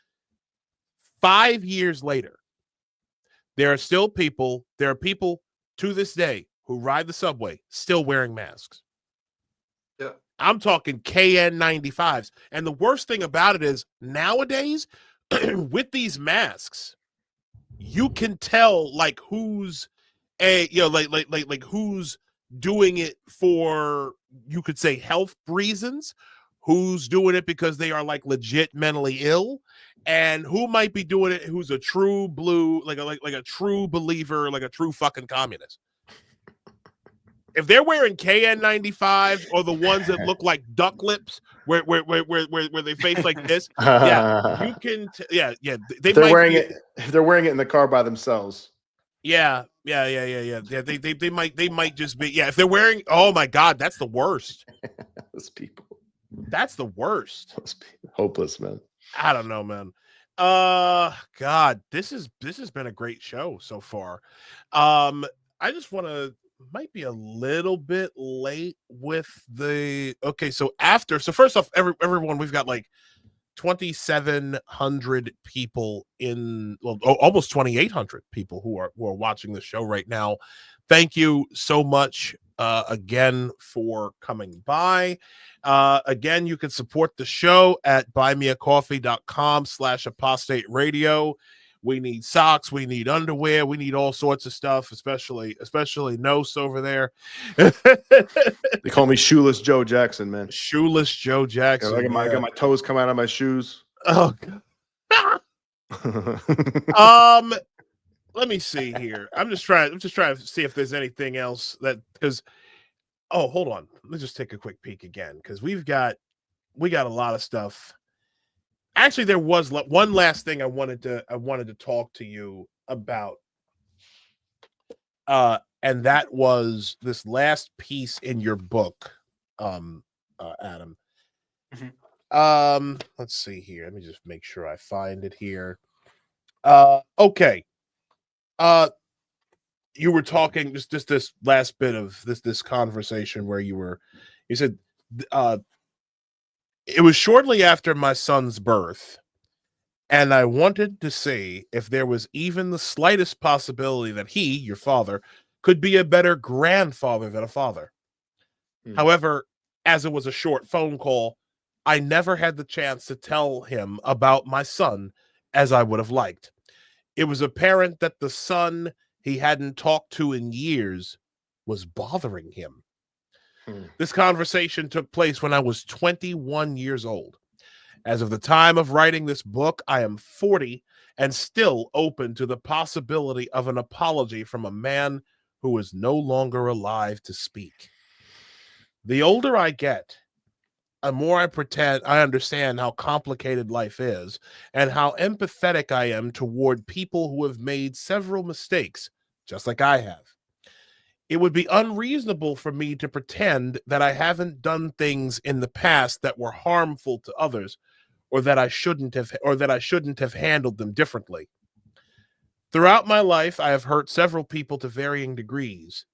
Speaker 1: 5 years later, there are people to this day who ride the subway still wearing masks.
Speaker 3: Yeah.
Speaker 1: I'm talking KN95s. And the worst thing about it is nowadays with these masks, you can tell like who's who's doing it for, you could say, health reasons, who's doing it because they are like legit mentally ill, and who might be doing it who's a true blue, like a true believer, like a true fucking communist. If they're wearing KN95s or the ones that look like duck lips, where they face like this, you can. If they're wearing
Speaker 2: it in the car by themselves.
Speaker 1: Yeah. They might just be. Yeah, if they're wearing. Oh my God, that's the worst.
Speaker 2: Those people.
Speaker 1: That's the worst.
Speaker 2: Those people. Hopeless, man.
Speaker 1: I don't know, man. God, this has been a great show so far. I just want to. Might be a little bit late with the so first off, everyone, we've got like 2,700 people almost 2,800 people who are watching the show right now. Thank you so much again for coming by. Again, you can support the show at buymeacoffee.com/apostate radio. We need socks, we need underwear, we need all sorts of stuff, especially Nos over there.
Speaker 2: They call me Shoeless Joe Jackson, man.
Speaker 1: Shoeless Joe Jackson.
Speaker 2: I got my toes come out of my shoes.
Speaker 1: Oh God. Let me see here. I'm just trying to see if there's anything else hold on. Let's just take a quick peek again, because we got a lot of stuff. Actually, there was one last thing I wanted to talk to you about, and that was this last piece in your book, Adam.
Speaker 3: Mm-hmm.
Speaker 1: Let's see here. Let me just make sure I find it here. Okay. You were talking just this last bit of this conversation where you said, it was shortly after my son's birth, and I wanted to see if there was even the slightest possibility that he, your father, could be a better grandfather than a father. However, as it was a short phone call, I never had the chance to tell him about my son as I would have liked. It was apparent that the son he hadn't talked to in years was bothering him. This conversation took place when I was 21 years old, As of the time of writing this book, I am 40 and still open to the possibility of an apology from a man who is no longer alive to speak. The older I get, the more I understand how complicated life is and how empathetic I am toward people who have made several mistakes, just like I have. It would be unreasonable for me to pretend that I haven't done things in the past that were harmful to others, or that I shouldn't have handled them differently. Throughout my life, I have hurt several people to varying degrees.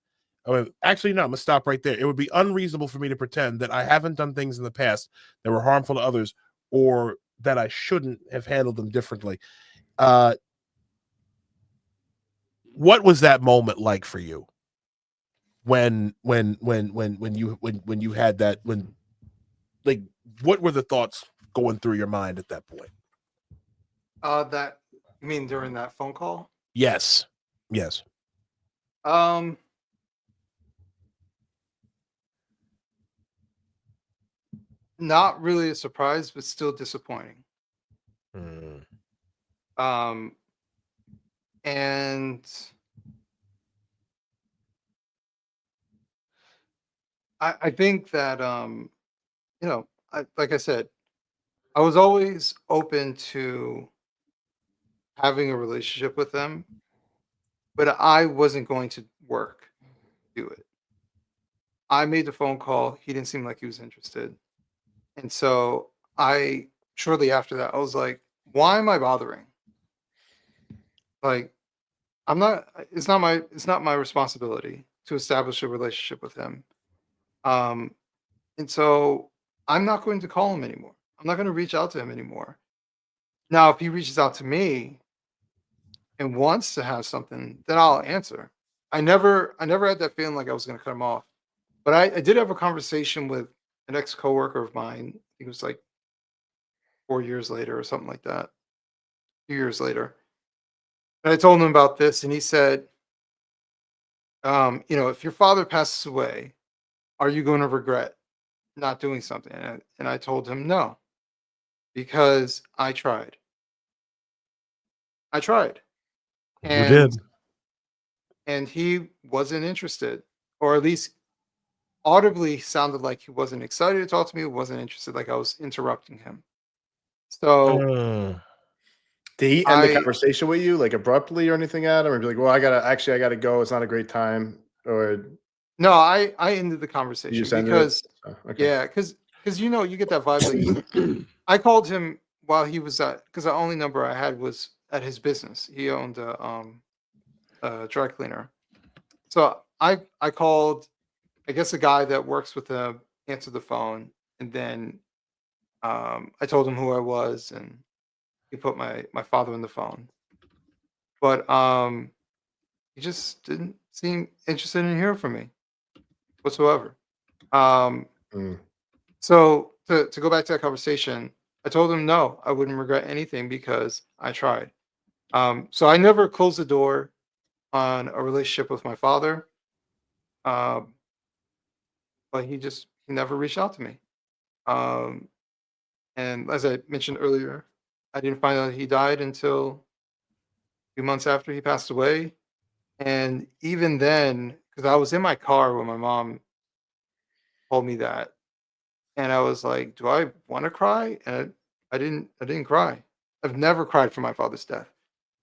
Speaker 1: Actually, no, I'm going to stop right there. It would be unreasonable for me to pretend that I haven't done things in the past that were harmful to others, or that I shouldn't have handled them differently. What was that moment like for you? When you had that, what were the thoughts going through your mind at that point?
Speaker 3: That you mean during that phone call?
Speaker 1: Yes.
Speaker 3: Not really a surprise, but still disappointing. And I think that like I said, I was always open to having a relationship with them, but I wasn't going to do it. I made the phone call. He didn't seem like he was interested. And so shortly after that, I was like, why am I bothering? Like, it's not my responsibility to establish a relationship with him. And so I'm not going to call him anymore. I'm not going to reach out to him anymore. Now, if he reaches out to me and wants to have something, then I'll answer. I never had that feeling like I was going to cut him off. But I did have a conversation with an ex-coworker of mine. I think it was like 4 years later or something like that. A few years later. And I told him about this, and he said, if your father passes away, are you going to regret not doing something? And I told him no, because I tried.
Speaker 1: You did.
Speaker 3: And he wasn't interested, or at least audibly sounded like he wasn't excited to talk to me, wasn't interested, like I was interrupting him. So
Speaker 2: did he end the conversation with you, like abruptly or anything, Adam? Or be like, well, I gotta go. It's not a great time. Or
Speaker 3: no, I ended the conversation because
Speaker 2: okay.
Speaker 3: because you get that vibe. Like, I called him while he was because the only number I had was at his business. He owned a dry cleaner. So I called, I guess, a guy that works with him, answered the phone, and then I told him who I was, and he put my father on the phone. But he just didn't seem interested in hearing from me whatsoever. So to go back to that conversation, I told him no, I wouldn't regret anything because I tried. So I never closed the door on a relationship with my father. But he never reached out to me. And as I mentioned earlier, I didn't find out he died until a few months after he passed away. And even then, because I was in my car when my mom told me that, and I was like, do I want to cry? And I didn't cry. I've never cried for my father's death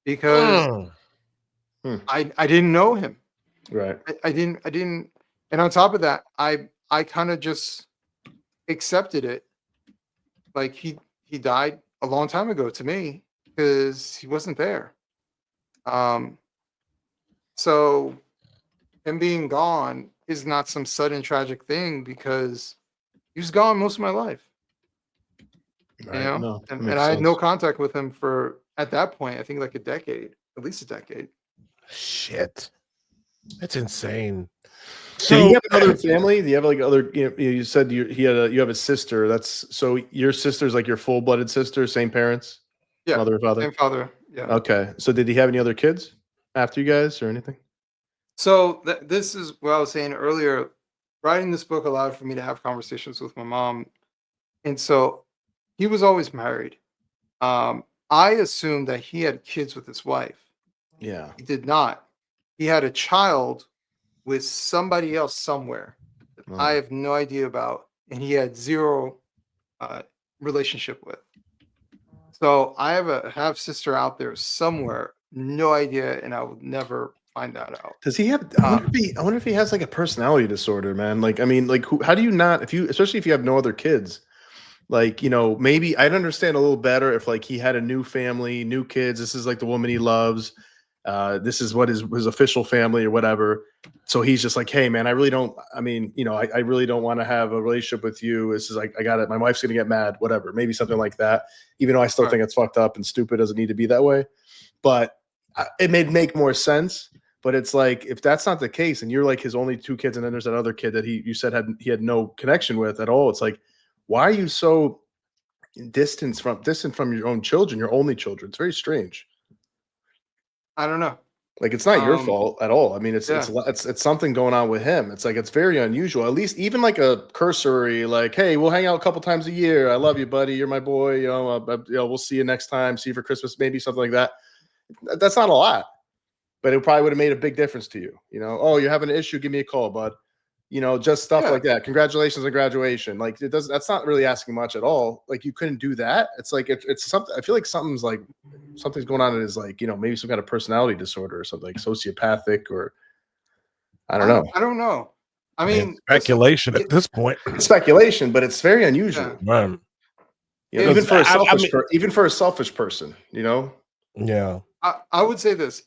Speaker 3: because I didn't know him.
Speaker 2: Right.
Speaker 3: I didn't. And on top of that, I kind of just accepted it. Like he died a long time ago to me because he wasn't there. So him being gone is not some sudden tragic thing because he was gone most of my life.
Speaker 2: Right. No,
Speaker 3: and I had no contact with him for, at that point, I think like a decade, at least a decade.
Speaker 1: Shit. That's insane.
Speaker 2: So do you have another family? Do you have like other? You said you have a sister. So your sister's like your full-blooded sister, same parents,
Speaker 3: yeah,
Speaker 2: mother and father.
Speaker 3: Same father. Yeah.
Speaker 2: Okay. So did he have any other kids after you guys or anything?
Speaker 3: So this is what I was saying earlier. Writing this book allowed for me to have conversations with my mom, and so he was always married. I assumed that he had kids with his wife.
Speaker 2: Yeah.
Speaker 3: He did not. He had a child with somebody else somewhere that I have no idea about, and he had zero relationship with. So I have a half sister out there somewhere, no idea, and I will never find that out.
Speaker 2: Does he have? I wonder if he has like a personality disorder, man. Like, I mean, like, how do you not? Especially if you have no other kids, like, maybe I'd understand a little better if like he had a new family, new kids. This is like the woman he loves. This is what his official family or whatever. So he's just like, hey, man, I really don't. I mean, I really don't want to have a relationship with you. This is like, I got it. My wife's gonna get mad. Whatever. Maybe something like that. Even though I still think it's fucked up and stupid. Doesn't need to be that way. But it made make more sense. But it's like, if that's not the case, and you're like his only two kids, and then there's that other kid that you said he had no connection with at all. It's like, why are you so distant from your own children, your only children? It's very strange.
Speaker 3: I don't know.
Speaker 2: Like, it's not your fault at all. I mean, it's something going on with him. It's like, it's very unusual. At least even like a cursory, like, hey, we'll hang out a couple times a year. I love you, buddy. You're my boy. We'll see you next time. See you for Christmas, maybe something like that. That's not a lot, but it probably would have made a big difference to you. Oh, you're having an issue, give me a call, bud. Just stuff like that. Congratulations on graduation. Like, that's not really asking much at all. Like, you couldn't do that. It's like, it's something. I feel like something's going on in his, like, maybe some kind of personality disorder or something, like sociopathic, or I don't know.
Speaker 3: I don't know. I mean,
Speaker 1: speculation at this point.
Speaker 2: Speculation, but it's very unusual.
Speaker 1: Right.
Speaker 2: Even for a selfish person,
Speaker 1: Yeah.
Speaker 3: I would say this: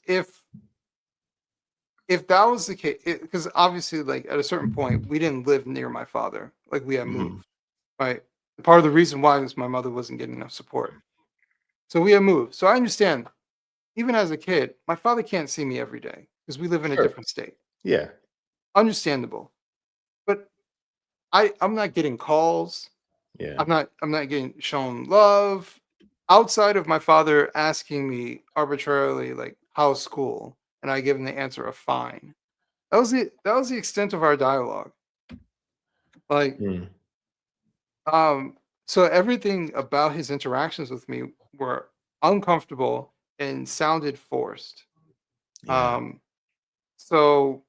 Speaker 3: if that was the case, because obviously, like, at a certain point, we didn't live near my father. Like, we had moved, right? Part of the reason why was my mother wasn't getting enough support. So we had moved. So I understand, even as a kid, my father can't see me every day because we live in a different state.
Speaker 2: Yeah.
Speaker 3: Understandable. But I'm not getting calls.
Speaker 2: Yeah.
Speaker 3: I'm not getting shown love outside of my father asking me arbitrarily, like, how's school? And I give him the answer of fine. That was the extent of our dialogue. Like, so everything about his interactions with me were uncomfortable and sounded forced.
Speaker 2: Yeah.
Speaker 3: So,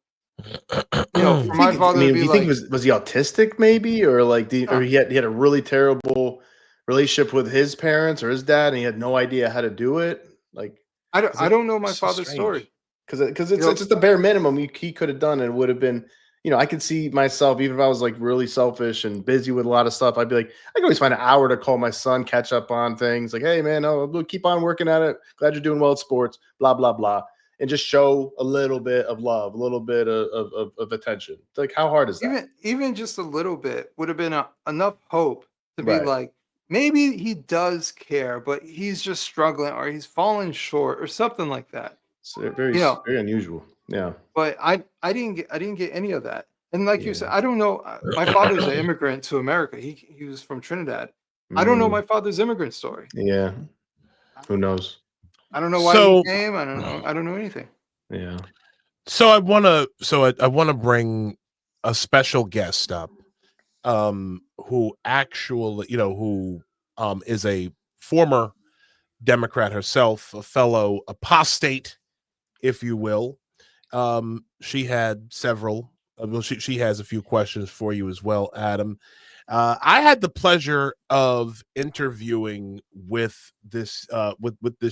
Speaker 3: for my father to be
Speaker 2: you think was he autistic maybe, or like or he had a really terrible relationship with his parents or his dad, and he had no idea how to do it? Like,
Speaker 3: I don't know my father's story.
Speaker 2: Because it's just the bare minimum he could have done, and it would have been, I could see myself, even if I was like really selfish and busy with a lot of stuff, I'd be like, I can always find an hour to call my son, catch up on things, like, hey man, we'll keep on working at it. Glad you're doing well at sports, blah, blah, blah. And just show a little bit of love, a little bit of attention. Like, how hard is that?
Speaker 3: Even just a little bit would have been enough hope to be like, maybe he does care, but he's just struggling, or he's falling short, or something like that.
Speaker 2: It's very unusual. Yeah.
Speaker 3: But I didn't get any of that. And like you said, I don't know. My father's an immigrant to America. He was from Trinidad. I don't know my father's immigrant story.
Speaker 2: Yeah. Who knows?
Speaker 3: I don't know why he came. I don't know. I don't know anything.
Speaker 2: Yeah.
Speaker 1: So I wanna bring a special guest up, who actually, who is a former Democrat herself, a fellow apostate, if you will. She had several. She has a few questions for you as well, Adam. I had the pleasure of interviewing with this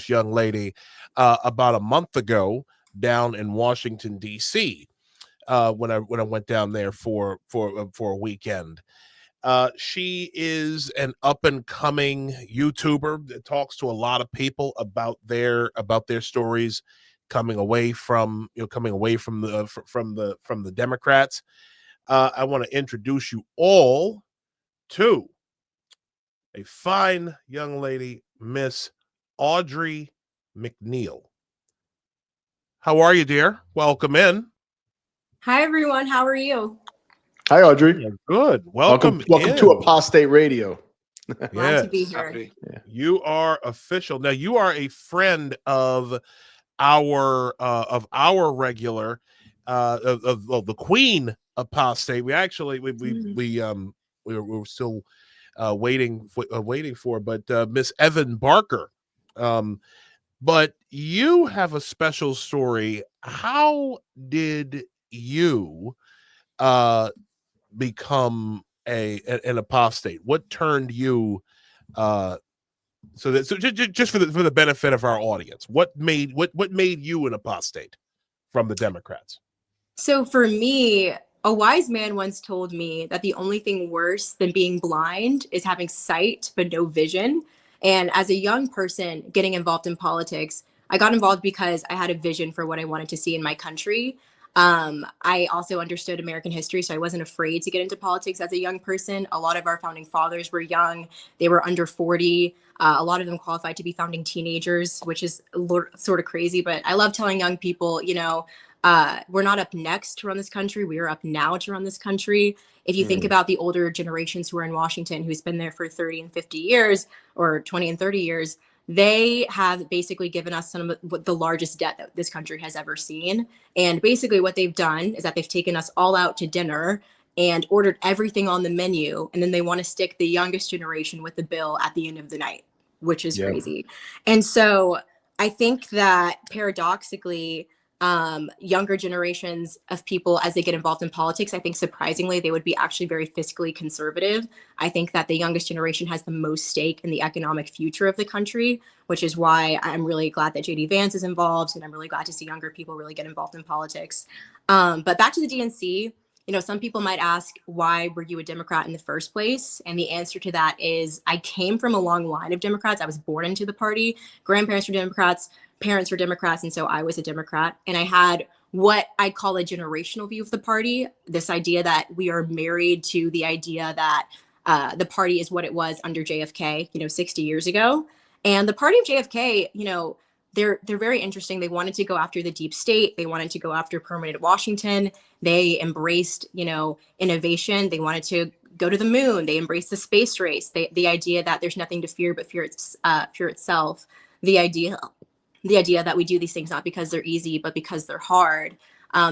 Speaker 1: young lady about a month ago down in Washington, D.C. When I went down there for a weekend. She is an up and coming YouTuber that talks to a lot of people about their stories coming away from the Democrats. I want to introduce you all to a fine young lady, Miss Audrey McNeil. How are you, dear? Welcome in.
Speaker 9: Hi, everyone. How are you?
Speaker 2: Hi, Audrey.
Speaker 1: Good. Welcome
Speaker 2: to Apostate Radio.
Speaker 9: Glad to be here.
Speaker 1: You are official. Now, you are a friend of our regular of the Queen Apostate. We actually we were still waiting for. But Miss Evan Barker, but you have a special story. How did you become an apostate? What turned you? So just for the benefit of our audience, what made you an apostate from the Democrats?
Speaker 9: So for me, a wise man once told me that the only thing worse than being blind is having sight but no vision. And as a young person getting involved in politics, I got involved because I had a vision for what I wanted to see in my country. I also understood American history, so I wasn't afraid to get into politics as a young person. A lot of our founding fathers were young. They were under 40. A lot of them qualified to be founding teenagers, which is sort of crazy. But I love telling young people, we're not up next to run this country. We are up now to run this country. If you think about the older generations who are in Washington, who's been there for 30 and 50 years or 20 and 30 years, they have basically given us some of the largest debt that this country has ever seen. And basically what they've done is that they've taken us all out to dinner and ordered everything on the menu. And then they want to stick the youngest generation with the bill at the end of the night, which is crazy. And so I think that paradoxically, younger generations of people, as they get involved in politics, I think surprisingly, they would be actually very fiscally conservative. I think that the youngest generation has the most stake in the economic future of the country, which is why I'm really glad that JD Vance is involved. And I'm really glad to see younger people really get involved in politics. But back to the DNC, some people might ask, why were you a Democrat in the first place? And the answer to that is I came from a long line of Democrats. I was born into the party. Grandparents were Democrats. Parents were Democrats, and so I was a Democrat. And I had what I call a generational view of the party, this idea that we are married to the idea that the party is what it was under JFK, 60 years ago. And the party of JFK, they're very interesting. They wanted to go after the deep state. They wanted to go after permanent Washington. They embraced, innovation. They wanted to go to the moon. They embraced the space race. The idea that there's nothing to fear but fear itself. The idea that we do these things not because they're easy, but because they're hard.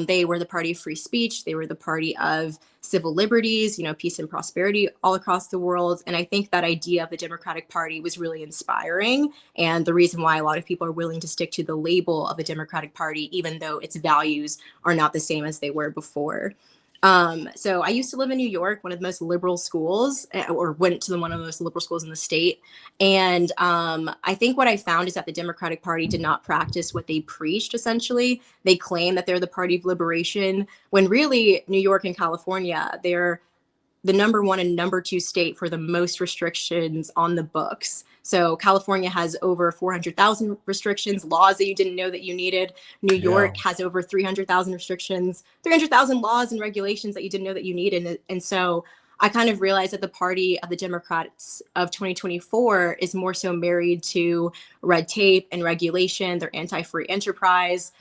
Speaker 9: They were the party of free speech. They were the party of civil liberties, peace and prosperity all across the world. And I think that idea of the Democratic Party was really inspiring. And the reason why a lot of people are willing to stick to the label of the Democratic Party, even though its values are not the same as they were before. So I used to live in New York, one of the most liberal schools, or went to one of the most liberal schools in the state. And I think what I found is that the Democratic Party did not practice what they preached, essentially. They claim that they're the party of liberation, when really New York and California, they're the number one and number two state for the most restrictions on the books. So California has over 400,000 restrictions, laws that you didn't know that you needed. New York has over 300,000 restrictions, 300,000 laws and regulations that you didn't know that you needed. And so I kind of realized that the party of the Democrats of 2024 is more so married to red tape and regulation. They're anti-free enterprise.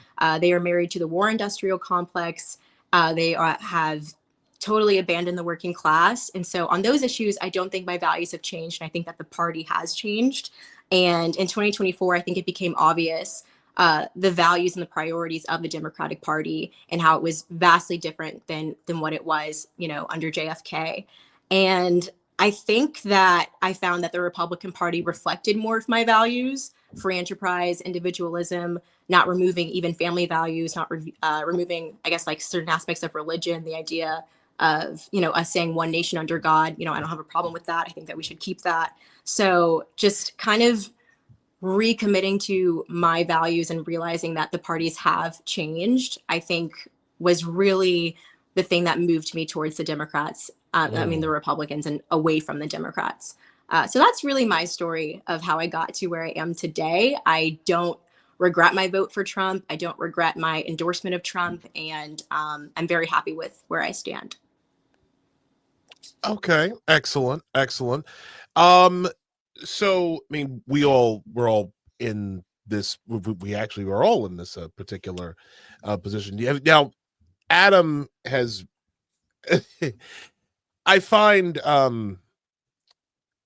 Speaker 9: They are married to the war industrial complex. They have totally abandoned the working class. And so on those issues, I don't think my values have changed. And I think that the party has changed. And in 2024, I think it became obvious the values and the priorities of the Democratic Party and how it was vastly different than what it was, under JFK. And I think that I found that the Republican Party reflected more of my values: free enterprise, individualism, not removing even family values, not removing, I guess, like certain aspects of religion, the idea of, us saying one nation under God. I don't have a problem with that. I think that we should keep that. So just kind of recommitting to my values and realizing that the parties have changed, I think was really the thing that moved me towards the Democrats. The Republicans, and away from the Democrats. So that's really my story of how I got to where I am today. I don't regret my vote for Trump. I don't regret my endorsement of Trump. And I'm very happy with where I stand.
Speaker 1: Okay. Excellent. So, we're all in this, we actually were all in this particular position. Now, Adam has, I find, a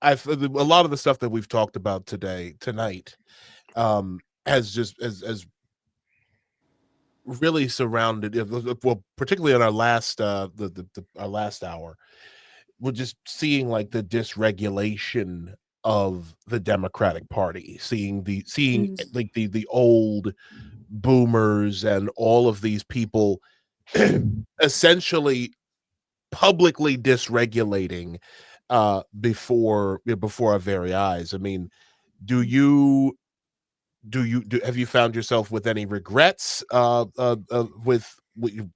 Speaker 1: lot of the stuff that we've talked about tonight, has really surrounded, well, particularly on our last, our last hour, we're just seeing like the dysregulation of the Democratic Party, seeing like the old boomers and all of these people essentially publicly dysregulating before our very eyes. I mean, have you found yourself with any regrets with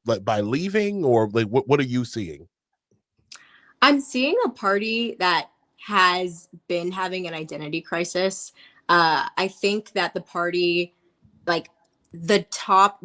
Speaker 1: by leaving, or like what are you seeing?
Speaker 9: I'm seeing a party that has been having an identity crisis. I think that the party, like the top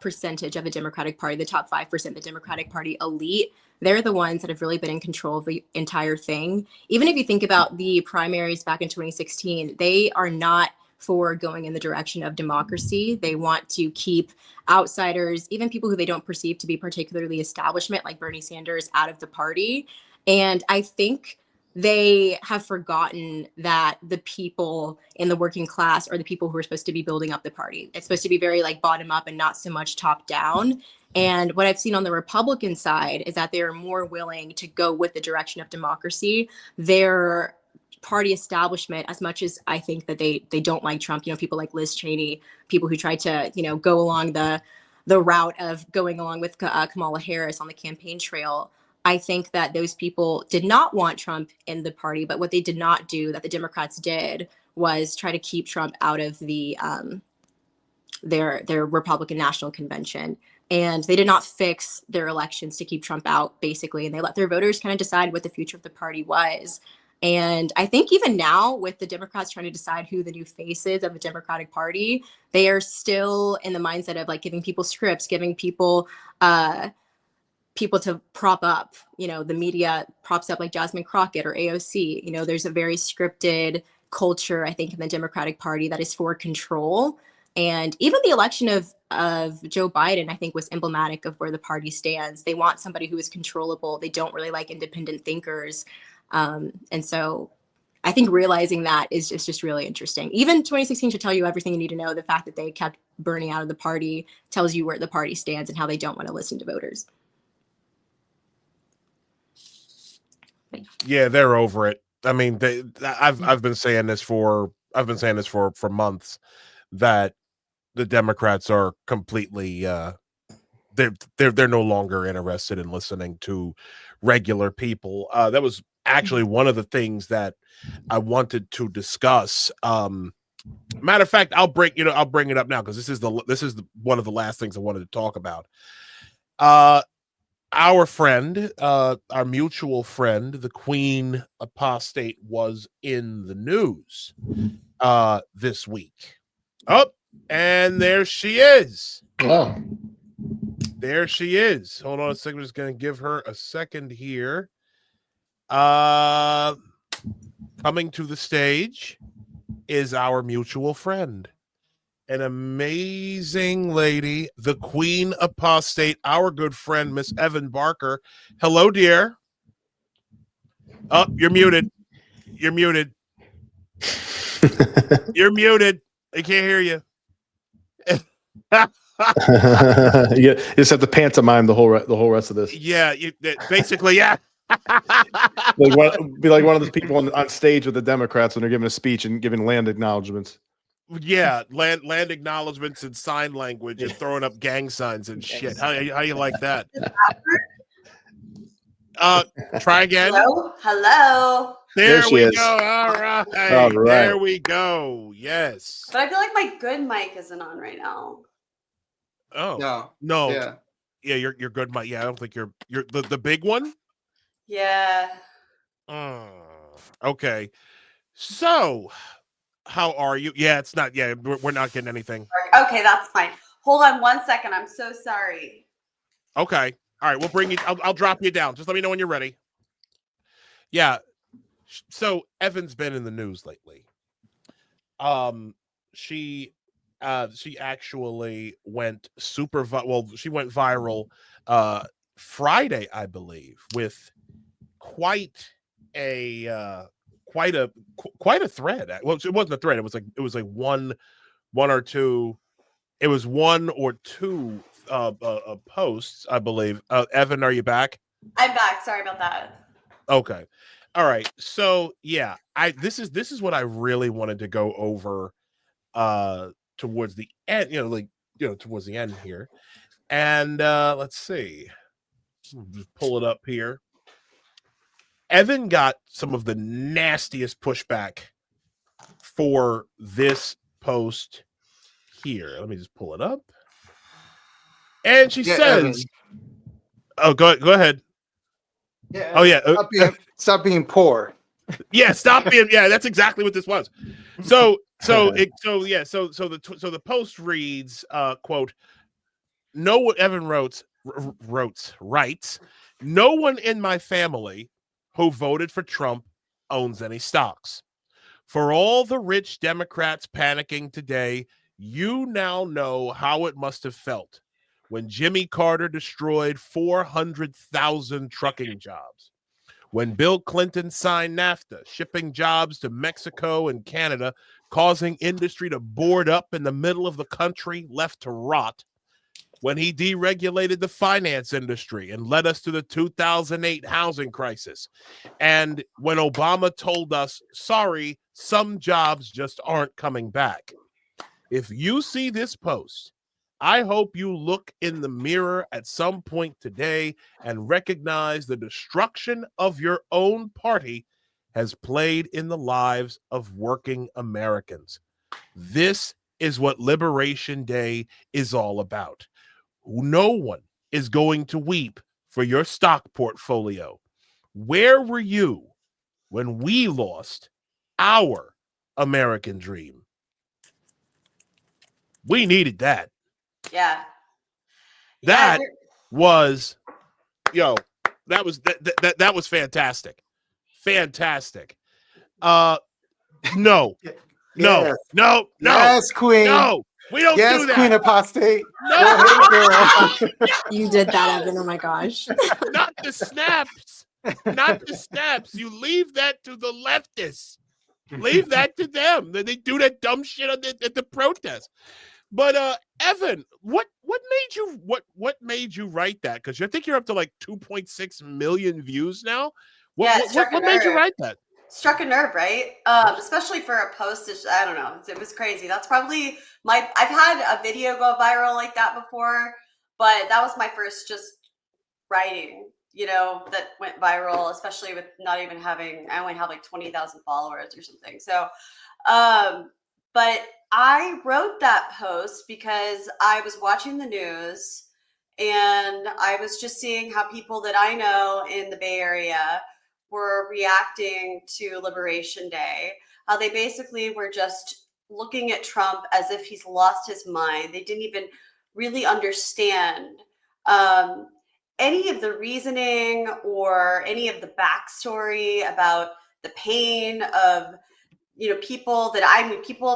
Speaker 9: percentage of the Democratic Party, the top 5%, the Democratic Party elite, they're the ones that have really been in control of the entire thing. Even if you think about the primaries back in 2016, they are not for going in the direction of democracy. They want to keep outsiders, even people who they don't perceive to be particularly establishment, like Bernie Sanders, out of the party. And I think they have forgotten that the people in the working class are the people who are supposed to be building up the party. It's supposed to be very like bottom up and not so much top down. And what I've seen on the Republican side is that they're more willing to go with the direction of democracy. Their party establishment, as much as I think that they don't like Trump, people like Liz Cheney, people who tried to, go along the route of going along with Kamala Harris on the campaign trail. I think that those people did not want Trump in the party, but what they did not do, that the Democrats did, was try to keep Trump out of the their Republican National Convention. And they did not fix their elections to keep Trump out, basically. And they let their voters kind of decide what the future of the party was. And I think even now, with the Democrats trying to decide who the new face is of the Democratic Party, they are still in the mindset of like giving people scripts, giving people to prop up. The media props up like Jasmine Crockett or AOC. There's a very scripted culture, I think, in the Democratic Party that is for control. And even the election of Joe Biden, I think, was emblematic of where the party stands. They want somebody who is controllable. They don't really like independent thinkers. And so I think realizing that is just really interesting. Even 2016 should tell you everything you need to know. The fact that they kept Bernie out of the party tells you where the party stands and how they don't want to listen to voters.
Speaker 1: Yeah, they're over it. I mean, I've been saying this for months, that the Democrats are completely they're no longer interested in listening to regular people. That was actually one of the things that I wanted to discuss. Matter of fact, I'll bring it up now, because this is one of the last things I wanted to talk about. Our friend, our mutual friend, the Queen Apostate, was in the news this week. Oh, and there she is.
Speaker 2: Wow.
Speaker 1: There she is. Hold on a second. I'm just going to give her a second here. Coming to the stage is our mutual friend, an amazing lady, the Queen Apostate, our good friend, Miss Evan Barker. Hello, dear. Oh, you're muted. You're muted. You're muted. I can't hear you.
Speaker 2: You just have to pantomime the whole rest of this.
Speaker 1: Yeah, basically, yeah.
Speaker 2: Be like one of those people on stage with the Democrats when they're giving a speech and giving land acknowledgments.
Speaker 1: Yeah, land acknowledgments and sign language and throwing up gang signs and shit. How you like that? Try again.
Speaker 10: Hello.
Speaker 1: There we
Speaker 2: is.
Speaker 1: go. All right. There we go. Yes.
Speaker 10: But I feel like my good mic isn't on right now.
Speaker 1: Oh no. Yeah. You're good, Mike. Yeah, I don't think you're the big one.
Speaker 10: Yeah.
Speaker 1: Okay. So, how are you? Yeah, it's not. Yeah, we're not getting anything.
Speaker 10: Okay, that's fine. Hold on 1 second. I'm so sorry.
Speaker 1: Okay. All right. We'll bring you. I'll drop you down. Just let me know when you're ready. Yeah. So Evan's been in the news lately. She actually went she went viral Friday, I believe, with quite a thread. Well, it wasn't a thread. It was like one or two. It was one or two posts, I believe. Evan, are you back?
Speaker 10: I'm back. Sorry about that.
Speaker 1: Okay. All right. So yeah, this is what I really wanted to go over towards the end, towards the end here. And let's see. Just pull it up here. Evan got some of the nastiest pushback for this post here. Let me just pull it up. And she says,
Speaker 3: Evan.
Speaker 1: "Oh, go ahead."
Speaker 3: Yeah.
Speaker 1: Oh yeah.
Speaker 3: Stop being poor.
Speaker 1: Yeah, stop being. Yeah, that's exactly what this was. So the post reads, quote, "No," Evan writes, "No one in my family who voted for Trump owns any stocks. For all the rich Democrats panicking today, you now know how it must have felt when Jimmy Carter destroyed 400,000 trucking jobs. When Bill Clinton signed NAFTA, shipping jobs to Mexico and Canada, causing industry to board up in the middle of the country, left to rot. When he deregulated the finance industry and led us to the 2008 housing crisis. And when Obama told us, sorry, some jobs just aren't coming back. If you see this post, I hope you look in the mirror at some point today and recognize the destruction of your own party has played in the lives of working Americans. This is what Liberation Day is all about. No one is going to weep for your stock portfolio. Where were you when we lost our American dream? We needed that.
Speaker 10: Yeah.
Speaker 1: That was, that was fantastic. Fantastic. No.
Speaker 3: Yes.
Speaker 1: Yes,
Speaker 3: Queen.
Speaker 1: No. We don't do that.
Speaker 3: Queen Apostate.
Speaker 1: No.
Speaker 9: You did that, Evan. Oh my gosh.
Speaker 1: Not the snaps. Not the snaps. You leave that to the leftists. Leave that to them. They do that dumb shit at the protest. But Evan, what made you write that? Because I think you're up to like 2.6 million views now. What made you write that?
Speaker 10: Struck a nerve, right? Especially for a post. I don't know. It was crazy. That's probably I've had a video go viral like that before, but that was my first just writing, that went viral, especially with not even having, I only have like 20,000 followers or something. So, but I wrote that post because I was watching the news and I was just seeing how people that I know in the Bay Area were reacting to Liberation Day, how they basically were just looking at Trump as if he's lost his mind. They didn't even really understand any of the reasoning or any of the backstory about the pain of people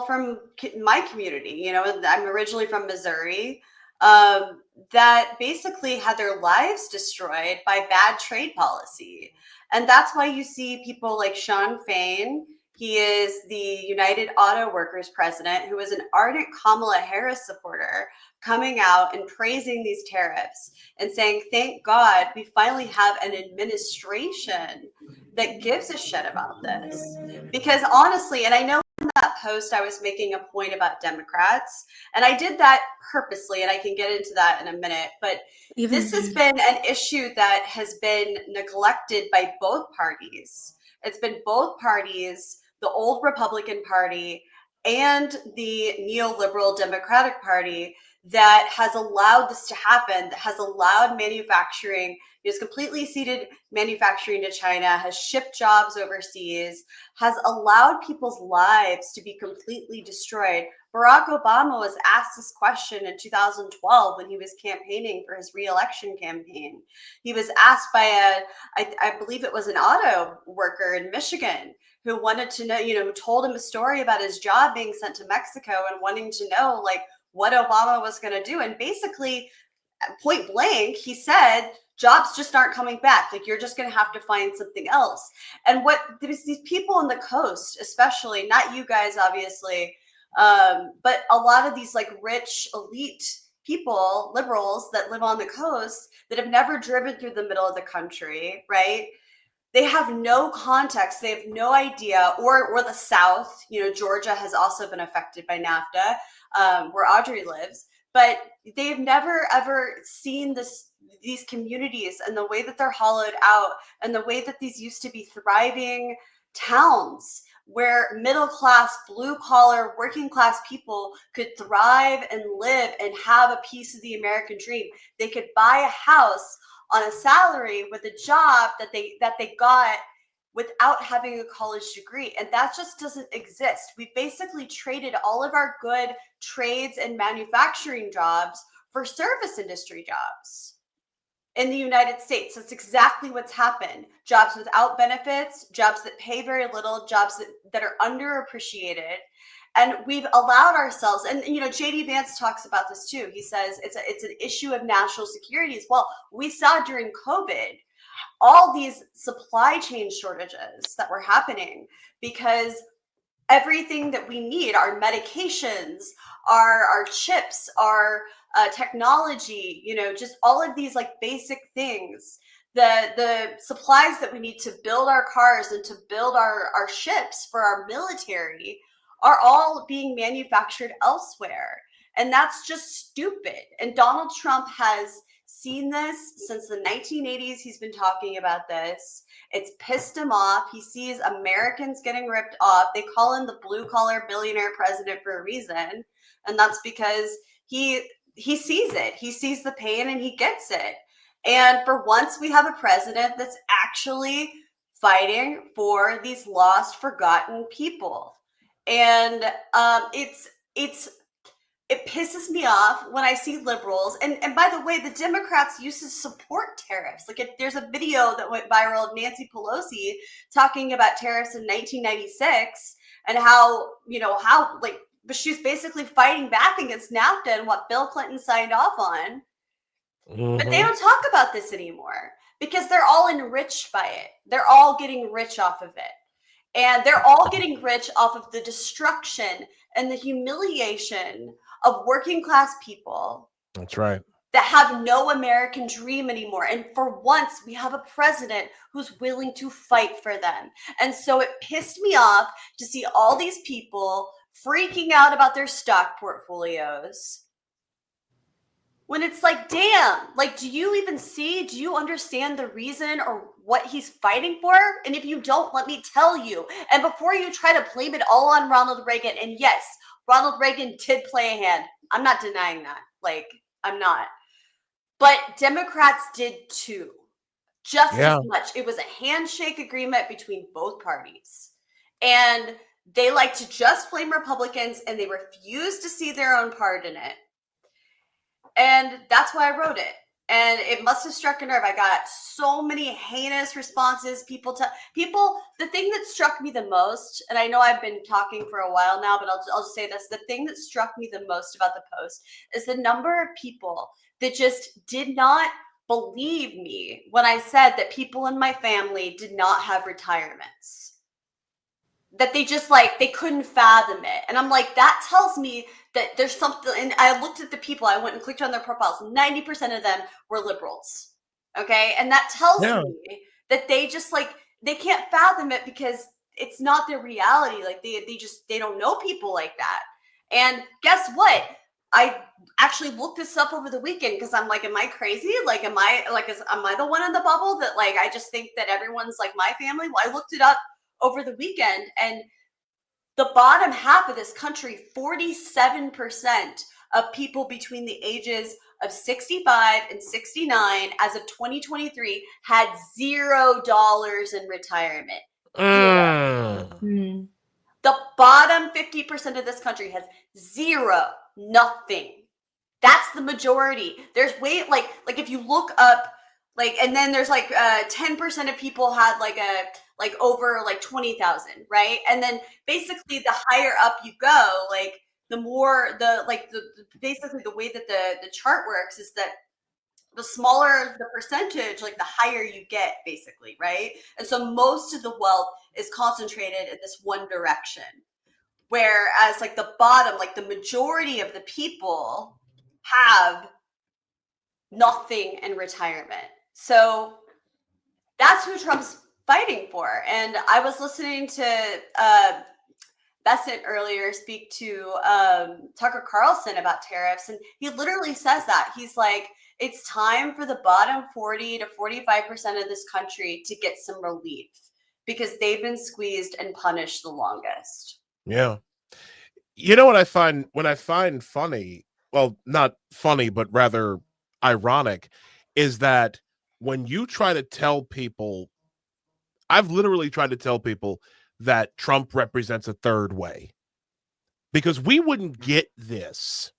Speaker 10: from my community. I'm originally from Missouri, that basically had their lives destroyed by bad trade policy. And that's why you see people like Sean Fain. He is the United Auto Workers president, who is an ardent Kamala Harris supporter, coming out and praising these tariffs and saying, thank God we finally have an administration that gives a shit about this. Because honestly, and I know in that post I was making a point about Democrats, and I did that purposely, and I can get into that in a minute, but this has been an issue that has been neglected by both parties. It's been both parties, the old Republican Party and the neoliberal Democratic Party, that has allowed this to happen, that has allowed manufacturing, has completely ceded manufacturing to China, has shipped jobs overseas, has allowed people's lives to be completely destroyed. Barack Obama was asked this question in 2012 when he was campaigning for his re-election campaign. He was asked by I believe it was an auto worker in Michigan, who wanted to know, who told him a story about his job being sent to Mexico and wanting to know what Obama was going to do. And basically, point blank, he said, jobs just aren't coming back. You're just going to have to find something else. And there's these people on the coast, especially, not you guys, obviously, but a lot of these rich elite people, liberals that live on the coast that have never driven through the middle of the country, right? they have no context. They have no idea, or the South, Georgia has also been affected by NAFTA, where Audrey lives, but they've never ever seen these communities and the way that they're hollowed out and the way that these used to be thriving towns where middle class, blue collar, working class people could thrive and live and have a piece of the American dream. They could buy a house on a salary with a job that they got without having a college degree. And that just doesn't exist. We basically traded all of our good trades and manufacturing jobs for service industry jobs in the United States. That's exactly what's happened. Jobs without benefits, jobs that pay very little, jobs that are underappreciated. And we've allowed ourselves, and JD Vance talks about this too. He says it's an issue of national security as well. We saw during COVID all these supply chain shortages that were happening because everything that we need, our medications, our chips, our technology, just all of these like basic things, the supplies that we need to build our cars and to build our ships for our military are all being manufactured elsewhere. And that's just stupid. And Donald Trump has seen this since the 1980s. He's been talking about this. It's pissed him off. He sees Americans getting ripped off. They call him the blue collar billionaire president for a reason. And that's because he sees it. He sees the pain and he gets it. And for once we have a president that's actually fighting for these lost, forgotten people. And it pisses me off when I see liberals. And by the way, the Democrats used to support tariffs. Like, if there's a video that went viral of Nancy Pelosi talking about tariffs in 1996 and but she's basically fighting back against NAFTA and what Bill Clinton signed off on. Mm-hmm. But they don't talk about this anymore because they're all enriched by it. They're all getting rich off of it. And they're all getting rich off of the destruction and the humiliation of working class people.
Speaker 1: That's right.
Speaker 10: That have no American dream anymore. And for once, we have a president who's willing to fight for them. And so it pissed me off to see all these people freaking out about their stock portfolios. When it's like, damn, like, do you understand the reason or what he's fighting for? And if you don't, let me tell you. And before you try to blame it all on Ronald Reagan, and yes, Ronald Reagan did play a hand. I'm not denying that. Like, I'm not. But Democrats did too. Just as much. It was a handshake agreement between both parties. And they like to just blame Republicans, and they refuse to see their own part in it. And that's why I wrote it. And it must have struck a nerve. I got so many heinous responses. The thing that struck me the most, and I know I've been talking for a while now, but I'll just say this. The thing that struck me the most about the post is the number of people that just did not believe me when I said that people in my family did not have retirements. That they just they couldn't fathom it. And I'm like, that tells me that there's something. And I looked at the people, I went and clicked on their profiles. 90% of them were liberals. Okay. And that tells me that they just they can't fathom it because it's not their reality. Like they don't know people like that. And guess what? I actually looked this up over the weekend because I'm like, am I crazy? Like, am I the one in the bubble that I just think that everyone's like my family? Well, I looked it up over the weekend, and the bottom half of this country, 47% of people between the ages of 65 and 69 as of 2023 had $0 in retirement. The bottom 50% of this country has nothing. That's the majority. There's if you look up, and then there's 10% of people had over 20,000, right? And then basically the higher up you go, the more basically the way that the chart works is that the smaller the percentage, the higher you get, basically, right? And so most of the wealth is concentrated in this one direction. Whereas the bottom, the majority of the people have nothing in retirement. So that's who Trump's fighting for. And I was listening to Besant earlier speak to Tucker Carlson about tariffs, and he literally says that. He's like, it's time for the bottom 40 to 45% of this country to get some relief because they've been squeezed and punished the longest.
Speaker 1: Yeah. You know what I find funny, well, not funny, but rather ironic, is that when you try to tell people, I've literally tried to tell people that Trump represents a third way, because we wouldn't get this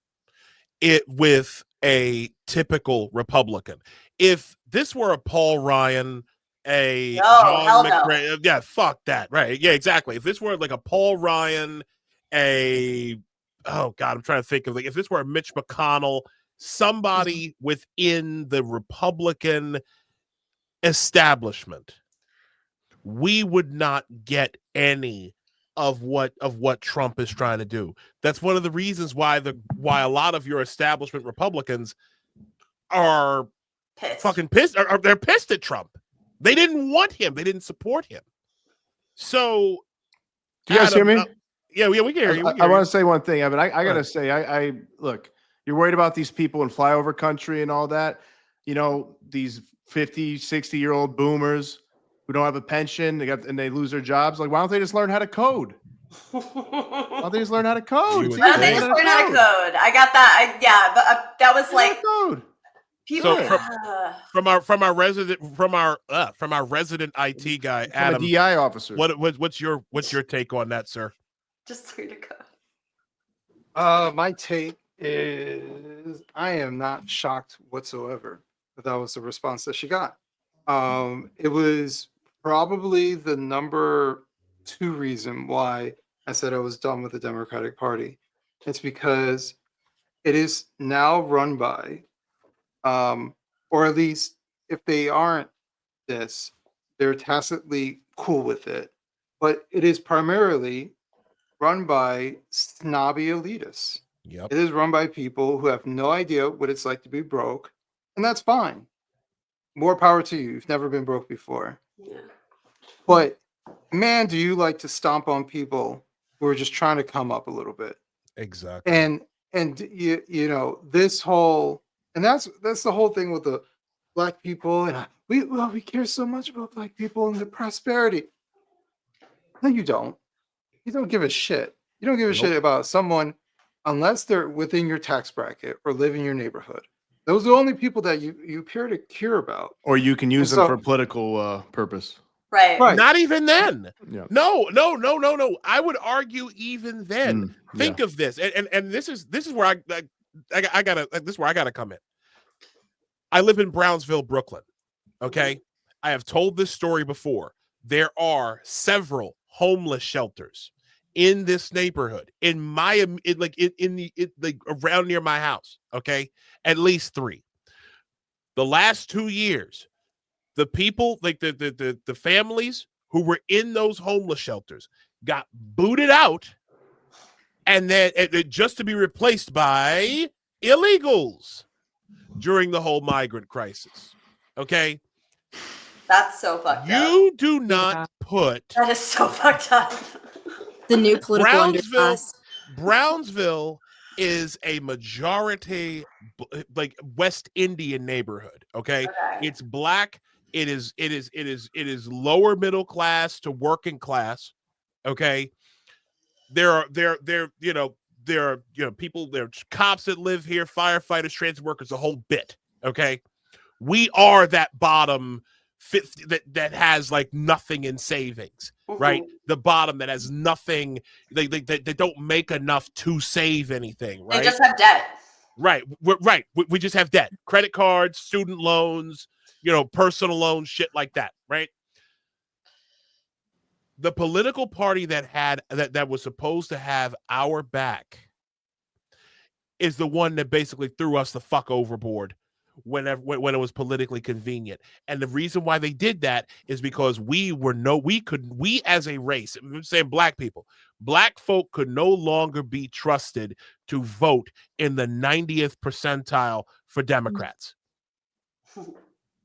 Speaker 1: with a typical Republican. If this were a Paul Ryan, John McNeil, yeah, fuck that, right? Yeah, exactly. If this were like a Paul Ryan, oh God, I'm trying to think of, like, if this were a Mitch McConnell, somebody within the Republican establishment, we would not get any of what Trump is trying to do. That's one of the reasons why a lot of your establishment Republicans are fucking pissed. They're pissed at Trump. They didn't want him. They didn't support him. So,
Speaker 2: do you guys hear me?
Speaker 1: Yeah, we can hear you.
Speaker 2: I want to say one thing. I mean, I gotta say, I look. You're worried about these people in flyover country and all that. You know, these 50, 60-year-old boomers who don't have a pension, and they lose their jobs. Like, why don't they just learn how to code? Why don't they just learn how to code?
Speaker 10: Why don't they just learn how to code? I got that. But that was like
Speaker 2: code.
Speaker 10: People.
Speaker 1: So from our resident IT guy, Adam,
Speaker 2: a DI officer.
Speaker 1: What's your take on that, sir?
Speaker 10: Just learn to code.
Speaker 3: My take is I am not shocked whatsoever that was the response that she got. It was probably the number 2 reason why I said I was done with the Democratic Party. It's because it is now run by, or at least if they aren't this, they're tacitly cool with it, but it is primarily run by snobby elitists.
Speaker 1: Yep.
Speaker 3: It is run by people who have no idea what it's like to be broke, and that's fine. More power to you. You've never been broke before.
Speaker 10: Yeah.
Speaker 3: But man, do you like to stomp on people who are just trying to come up a little bit?
Speaker 1: Exactly.
Speaker 3: And you know, this whole, and that's the whole thing with the black people, and we care so much about black people and the prosperity. No, you don't. You don't give a shit. You don't give a shit about someone unless they're within your tax bracket or live in your neighborhood. Those are the only people that you appear to care about.
Speaker 2: Or you can use them for political purpose.
Speaker 10: Right.
Speaker 1: Not even then.
Speaker 2: Yeah.
Speaker 1: No. I would argue even then. Think of this, and this is where I gotta come in. I live in Brownsville, Brooklyn. Okay, I have told this story before. There are several homeless shelters in this neighborhood, around near my house. Okay, at least 3. The last 2 years, the people, like the families who were in those homeless shelters, got booted out, and then just to be replaced by illegals during the whole migrant crisis. Okay,
Speaker 10: that's so fucked up.
Speaker 1: You do not put.
Speaker 10: That is so fucked up.
Speaker 9: The new political underclass.
Speaker 1: Brownsville is a majority like West Indian neighborhood. Okay, it's black. It is lower middle class to working class. Okay, there are people, there are cops that live here, firefighters, transit workers, the whole bit. Okay, we are that bottom 50 that has like nothing in savings, right? The bottom that has nothing, they don't make enough to save anything, right?
Speaker 10: They just have debt.
Speaker 1: Right. We just have debt, credit cards, student loans, personal loans, shit like that, right? The political party that was supposed to have our back is the one that basically threw us the fuck overboard when it was politically convenient. And the reason why they did that is because we as a race, I'm saying black folk could no longer be trusted to vote in the 90th percentile for Democrats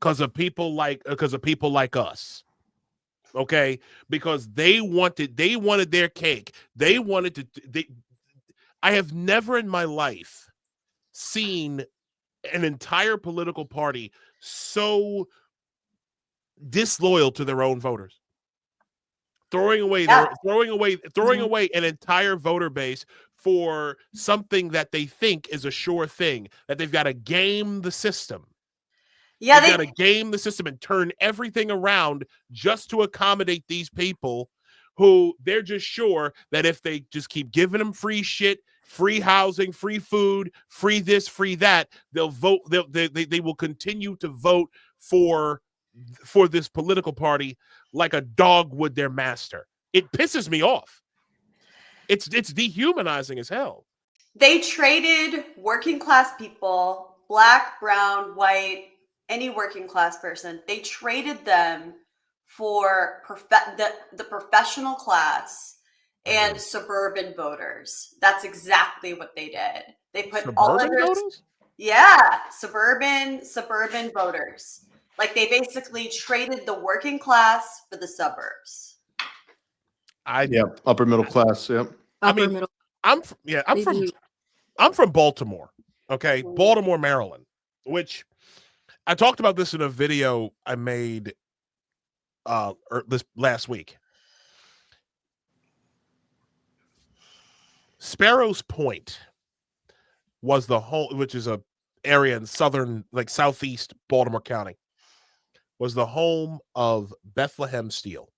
Speaker 1: because of people like us. Okay, because they wanted their cake. They wanted to. I have never in my life seen an entire political party so disloyal to their own voters, throwing away an entire voter base for something that they think is a sure thing, that they've got to game the system.
Speaker 10: Yeah,
Speaker 1: They've got to game the system and turn everything around just to accommodate these people who they're just sure that if they just keep giving them free shit, free housing, free food, free this, free that, they'll vote. They will continue to vote for this political party like a dog would their master. It pisses me off. It's dehumanizing as hell.
Speaker 10: They traded working class people, black, brown, white, any working class person. They traded them for the professional class and suburban voters. That's exactly what they did. They put all of their
Speaker 1: voters?
Speaker 10: Yeah, suburban voters. Like they basically traded the working class for the suburbs.
Speaker 2: Upper middle class. Yep.
Speaker 9: Middle.
Speaker 1: I'm from Baltimore. Okay, Baltimore, Maryland, which I talked about this in a video I made this last week. Sparrows Point was the whole, which is a area in southern, like southeast Baltimore County, was the home of Bethlehem Steel.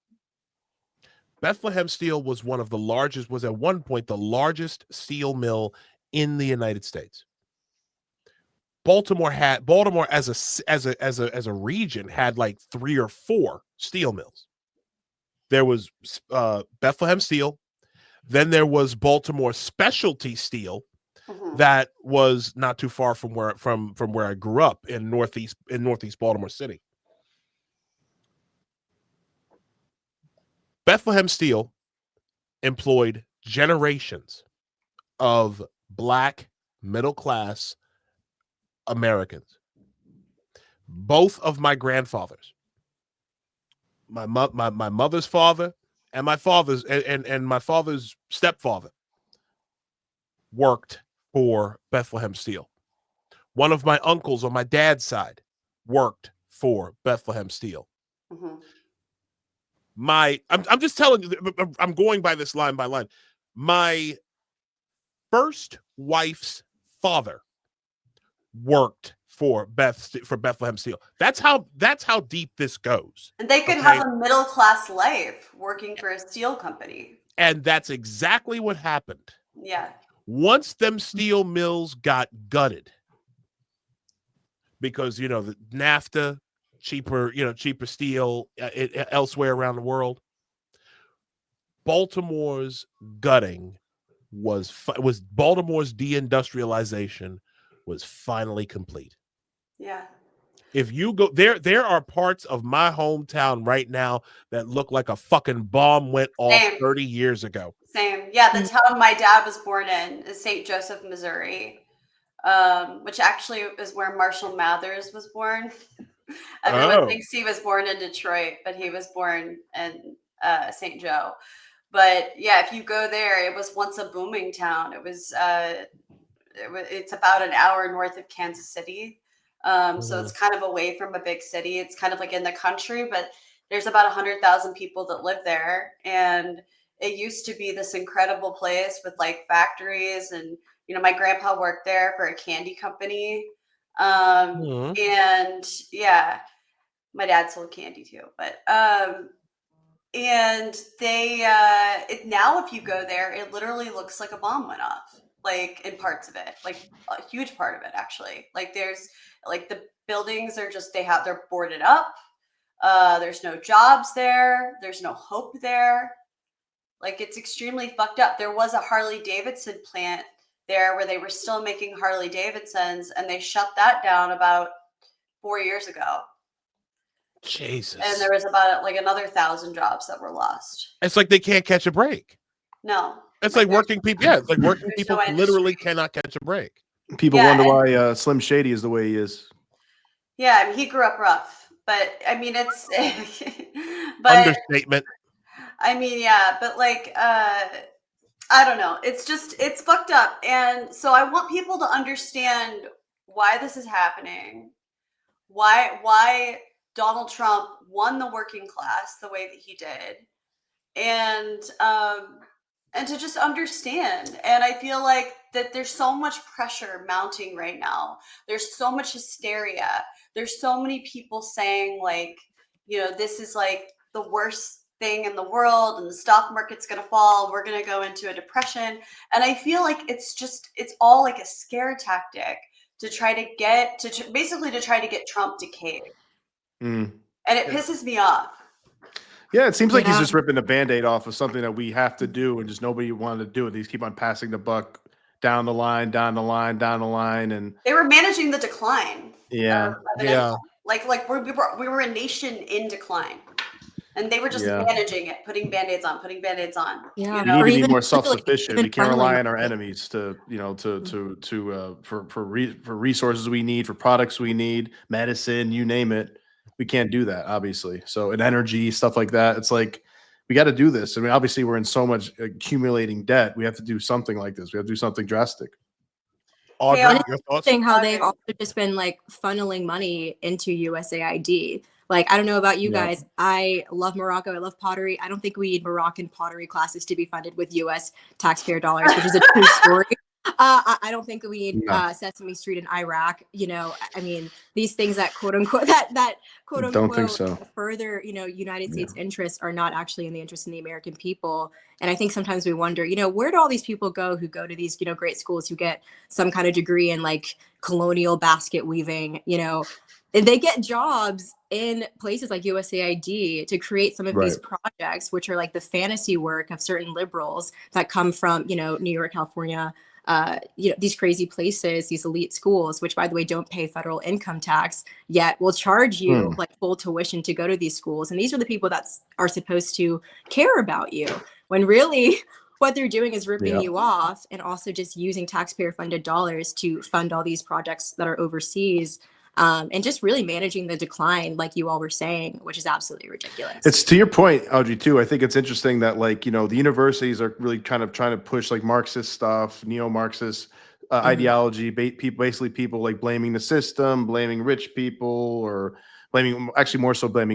Speaker 1: Bethlehem Steel was was at one point the largest steel mill in the United States. Baltimore as a region had like 3 or 4 steel mills. There was Bethlehem Steel, then there was Baltimore Specialty Steel, that was not too far from where I grew up in northeast Baltimore City. Bethlehem Steel employed generations of black middle class Americans. Both of my grandfathers, my mother's father and my father's and my father's stepfather, worked for Bethlehem Steel. One of my uncles on my dad's side worked for Bethlehem Steel. I'm just telling you, I'm going by this line by line. My first wife's father worked for Bethlehem Steel. That's how deep this goes.
Speaker 10: And they could have a middle class life working for a steel company.
Speaker 1: And that's exactly what happened.
Speaker 10: Yeah.
Speaker 1: Once them steel mills got gutted, because the NAFTA, cheaper steel elsewhere around the world, Baltimore's gutting was Baltimore's deindustrialization was finally complete.
Speaker 10: Yeah.
Speaker 1: If you go there are parts of my hometown right now that look like a fucking bomb went off 30 years ago.
Speaker 10: Same. Yeah, the town my dad was born in is St. Joseph, Missouri, which actually is where Marshall Mathers was born. Everyone thinks he was born in Detroit, but he was born in St. Joe. But yeah, if you go there, it was once a booming town. It's about an hour north of Kansas City. So it's kind of away from a big city. It's kind of like in the country, but there's about 100,000 people that live there. And it used to be this incredible place with like factories. And, my grandpa worked there for a candy company. And yeah, my dad sold candy too, but, and they, now if you go there, it literally looks like a bomb went off, like in parts of it, like a huge part of it, actually. Like there's like the buildings are just, they're boarded up. There's no jobs there. There's no hope there. Like it's extremely fucked up. There was a Harley Davidson plant there where they were still making Harley Davidsons, and they shut that down about 4 years ago.
Speaker 1: Jesus.
Speaker 10: And there was about like another 1,000 jobs that were lost.
Speaker 1: It's like they can't catch a break.
Speaker 10: No.
Speaker 1: It's like working people. Yeah, it's like working people literally cannot catch a break.
Speaker 2: People wonder why Slim Shady is the way he is.
Speaker 10: Yeah, I mean, he grew up rough, but I mean, it's But
Speaker 1: Understatement.
Speaker 10: I mean, yeah, but like, I don't know. It's fucked up. And so I want people to understand why this is happening, why Donald Trump won the working class the way that he did, and to just understand. And I feel like that there's so much pressure mounting right now. There's so much hysteria. There's so many people saying like, this is like the worst thing in the world and the stock market's going to fall. We're going to go into a depression. And I feel like it's all like a scare tactic to try to get Trump to cave. And it pisses me off.
Speaker 2: Yeah, it seems like he's just ripping the Band-Aid off of something that we have to do, and just nobody wanted to do it. These keep on passing the buck down the line, and
Speaker 10: they were managing the decline.
Speaker 2: Yeah.
Speaker 10: Like we were a nation in decline, and they were just managing it, putting Band-Aids on.
Speaker 9: Yeah,
Speaker 2: we need to be more self-sufficient.
Speaker 9: Like,
Speaker 2: we can't rely on our enemies to, for resources we need, for products we need, medicine, you name it. We can't do that, obviously. So, and energy, stuff like that. It's like, we got to do this. I mean, obviously we're in so much accumulating debt. We have to do something like this. We have to do something drastic.
Speaker 1: Audrey,
Speaker 9: And
Speaker 1: your thoughts?
Speaker 9: it's interesting how they've also just been like funneling money into USAID. Like, I don't know about you guys. I love Morocco. I love pottery. I don't think we need Moroccan pottery classes to be funded with US taxpayer dollars, which is a true story. I don't think we need Sesame Street in Iraq. I mean, these things that quote unquote
Speaker 2: Don't think so.
Speaker 9: Further, United States interests are not actually in the interest of the American people. And I think sometimes we wonder, where do all these people go who go to these, great schools, who get some kind of degree in like colonial basket weaving, and they get jobs in places like USAID to create some of these projects, which are like the fantasy work of certain liberals that come from, New York, California, these crazy places, these elite schools, which by the way, don't pay federal income tax, yet will charge you like full tuition to go to these schools. And these are the people that are supposed to care about you, when really what they're doing is ripping you off, and also just using taxpayer funded dollars to fund all these projects that are overseas. And just really managing the decline, like you all were saying, which is absolutely ridiculous.
Speaker 2: It's to your point, Audrey, too. I think it's interesting that, like, the universities are really trying to push like Marxist stuff, neo-Marxist ideology. Basically, people like blaming the system, blaming rich people, or blaming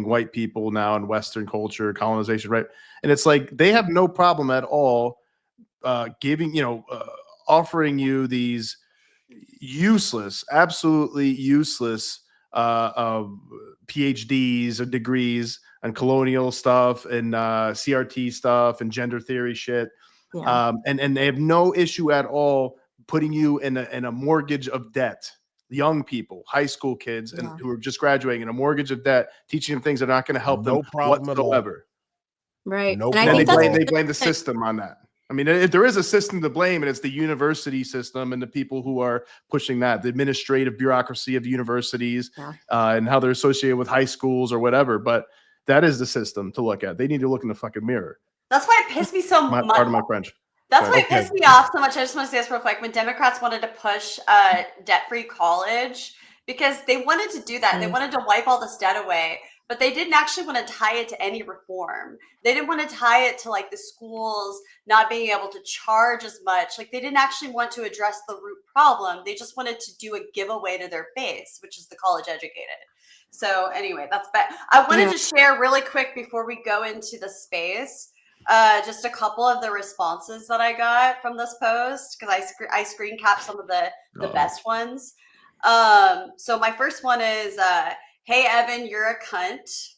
Speaker 2: white people now in Western culture, colonization, right? And it's like they have no problem at all offering you these absolutely useless PhDs or degrees on colonial stuff and CRT stuff and gender theory shit. And they have no issue at all putting you in a mortgage of debt. Young people, high school kids, and who are just graduating, in a mortgage of debt, teaching them things that are not going to help them whatsoever.
Speaker 9: Right.
Speaker 1: No
Speaker 9: and
Speaker 2: they blame the system on that. I mean, if there is a system to blame, and it's the university system and the people who are pushing that, the administrative bureaucracy of the universities, and how they're associated with high schools or whatever. But that is the system to look at. They need to look in the fucking mirror.
Speaker 10: That's why it pissed me so much.
Speaker 2: Pardon my French.
Speaker 10: That's why it pissed me off so much. I just want to say this real quick. When Democrats wanted to push debt-free college, because they wanted to do that. They wanted to wipe all this debt away. But they didn't actually want to tie it to any reform. They didn't want to tie it to like the schools not being able to charge as much. Like, they didn't actually want to address the root problem. They just wanted to do a giveaway to their base, which is the college educated. So anyway, that's bad. I wanted to share really quick before we go into the space, just a couple of the responses that I got from this post, because I screen capped some of the best ones. So my first one is, hey, Evan, you're a cunt.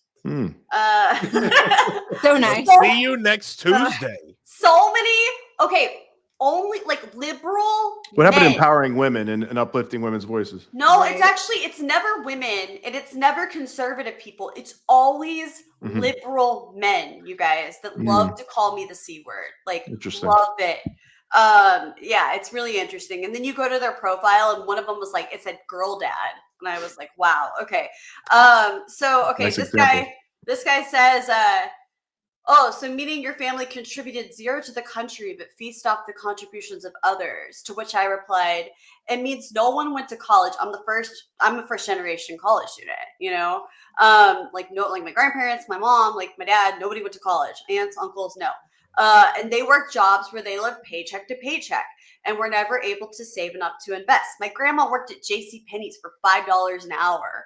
Speaker 9: So nice.
Speaker 1: See you next Tuesday.
Speaker 10: So many, only like liberal
Speaker 2: What happened to
Speaker 10: men.
Speaker 2: empowering women and uplifting women's voices?
Speaker 10: No, it's never women, and it's never conservative people. It's always liberal men, you guys, that love to call me the C word. Like, love it. Yeah, it's really interesting. And then you go to their profile, and one of them was like, it said girl dad. And I was like, wow, okay. Nice this example. This guy says, Oh, so meaning your family contributed zero to the country, but feast off the contributions of others. To which I replied, it means no one went to college. I'm a first generation college student, you know? Like my grandparents, my mom, like my dad, nobody went to college. Aunts, uncles, no. And they worked jobs where they lived paycheck to paycheck and were never able to save enough to invest. My grandma worked at JCPenney's for $5 an hour.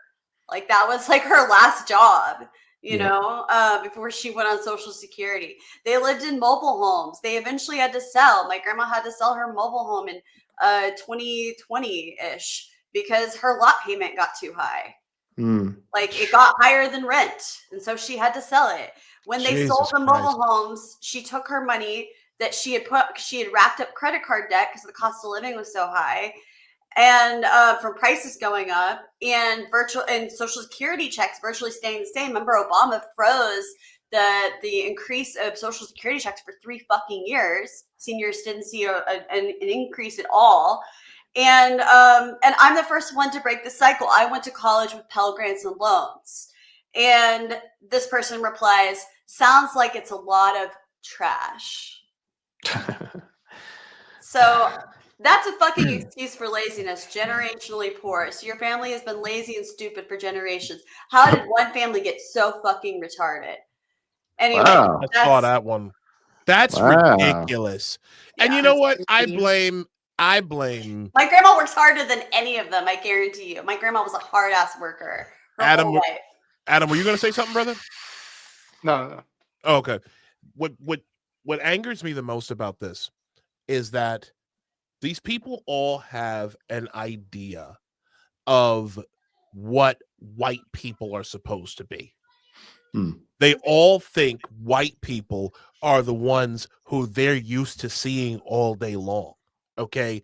Speaker 10: Like that was like her last job. You know, before she went on Social Security. They lived in mobile homes. They eventually had to sell. My grandma had to sell her mobile home in 2020-ish because her lot payment got too high. Like it got higher than rent. And so she had to sell it. When they sold the mobile homes, she took her money that she had racked up credit card debt because the cost of living was so high. And from prices going up and Social Security checks virtually staying the same. Remember, Obama froze the increase of Social Security checks for 3 fucking years. Seniors didn't see an increase at all. And I'm the first one to break the cycle. I went to college with Pell Grants and loans. And this person replies, sounds like it's a lot of trash. So that's a fucking excuse for laziness, generationally poor. So your family has been lazy and stupid for generations. How did one family get so fucking retarded? Anyway,
Speaker 1: I saw that one. That's ridiculous.
Speaker 10: Yeah.
Speaker 1: And you know what? I blame.
Speaker 10: My grandma works harder than any of them, I guarantee you. My grandma was a hard ass worker.
Speaker 1: Adam, were you going to say something, brother?
Speaker 3: No.
Speaker 1: Oh, okay. What angers me the most about this is that these people all have an idea of what white people are supposed to be. They all think white people are the ones who they're used to seeing all day long. Okay,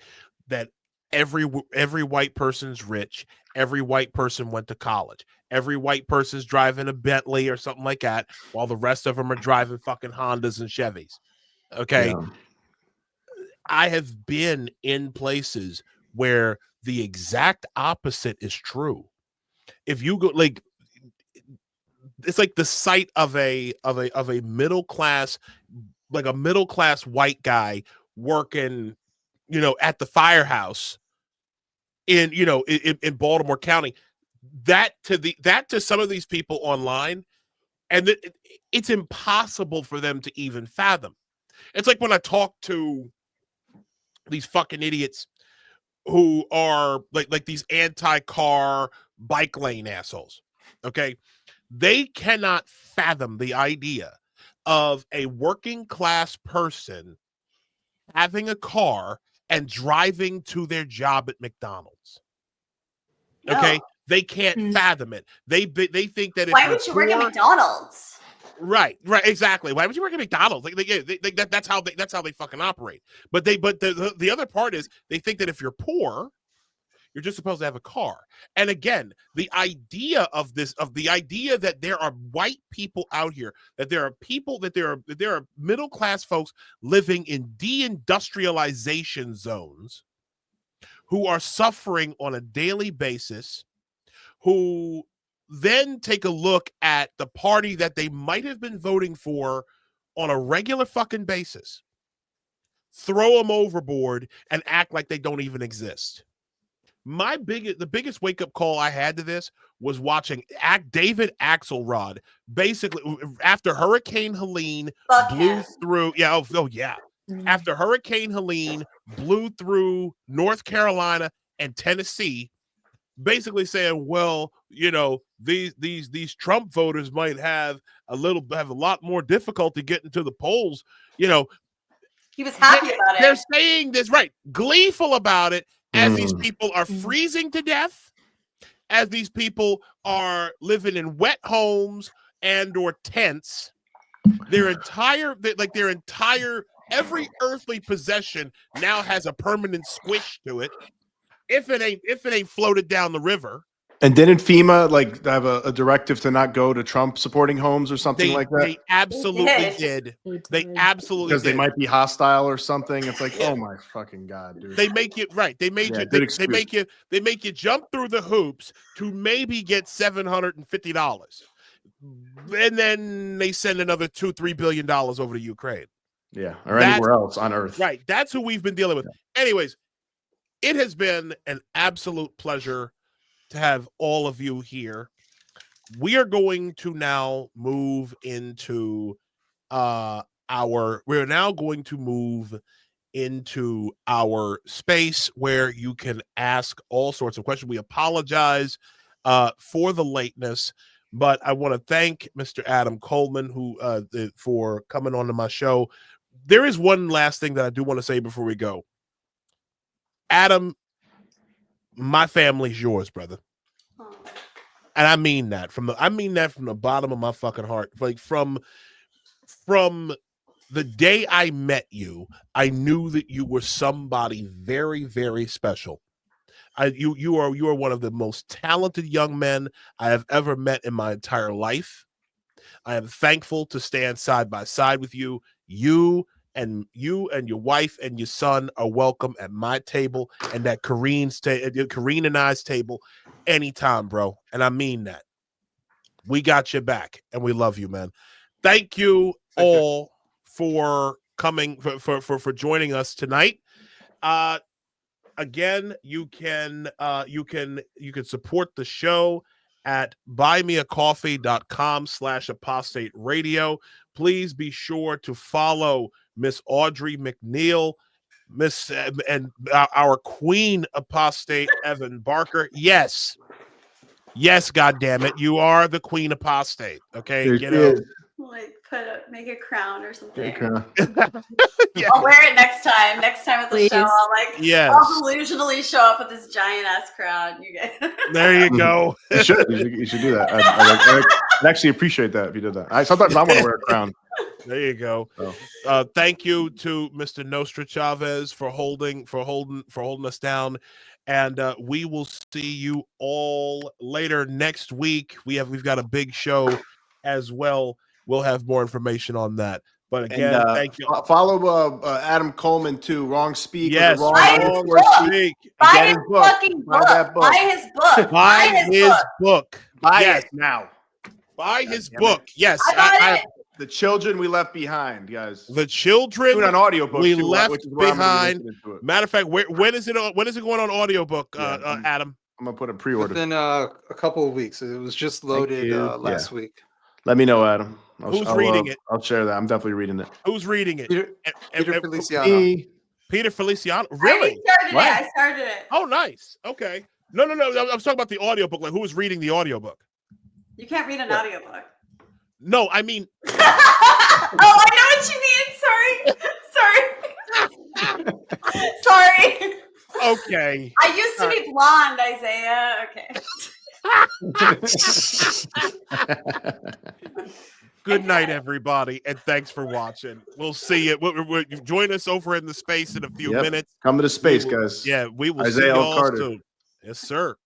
Speaker 1: that every white person's rich, every white person went to college, every white person's driving a Bentley or something like that, while the rest of them are driving fucking Hondas and Chevys. Okay. Yeah. I have been in places where the exact opposite is true. If you go, like, it's like the sight of a middle class, like a middle class white guy working, you know, at the firehouse in Baltimore County. That to some of these people online, and it's impossible for them to even fathom. It's like when I talk to these fucking idiots who are like these anti-car bike lane assholes. Okay. They cannot fathom the idea of a working class person having a car and driving to their job at McDonald's. Okay. No. They can't fathom it. They think that
Speaker 10: why would you work at McDonald's?
Speaker 1: Right, exactly. Why would you work at McDonald's? That's how they fucking operate. But the other part is they think that if you're poor, you're just supposed to have a car. And again, the idea that there are white people out here, that there are middle class folks living in deindustrialization zones who are suffering on a daily basis, who then take a look at the party that they might have been voting for on a regular fucking basis, throw them overboard, and act like they don't even exist. The biggest wake-up call I had to this was watching David Axelrod, basically, after Hurricane Helene blew through, after Hurricane Helene blew through North Carolina and Tennessee, basically saying, well, you know, these Trump voters might have a lot more difficulty getting to the polls. You know,
Speaker 10: he was happy about it.
Speaker 1: They're saying this, right, gleeful about it, as these people are freezing to death, as these people are living in wet homes and or tents. Their entire every earthly possession now has a permanent squish to it. If it ain't floated down the river.
Speaker 2: And didn't FEMA like have a directive to not go to Trump supporting homes or something like that?
Speaker 1: They absolutely did. They absolutely
Speaker 2: because
Speaker 1: did.
Speaker 2: They might be hostile or something. It's like, oh my fucking God, dude.
Speaker 1: They make it right. They make you jump through the hoops to maybe get $750. and then they send another $2-3 billion over to Ukraine.
Speaker 2: Yeah, or anywhere else on Earth.
Speaker 1: Right. That's who we've been dealing with. Yeah. Anyways, it has been an absolute pleasure to have all of you here. We are going to now move into our space where you can ask all sorts of questions. We apologize for the lateness, but I want to thank Mr. Adam Coleman for coming on to my show. There is one last thing that I do want to say before we go. Adam, my family's yours, brother. And I mean that from the bottom of my fucking heart. Like from the day I met you, I knew that you were somebody very, very special. You are one of the most talented young men I have ever met in my entire life. I am thankful to stand side by side with you. You and your wife and your son are welcome at my table and at Kareen and I's table anytime, bro. And I mean that. We got your back and we love you, man. Thank you all for coming for joining us tonight. Again, you can support the show at buymeacoffee.com/apostate radio. Please be sure to follow Miss Audrey McNeil, and our queen apostate Evan Barker. Yes, God damn it, you are the queen apostate. Okay,
Speaker 10: like make a crown or something.
Speaker 1: Yeah.
Speaker 10: I'll wear it next time. Next time at the show, I'll delusionally show up with this giant ass crown. You guys.
Speaker 1: There you go.
Speaker 2: You should do that. I'd actually appreciate that if you did that. Sometimes I want to wear a crown.
Speaker 1: There you go. Thank you to Mr. Nostra Chavez for holding us down, and we will see you all later next week. We've got a big show as well. We'll have more information on that. But again, thank you.
Speaker 2: Follow Adam Coleman too. Wrong Speak.
Speaker 1: Yes,
Speaker 2: Wrong Speak.
Speaker 10: Buy his fucking book. Buy his book.
Speaker 1: Buy his book.
Speaker 2: Buy it now.
Speaker 1: Buy his book. Yes.
Speaker 10: I
Speaker 2: The Children We Left Behind, guys.
Speaker 1: The Children
Speaker 2: an audiobook
Speaker 1: We
Speaker 2: too,
Speaker 1: Left Behind.
Speaker 2: It.
Speaker 1: Matter of fact, when is it going on audiobook, Adam?
Speaker 2: I'm gonna put a pre-order.
Speaker 3: Within a couple of weeks. It was just loaded last week.
Speaker 2: Let me know, Adam.
Speaker 1: Who's reading it?
Speaker 2: I'll share that. I'm definitely reading it.
Speaker 1: Who's reading it?
Speaker 3: Peter Feliciano.
Speaker 1: Peter Feliciano. Really?
Speaker 10: I started it.
Speaker 1: Oh, nice. Okay. No. I'm talking about the audiobook. Like, who is reading the audiobook?
Speaker 10: You can't read an audiobook.
Speaker 1: No, I mean.
Speaker 10: Oh, I know what you mean. Sorry.
Speaker 1: Okay.
Speaker 10: I used to be blonde, Isaiah. Okay.
Speaker 1: Good night, everybody, and thanks for watching. We'll see you. Join us over in the space in a few minutes.
Speaker 2: Come to the space, guys.
Speaker 1: Yeah, we will
Speaker 2: Isaiah
Speaker 1: see you all
Speaker 2: Carter.
Speaker 1: soon. Yes, sir.